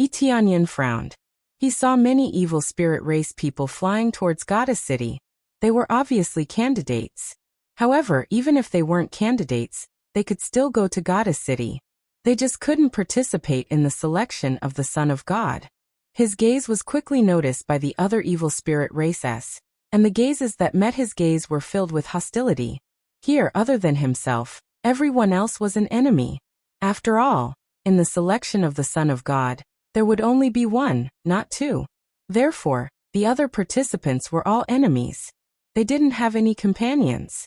Etianyan frowned. He saw many evil spirit race people flying towards Goddess City. They were obviously candidates. However, even if they weren't candidates, they could still go to Goddess City. They just couldn't participate in the selection of the Son of God. His gaze was quickly noticed by the other evil spirit races, and the gazes that met his gaze were filled with hostility. Here, other than himself, everyone else was an enemy. After all, in the selection of the Son of God, there would only be one, not two. Therefore, the other participants were all enemies. They didn't have any companions.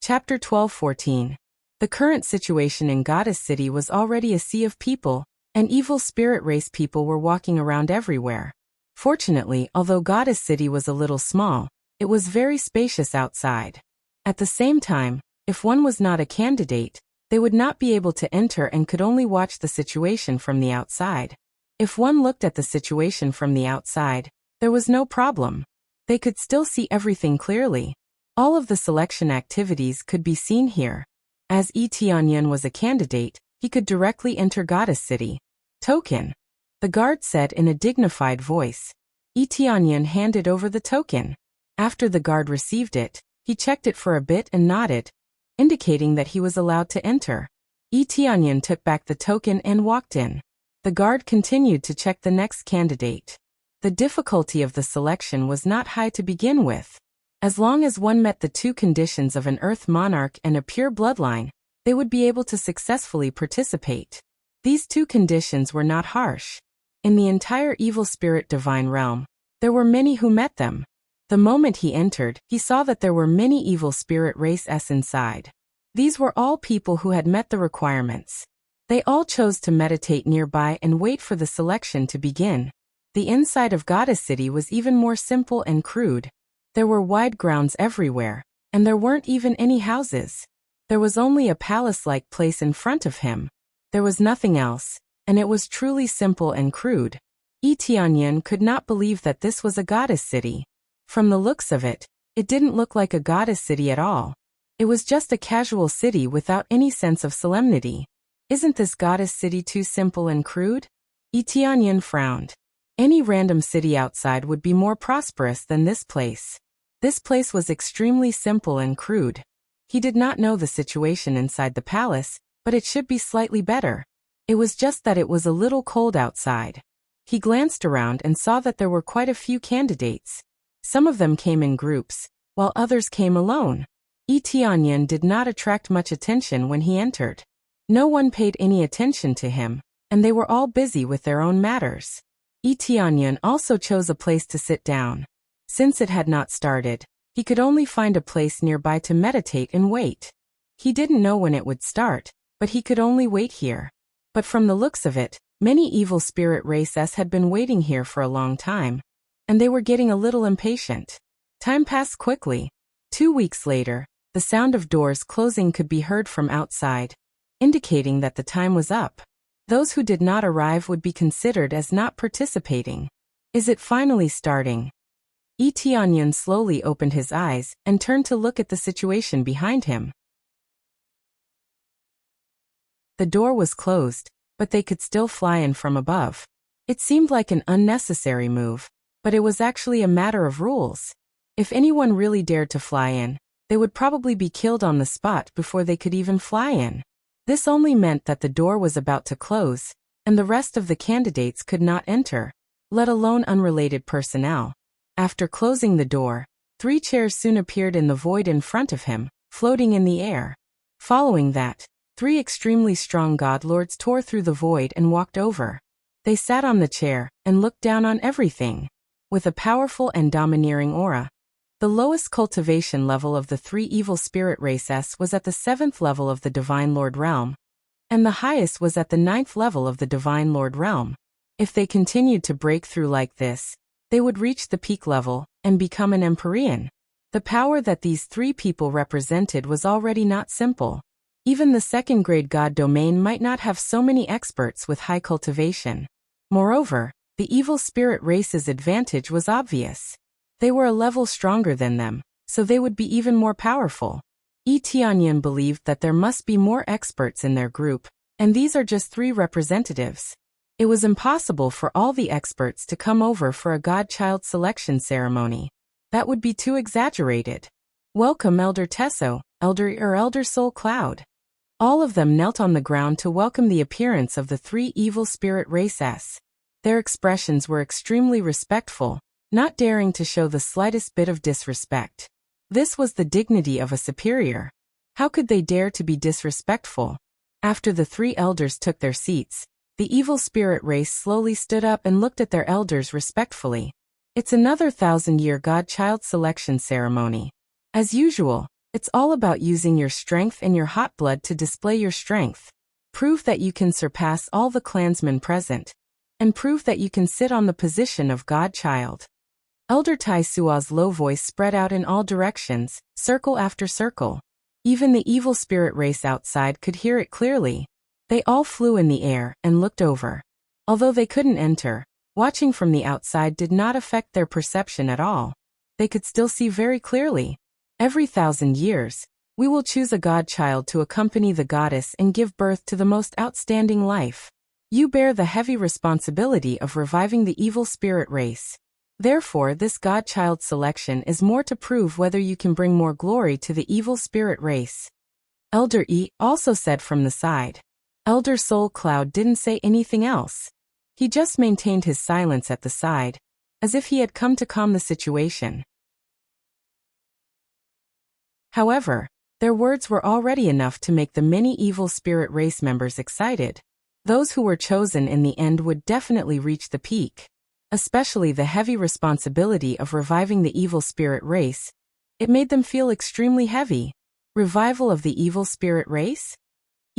Chapter 12-14. The current situation in Goddess City was already a sea of people, and evil spirit race people were walking around everywhere. Fortunately, although Goddess City was a little small, it was very spacious outside. At the same time, if one was not a candidate, they would not be able to enter and could only watch the situation from the outside. If one looked at the situation from the outside, there was no problem. They could still see everything clearly. All of the selection activities could be seen here. As Etianyan was a candidate, he could directly enter Goddess City. Token. The guard said in a dignified voice. Tianyan handed over the token. After the guard received it, he checked it for a bit and nodded, indicating that he was allowed to enter. Tianyan took back the token and walked in. The guard continued to check the next candidate. The difficulty of the selection was not high to begin with. As long as one met the two conditions of an Earth monarch and a pure bloodline, they would be able to successfully participate. These two conditions were not harsh. In the entire evil spirit divine realm, there were many who met them. The moment he entered, he saw that there were many evil spirit races inside. These were all people who had met the requirements. They all chose to meditate nearby and wait for the selection to begin. The inside of Goddess City was even more simple and crude. There were wide grounds everywhere, and there weren't even any houses. There was only a palace-like place in front of him. There was nothing else, and it was truly simple and crude. Tianyan could not believe that this was a goddess city. From the looks of it, it didn't look like a goddess city at all. It was just a casual city without any sense of solemnity. Isn't this goddess city too simple and crude? Tianyan frowned. Any random city outside would be more prosperous than this place. This place was extremely simple and crude. He did not know the situation inside the palace, but it should be slightly better. It was just that it was a little cold outside. He glanced around and saw that there were quite a few candidates. Some of them came in groups, while others came alone. Tianyan did not attract much attention when he entered. No one paid any attention to him, and they were all busy with their own matters. Tianyan also chose a place to sit down. Since it had not started, he could only find a place nearby to meditate and wait. He didn't know when it would start, but he could only wait here. But from the looks of it, many evil spirit races had been waiting here for a long time, and they were getting a little impatient. Time passed quickly. 2 weeks later, the sound of doors closing could be heard from outside, indicating that the time was up. Those who did not arrive would be considered as not participating. Is it finally starting? Tianyan slowly opened his eyes and turned to look at the situation behind him. The door was closed, but they could still fly in from above. It seemed like an unnecessary move, but it was actually a matter of rules. If anyone really dared to fly in, they would probably be killed on the spot before they could even fly in. This only meant that the door was about to close, and the rest of the candidates could not enter, let alone unrelated personnel. After closing the door, 3 chairs soon appeared in the void in front of him, floating in the air. Following that, 3 extremely strong godlords tore through the void and walked over. They sat on the chair and looked down on everything. With a powerful and domineering aura, the lowest cultivation level of the 3 evil spirit races was at the 7th level of the Divine Lord Realm, and the highest was at the 9th level of the Divine Lord Realm. If they continued to break through like this, they would reach the peak level and become an Empyrean. The power that these 3 people represented was already not simple. Even the 2nd grade god domain might not have so many experts with high cultivation. Moreover, the evil spirit race's advantage was obvious. They were a level stronger than them, so they would be even more powerful. Tianyan believed that there must be more experts in their group, and these are just 3 representatives. It was impossible for all the experts to come over for a godchild selection ceremony. That would be too exaggerated. Welcome Elder Tesso, Elder Soul Cloud. All of them knelt on the ground to welcome the appearance of the 3 evil spirit races. Their expressions were extremely respectful, not daring to show the slightest bit of disrespect. This was the dignity of a superior. How could they dare to be disrespectful? After the 3 elders took their seats, the evil spirit race slowly stood up and looked at their elders respectfully. It's another 1,000-year godchild selection ceremony. As usual, it's all about using your strength and your hot blood to display your strength. Prove that you can surpass all the clansmen present, and prove that you can sit on the position of godchild. Elder Tai Sua's low voice spread out in all directions, circle after circle. Even the evil spirit race outside could hear it clearly. They all flew in the air and looked over. Although they couldn't enter, watching from the outside did not affect their perception at all. They could still see very clearly. Every 1,000 years, we will choose a godchild to accompany the goddess and give birth to the most outstanding life. You bear the heavy responsibility of reviving the evil spirit race. Therefore, this godchild selection is more to prove whether you can bring more glory to the evil spirit race. Elder E also said from the side. Elder Soul Cloud didn't say anything else. He just maintained his silence at the side, as if he had come to calm the situation. However, their words were already enough to make the many evil spirit race members excited. Those who were chosen in the end would definitely reach the peak. Especially the heavy responsibility of reviving the evil spirit race. It made them feel extremely heavy. Revival of the evil spirit race?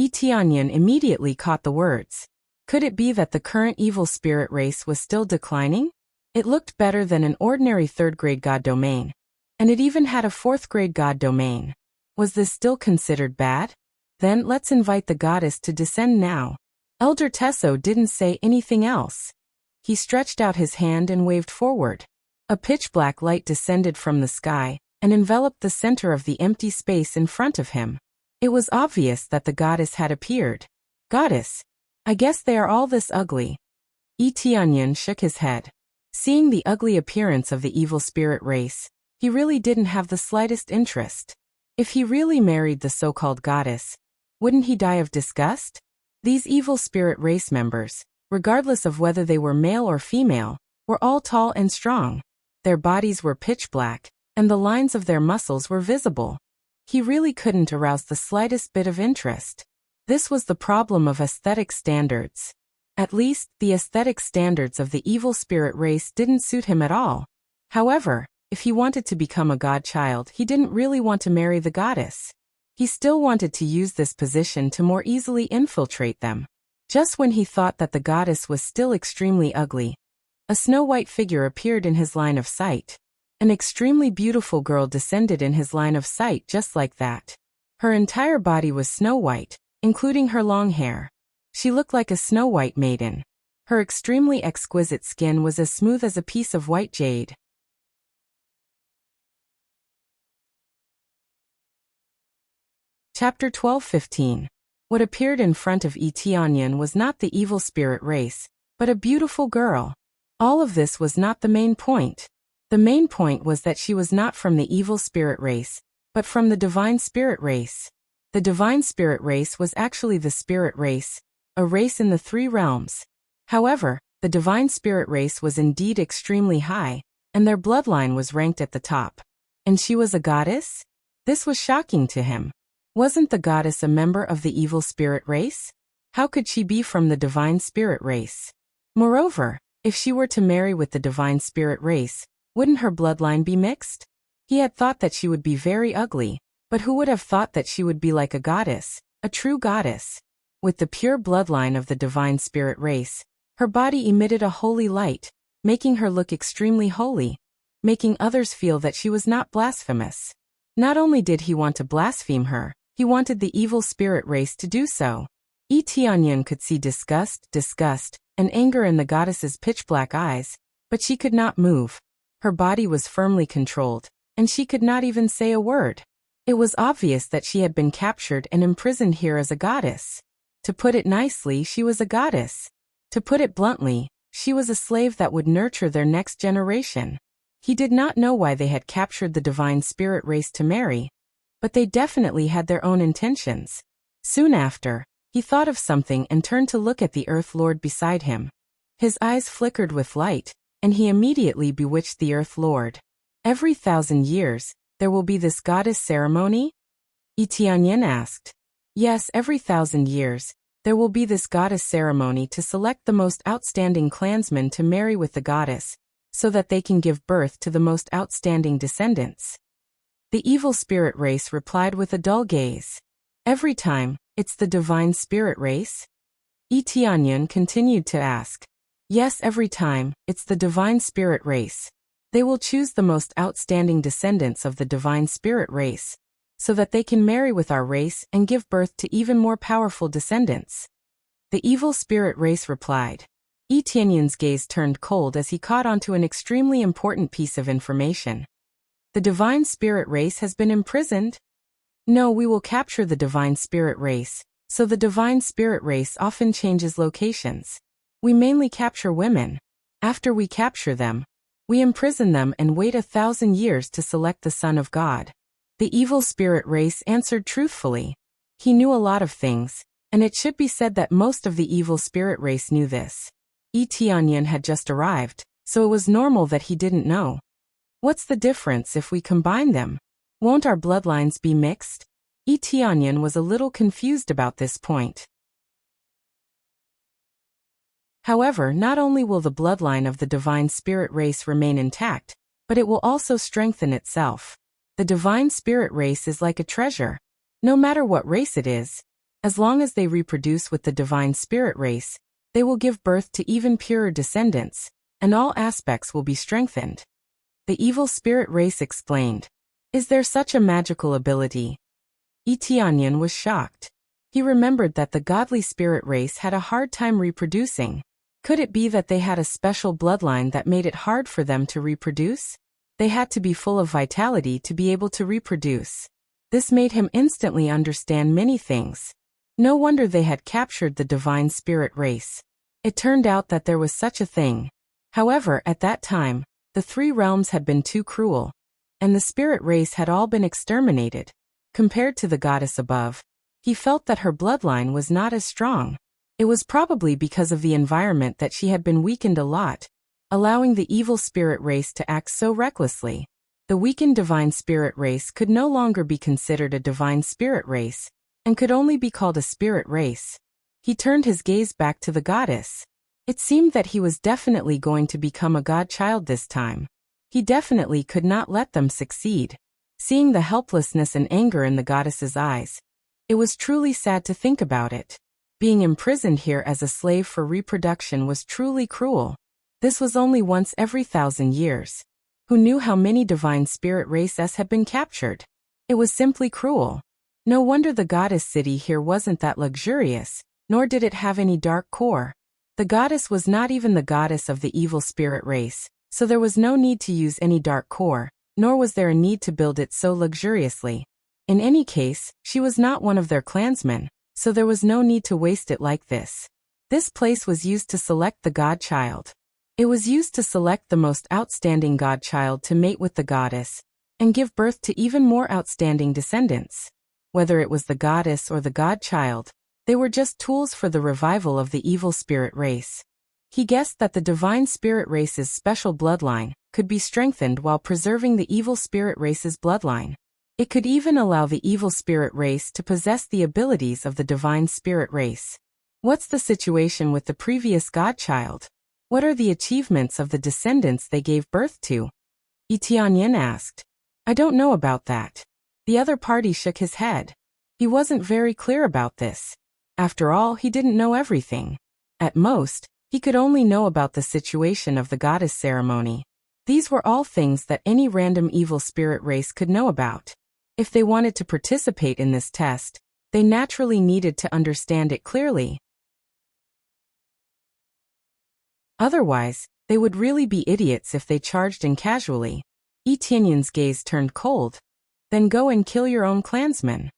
Tianyan immediately caught the words. Could it be that the current evil spirit race was still declining? It looked better than an ordinary third-grade god domain. And it even had a fourth-grade god domain. Was this still considered bad? Then let's invite the goddess to descend now. Elder Tesso didn't say anything else. He stretched out his hand and waved forward. A pitch-black light descended from the sky and enveloped the center of the empty space in front of him. It was obvious that the goddess had appeared. Goddess, I guess they are all this ugly. Tianyan shook his head. Seeing the ugly appearance of the evil spirit race, he really didn't have the slightest interest. If he really married the so-called goddess, wouldn't he die of disgust? These evil spirit race members, regardless of whether they were male or female, were all tall and strong. Their bodies were pitch black, and the lines of their muscles were visible. He really couldn't arouse the slightest bit of interest. This was the problem of aesthetic standards. At least, the aesthetic standards of the evil spirit race didn't suit him at all. However, if he wanted to become a godchild, he didn't really want to marry the goddess. He still wanted to use this position to more easily infiltrate them. Just when he thought that the goddess was still extremely ugly, a snow-white figure appeared in his line of sight. An extremely beautiful girl descended in his line of sight just like that. Her entire body was snow-white, including her long hair. She looked like a snow-white maiden. Her extremely exquisite skin was as smooth as a piece of white jade. Chapter 12:15. What appeared in front of Tianyan was not the evil spirit race, but a beautiful girl. All of this was not the main point. The main point was that she was not from the evil spirit race, but from the divine spirit race. The divine spirit race was actually the spirit race, a race in the three realms. However, the divine spirit race was indeed extremely high, and their bloodline was ranked at the top. And she was a goddess? This was shocking to him. Wasn't the goddess a member of the evil spirit race? How could she be from the divine spirit race? Moreover, if she were to marry with the divine spirit race, wouldn't her bloodline be mixed? He had thought that she would be very ugly, but who would have thought that she would be like a goddess, a true goddess? With the pure bloodline of the divine spirit race, her body emitted a holy light, making her look extremely holy, making others feel that she was not blasphemous. Not only did he want to blaspheme her, he wanted the evil spirit race to do so. Tianyan could see disgust, and anger in the goddess's pitch-black eyes, but she could not move. Her body was firmly controlled, and she could not even say a word. It was obvious that she had been captured and imprisoned here as a goddess. To put it nicely, she was a goddess. To put it bluntly, she was a slave that would nurture their next generation. He did not know why they had captured the divine spirit race to marry, but they definitely had their own intentions. Soon after, he thought of something and turned to look at the Earth Lord beside him. His eyes flickered with light, and he immediately bewitched the Earth Lord. Every 1,000 years, there will be this goddess ceremony? Tianyan asked. Yes, every 1,000 years, there will be this goddess ceremony to select the most outstanding clansmen to marry with the goddess, so that they can give birth to the most outstanding descendants. The evil spirit race replied with a dull gaze. Every time, it's the divine spirit race? Tianyan continued to ask. Yes, every time, it's the divine spirit race. They will choose the most outstanding descendants of the divine spirit race, so that they can marry with our race and give birth to even more powerful descendants. The evil spirit race replied. Tianyan's gaze turned cold as he caught onto an extremely important piece of information. The divine spirit race has been imprisoned? No, we will capture the divine spirit race, so the divine spirit race often changes locations. We mainly capture women. After we capture them, We imprison them and wait 1,000 years to select the Son of God. The evil spirit race answered truthfully. He knew a lot of things, and it should be said that most of the evil spirit race knew this. Tianyan had just arrived, so it was normal that he didn't know. What's the difference if we combine them? Won't our bloodlines be mixed? Tianyan was a little confused about this point. However, not only will the bloodline of the divine spirit race remain intact, but it will also strengthen itself. The divine spirit race is like a treasure. No matter what race it is, as long as they reproduce with the divine spirit race, they will give birth to even purer descendants, and all aspects will be strengthened. The evil spirit race explained. Is there such a magical ability? Tianyan was shocked. He remembered that the godly spirit race had a hard time reproducing. Could it be that they had a special bloodline that made it hard for them to reproduce? They had to be full of vitality to be able to reproduce. This made him instantly understand many things. No wonder they had captured the divine spirit race. It turned out that there was such a thing. However, at that time, the three realms had been too cruel, and the spirit race had all been exterminated. Compared to the goddess above, he felt that her bloodline was not as strong. It was probably because of the environment that she had been weakened a lot, allowing the evil spirit race to act so recklessly. The weakened divine spirit race could no longer be considered a divine spirit race, and could only be called a spirit race. He turned his gaze back to the goddess. It seemed that he was definitely going to become a godchild this time. He definitely could not let them succeed. Seeing the helplessness and anger in the goddess's eyes, it was truly sad to think about it. Being imprisoned here as a slave for reproduction was truly cruel. This was only once every 1,000 years. Who knew how many divine spirit races had been captured? It was simply cruel. No wonder the goddess city here wasn't that luxurious, nor did it have any dark core. The goddess was not even the goddess of the evil spirit race, so there was no need to use any dark core, nor was there a need to build it so luxuriously. In any case, she was not one of their clansmen, so there was no need to waste it like this. This place was used to select the godchild. It was used to select the most outstanding godchild to mate with the goddess, and give birth to even more outstanding descendants. Whether it was the goddess or the godchild, they were just tools for the revival of the evil spirit race. He guessed that the divine spirit race's special bloodline could be strengthened while preserving the evil spirit race's bloodline. It could even allow the evil spirit race to possess the abilities of the divine spirit race. What's the situation with the previous godchild? What are the achievements of the descendants they gave birth to? Tianyan asked. I don't know about that. The other party shook his head. He wasn't very clear about this. After all, he didn't know everything. At most, he could only know about the situation of the goddess ceremony. These were all things that any random evil spirit race could know about. If they wanted to participate in this test, they naturally needed to understand it clearly. Otherwise, they would really be idiots if they charged in casually. Tianyan's gaze turned cold. Then go and kill your own clansmen.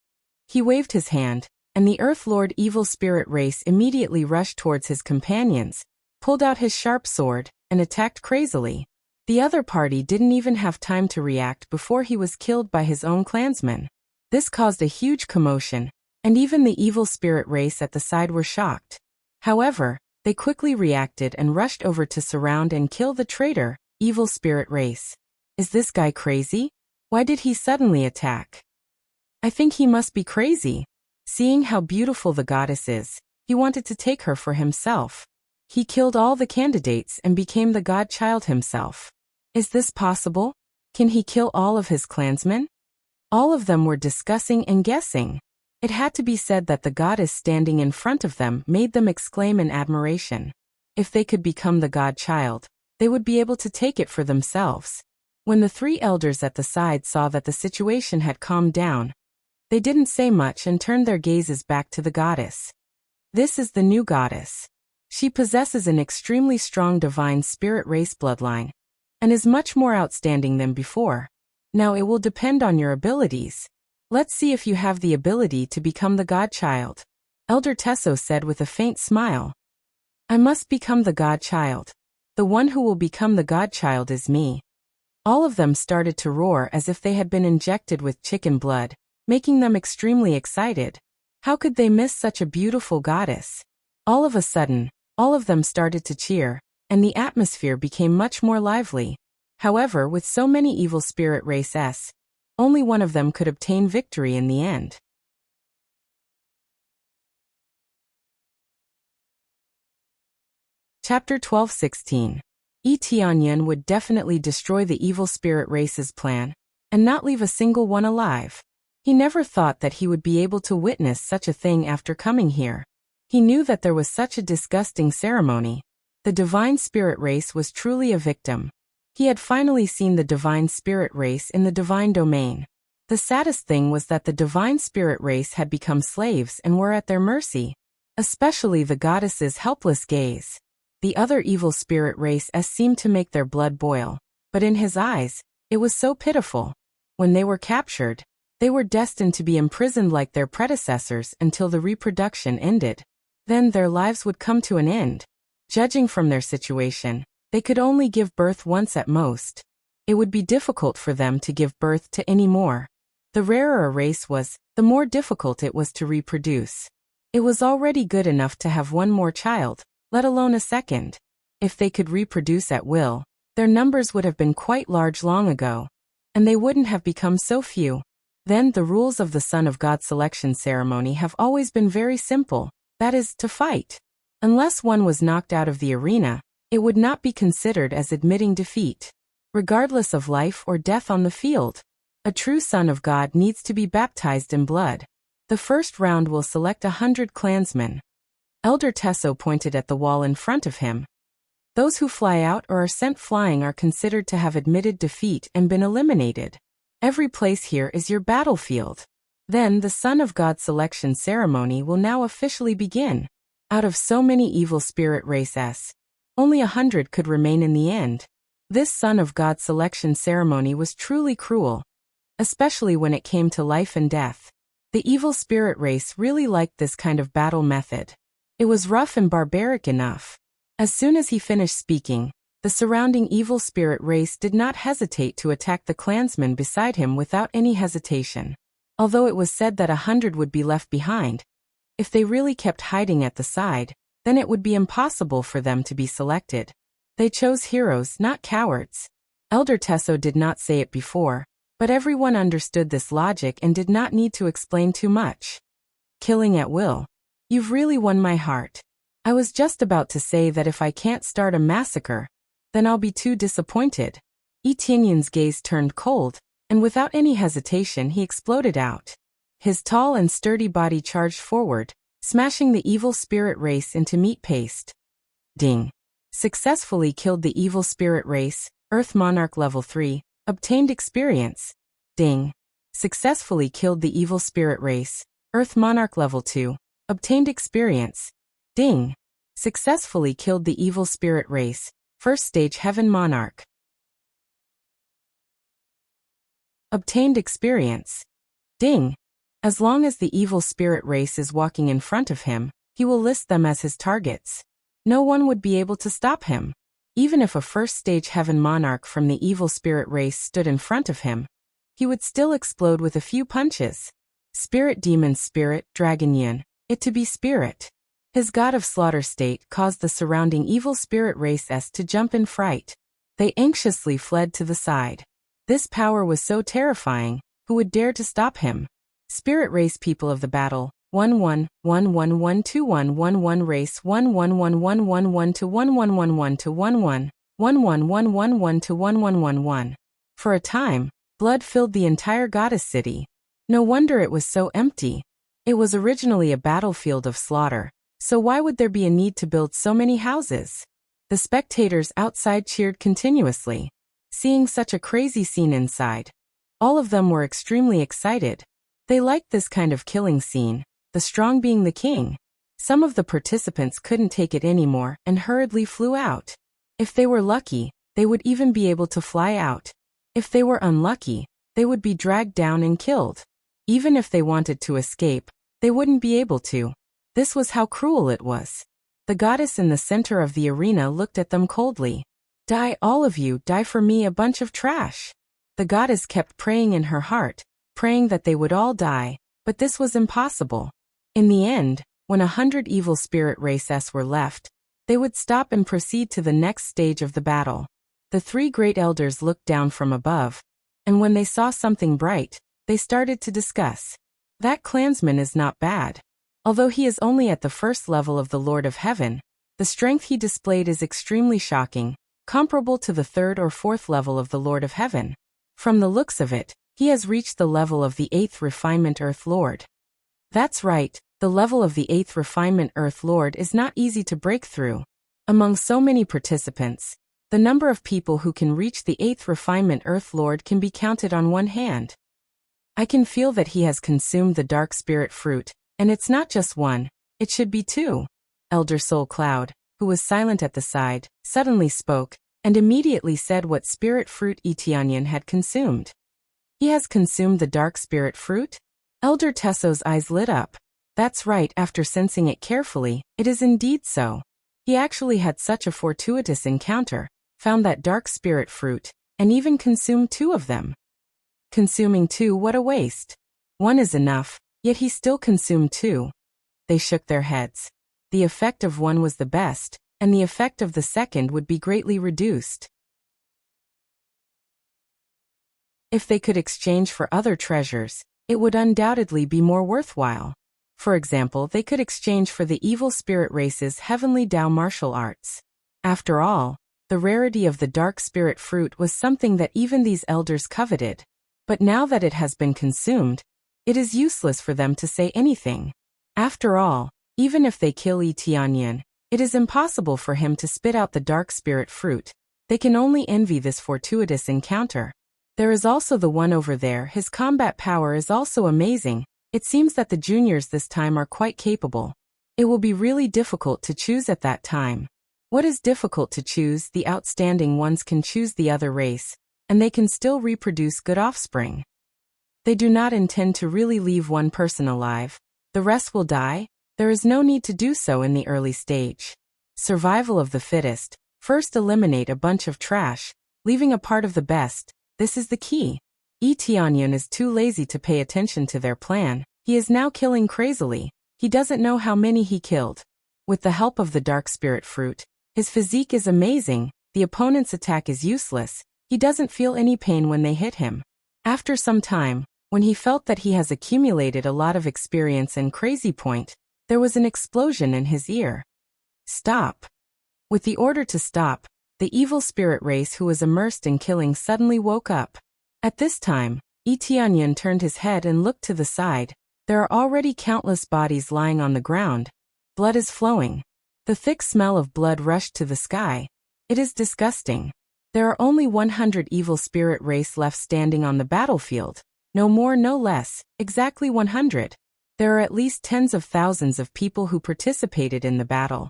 He waved his hand, and the Earth Lord evil spirit race immediately rushed towards his companions, pulled out his sharp sword, and attacked crazily. The other party didn't even have time to react before he was killed by his own clansmen. This caused a huge commotion, and even the evil spirit race at the side were shocked. However, they quickly reacted and rushed over to surround and kill the traitor, evil spirit race. Is this guy crazy? Why did he suddenly attack? I think he must be crazy. Seeing how beautiful the goddess is, he wanted to take her for himself. He killed all the candidates and became the godchild himself. Is this possible? Can he kill all of his clansmen? All of them were discussing and guessing. It had to be said that the goddess standing in front of them made them exclaim in admiration. If they could become the godchild, they would be able to take it for themselves. When the three elders at the side saw that the situation had calmed down, they didn't say much and turned their gazes back to the goddess. This is the new goddess. She possesses an extremely strong divine spirit race bloodline, and is much more outstanding than before. Now it will depend on your abilities. Let's see if you have the ability to become the godchild. Elder Tesso said with a faint smile. I must become the godchild. The one who will become the godchild is me." All of them started to roar as if they had been injected with chicken blood, making them extremely excited. How could they miss such a beautiful goddess? All of a sudden, all of them started to cheer, and the atmosphere became much more lively. However, with so many evil spirit races, only one of them could obtain victory in the end. Chapter 12:16. Yi Tianyan would definitely destroy the evil spirit race's plan, and not leave a single one alive. He never thought that he would be able to witness such a thing after coming here. He knew that there was such a disgusting ceremony. The divine spirit race was truly a victim. He had finally seen the divine spirit race in the divine domain. The saddest thing was that the divine spirit race had become slaves and were at their mercy, especially the goddess's helpless gaze. The other evil spirit race seemed to make their blood boil, but in his eyes, it was so pitiful. When they were captured, they were destined to be imprisoned like their predecessors until the reproduction ended. Then their lives would come to an end. Judging from their situation, they could only give birth once at most. It would be difficult for them to give birth to any more. The rarer a race was, the more difficult it was to reproduce. It was already good enough to have one more child, let alone a second. If they could reproduce at will, their numbers would have been quite large long ago, and they wouldn't have become so few. Then the rules of the Son of God selection ceremony have always been very simple, that is, to fight. Unless one was knocked out of the arena, it would not be considered as admitting defeat. Regardless of life or death on the field, a true Son of God needs to be baptized in blood. The first round will select 100 clansmen. Elder Tesso pointed at the wall in front of him. Those who fly out or are sent flying are considered to have admitted defeat and been eliminated. Every place here is your battlefield. Then the Son of God selection ceremony will now officially begin. Out of so many evil spirit races, only 100 could remain in the end. This Son of God selection ceremony was truly cruel, especially when it came to life and death. The evil spirit race really liked this kind of battle method. It was rough and barbaric enough. As soon as he finished speaking, the surrounding evil spirit race did not hesitate to attack the clansmen beside him without any hesitation. Although it was said that 100 would be left behind, if they really kept hiding at the side, then it would be impossible for them to be selected. They chose heroes, not cowards. Elder Tesso did not say it before, but everyone understood this logic and did not need to explain too much. Killing at will. You've really won my heart. I was just about to say that if I can't start a massacre, then I'll be too disappointed. Yi Tianyan's gaze turned cold, and without any hesitation he exploded out. His tall and sturdy body charged forward, smashing the evil spirit race into meat paste. Ding. Successfully killed the evil spirit race, Earth Monarch level 3, obtained experience. Ding. Successfully killed the evil spirit race, Earth Monarch level 2, obtained experience. Ding. Successfully killed the evil spirit race, First Stage Heaven Monarch. Obtained experience. Ding. As long as the evil spirit race is walking in front of him, he will list them as his targets. No one would be able to stop him. Even if a First Stage Heaven Monarch from the evil spirit race stood in front of him, he would still explode with a few punches. Spirit Demon Spirit Dragon Yin, it to be Spirit. His god of slaughter state caused the surrounding evil spirit races to jump in fright. They anxiously fled to the side. This power was so terrifying, who would dare to stop him? Spirit race people of the battle, 11112111 race 111111 to 1111 to 11 1111 to 1111. For a time, blood filled the entire goddess city. No wonder it was so empty. It was originally a battlefield of slaughter, so why would there be a need to build so many houses? The spectators outside cheered continuously, seeing such a crazy scene inside. All of them were extremely excited. They liked this kind of killing scene, the strong being the king. Some of the participants couldn't take it anymore and hurriedly flew out. If they were lucky, they would even be able to fly out. If they were unlucky, they would be dragged down and killed. Even if they wanted to escape, they wouldn't be able to. This was how cruel it was. The goddess in the center of the arena looked at them coldly. Die, all of you, die for me, a bunch of trash. The goddess kept praying in her heart, praying that they would all die, but this was impossible. In the end, when 100 evil spirit races were left, they would stop and proceed to the next stage of the battle. The 3 great elders looked down from above, and when they saw something bright, they started to discuss. That clansman is not bad. Although he is only at the first level of the Lord of Heaven, the strength he displayed is extremely shocking, comparable to the 3rd or 4th level of the Lord of Heaven. From the looks of it, he has reached the level of the 8th refinement Earth Lord. That's right, the level of the 8th refinement Earth Lord is not easy to break through. Among so many participants, the number of people who can reach the 8th refinement Earth Lord can be counted on one hand. I can feel that he has consumed the dark spirit fruit, and it's not just one, it should be 2. Elder Soul Cloud, who was silent at the side, suddenly spoke, and immediately said what spirit fruit Etianyan had consumed. He has consumed the dark spirit fruit? Elder Tesso's eyes lit up. That's right, after sensing it carefully, it is indeed so. He actually had such a fortuitous encounter, found that dark spirit fruit, and even consumed 2 of them. Consuming 2, what a waste. 1 is enough, yet he still consumed 2. They shook their heads. The effect of 1 was the best, and the effect of the second would be greatly reduced. If they could exchange for other treasures, it would undoubtedly be more worthwhile. For example, they could exchange for the evil spirit race's heavenly Tao martial arts. After all, the rarity of the dark spirit fruit was something that even these elders coveted. But now that it has been consumed, it is useless for them to say anything. After all, even if they kill Etianyan, it is impossible for him to spit out the dark spirit fruit. They can only envy this fortuitous encounter. There is also the one over there. His combat power is also amazing. It seems that the juniors this time are quite capable. It will be really difficult to choose at that time. What is difficult to choose? The outstanding ones can choose the other race, and they can still reproduce good offspring. They do not intend to really leave one person alive. The rest will die. There is no need to do so in the early stage. Survival of the fittest. First eliminate a bunch of trash, leaving a part of the best. This is the key. Etianyan is too lazy to pay attention to their plan. He is now killing crazily. He doesn't know how many he killed. With the help of the dark spirit fruit, his physique is amazing. The opponent's attack is useless. He doesn't feel any pain when they hit him. After some time, when he felt that he has accumulated a lot of experience and crazy point, there was an explosion in his ear. Stop. With the order to stop, the evil spirit race who was immersed in killing suddenly woke up. At this time, Etianyan turned his head and looked to the side. There are already countless bodies lying on the ground. Blood is flowing. The thick smell of blood rushed to the sky. It is disgusting. There are only 100 evil spirit race left standing on the battlefield. No more, no less, exactly 100. There are at least tens of thousands of people who participated in the battle.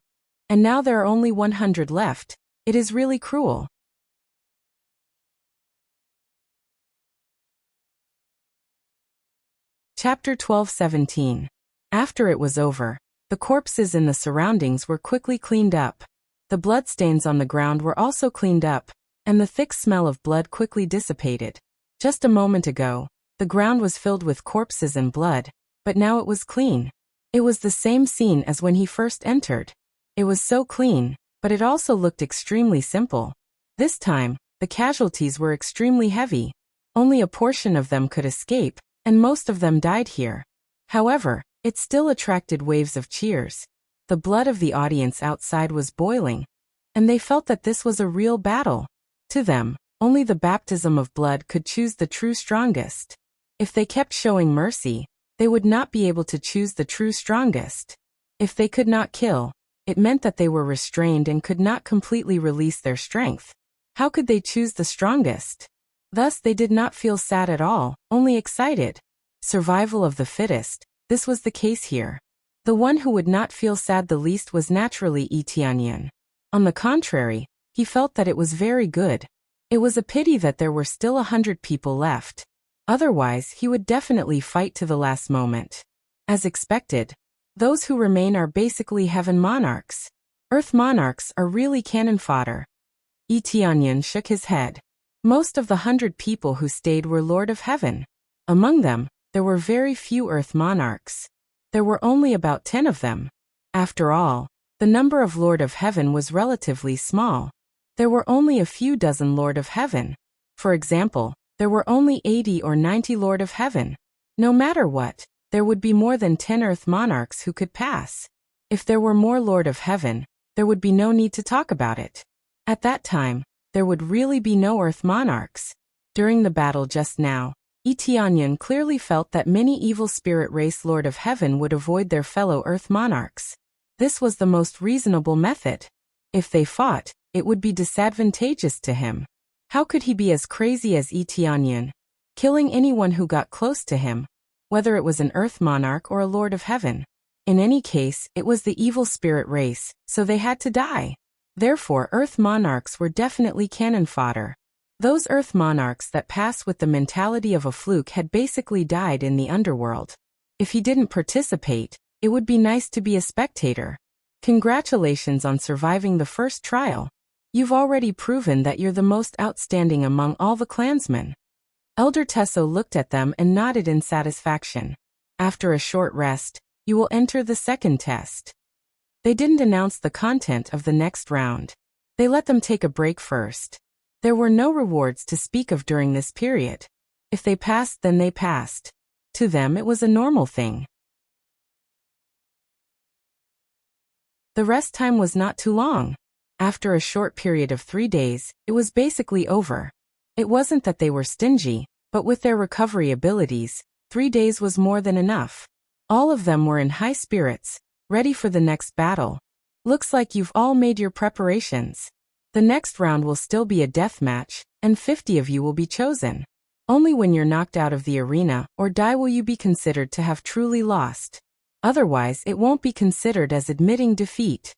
And now there are only 100 left. It is really cruel. Chapter 12:17. After it was over, the corpses in the surroundings were quickly cleaned up. The bloodstains on the ground were also cleaned up, and the thick smell of blood quickly dissipated. Just a moment ago, the ground was filled with corpses and blood, but now it was clean. It was the same scene as when he first entered. It was so clean, but it also looked extremely simple. This time, the casualties were extremely heavy. Only a portion of them could escape, and most of them died here. However, it still attracted waves of cheers. The blood of the audience outside was boiling, and they felt that this was a real battle. To them, only the baptism of blood could choose the true strongest. If they kept showing mercy, they would not be able to choose the true strongest. If they could not kill, it meant that they were restrained and could not completely release their strength. How could they choose the strongest? Thus they did not feel sad at all, only excited. Survival of the fittest, this was the case here. The one who would not feel sad the least was naturally Etianyan. On the contrary, he felt that it was very good. It was a pity that there were still 100 people left. Otherwise, he would definitely fight to the last moment. As expected, those who remain are basically heaven monarchs. Earth monarchs are really cannon fodder. Yi Tianyan shook his head. Most of the 100 people who stayed were Lord of Heaven. Among them, there were very few Earth monarchs. There were only about 10 of them. After all, the number of Lord of Heaven was relatively small. There were only a few dozen Lord of Heaven. For example, there were only 80 or 90 Lord of Heaven. No matter what, there would be more than 10 Earth monarchs who could pass. If there were more Lord of Heaven, there would be no need to talk about it. At that time, there would really be no Earth monarchs. During the battle just now, Yi Tianyan clearly felt that many evil spirit race Lord of Heaven would avoid their fellow Earth monarchs. This was the most reasonable method. If they fought, it would be disadvantageous to him. How could he be as crazy as Yi Tianyan, killing anyone who got close to him, whether it was an Earth monarch or a Lord of Heaven? In any case, it was the evil spirit race, so they had to die. Therefore, Earth monarchs were definitely cannon fodder. Those Earth monarchs that pass with the mentality of a fluke had basically died in the underworld. If he didn't participate, it would be nice to be a spectator. Congratulations on surviving the first trial. You've already proven that you're the most outstanding among all the clansmen. Elder Tesso looked at them and nodded in satisfaction. After a short rest, you will enter the second test. They didn't announce the content of the next round. They let them take a break first. There were no rewards to speak of during this period. If they passed, then they passed. To them it was a normal thing. The rest time was not too long. After a short period of 3 days, it was basically over. It wasn't that they were stingy, but with their recovery abilities, 3 days was more than enough. All of them were in high spirits, ready for the next battle. Looks like you've all made your preparations. The next round will still be a death match, and 50 of you will be chosen. Only when you're knocked out of the arena or die will you be considered to have truly lost. Otherwise, it won't be considered as admitting defeat.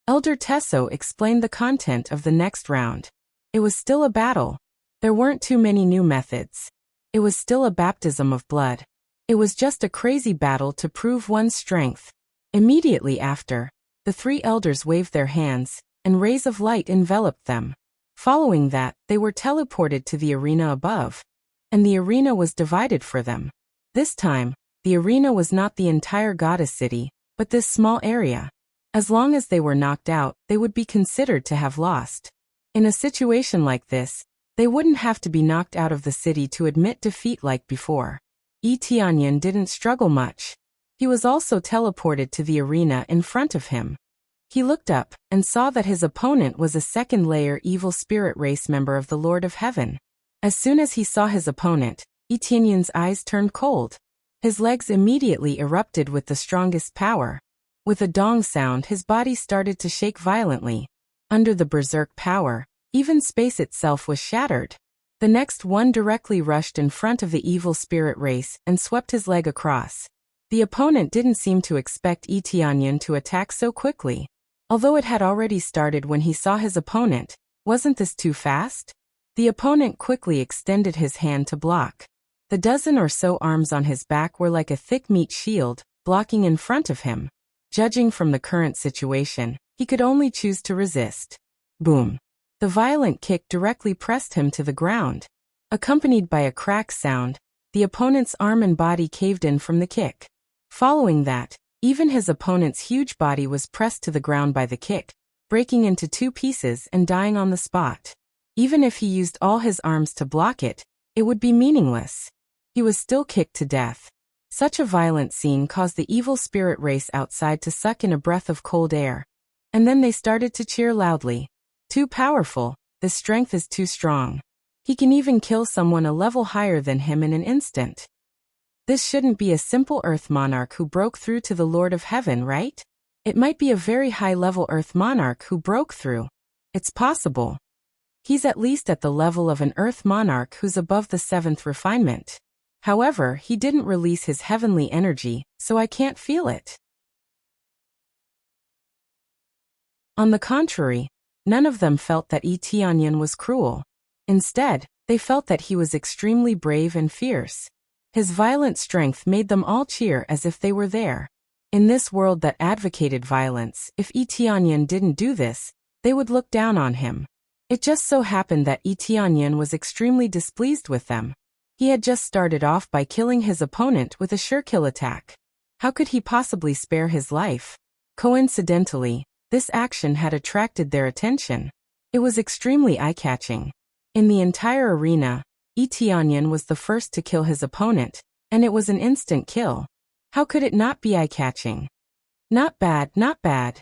Elder Tesso explained the content of the next round. It was still a battle. There weren't too many new methods. It was still a baptism of blood. It was just a crazy battle to prove one's strength. Immediately after, the 3 elders waved their hands, and rays of light enveloped them. Following that, they were teleported to the arena above. And the arena was divided for them. This time, the arena was not the entire goddess city, but this small area. As long as they were knocked out, they would be considered to have lost. In a situation like this, they wouldn't have to be knocked out of the city to admit defeat like before. Yi Tianyan didn't struggle much. He was also teleported to the arena in front of him. He looked up and saw that his opponent was a second-layer evil spirit race member of the Lord of Heaven. As soon as he saw his opponent, Yi Tianyan's eyes turned cold. His legs immediately erupted with the strongest power. With a dong sound, his body started to shake violently. Under the berserk power, even space itself was shattered. The next one directly rushed in front of the evil spirit race and swept his leg across. The opponent didn't seem to expect Yi Tianyan to attack so quickly. Although it had already started when he saw his opponent, wasn't this too fast? The opponent quickly extended his hand to block. The dozen or so arms on his back were like a thick meat shield, blocking in front of him. Judging from the current situation, he could only choose to resist. Boom! The violent kick directly pressed him to the ground. Accompanied by a crack sound, the opponent's arm and body caved in from the kick. Following that, even his opponent's huge body was pressed to the ground by the kick, breaking into 2 pieces and dying on the spot. Even if he used all his arms to block it, it would be meaningless. He was still kicked to death. Such a violent scene caused the evil spirit race outside to suck in a breath of cold air. And then they started to cheer loudly. Too powerful, the strength is too strong. He can even kill someone a level higher than him in an instant. This shouldn't be a simple Earth monarch who broke through to the Lord of Heaven, right? It might be a very high-level Earth monarch who broke through. It's possible. He's at least at the level of an Earth monarch who's above the 7th refinement. However, he didn't release his heavenly energy, so I can't feel it. On the contrary, none of them felt that Yi Tianyan was cruel. Instead, they felt that he was extremely brave and fierce. His violent strength made them all cheer as if they were there. In this world that advocated violence, if Etianyan didn't do this, they would look down on him. It just so happened that Etianyan was extremely displeased with them. He had just started off by killing his opponent with a sure-kill attack. How could he possibly spare his life? Coincidentally, this action had attracted their attention. It was extremely eye-catching. In the entire arena, Etianyan was the first to kill his opponent, and it was an instant kill. How could it not be eye-catching? Not bad, not bad.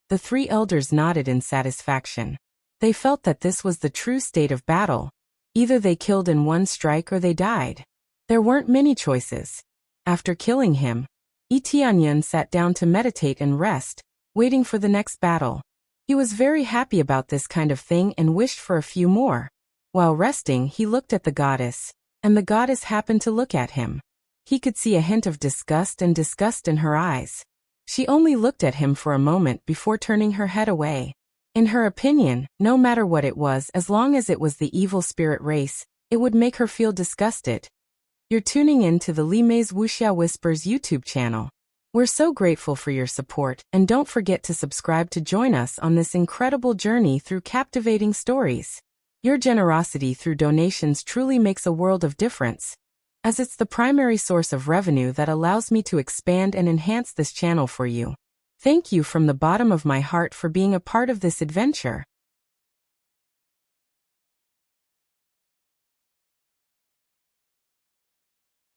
The three elders nodded in satisfaction. They felt that this was the true state of battle. Either they killed in one strike or they died. There weren't many choices. After killing him, Etianyan sat down to meditate and rest, waiting for the next battle. He was very happy about this kind of thing and wished for a few more. While resting, he looked at the goddess, and the goddess happened to look at him. He could see a hint of disgust in her eyes. She only looked at him for a moment before turning her head away. In her opinion, no matter what it was, as long as it was the evil spirit race, it would make her feel disgusted. You're tuning in to the Li Mei's Wuxia Whispers YouTube channel. We're so grateful for your support, and don't forget to subscribe to join us on this incredible journey through captivating stories. Your generosity through donations truly makes a world of difference, as it's the primary source of revenue that allows me to expand and enhance this channel for you. Thank you from the bottom of my heart for being a part of this adventure.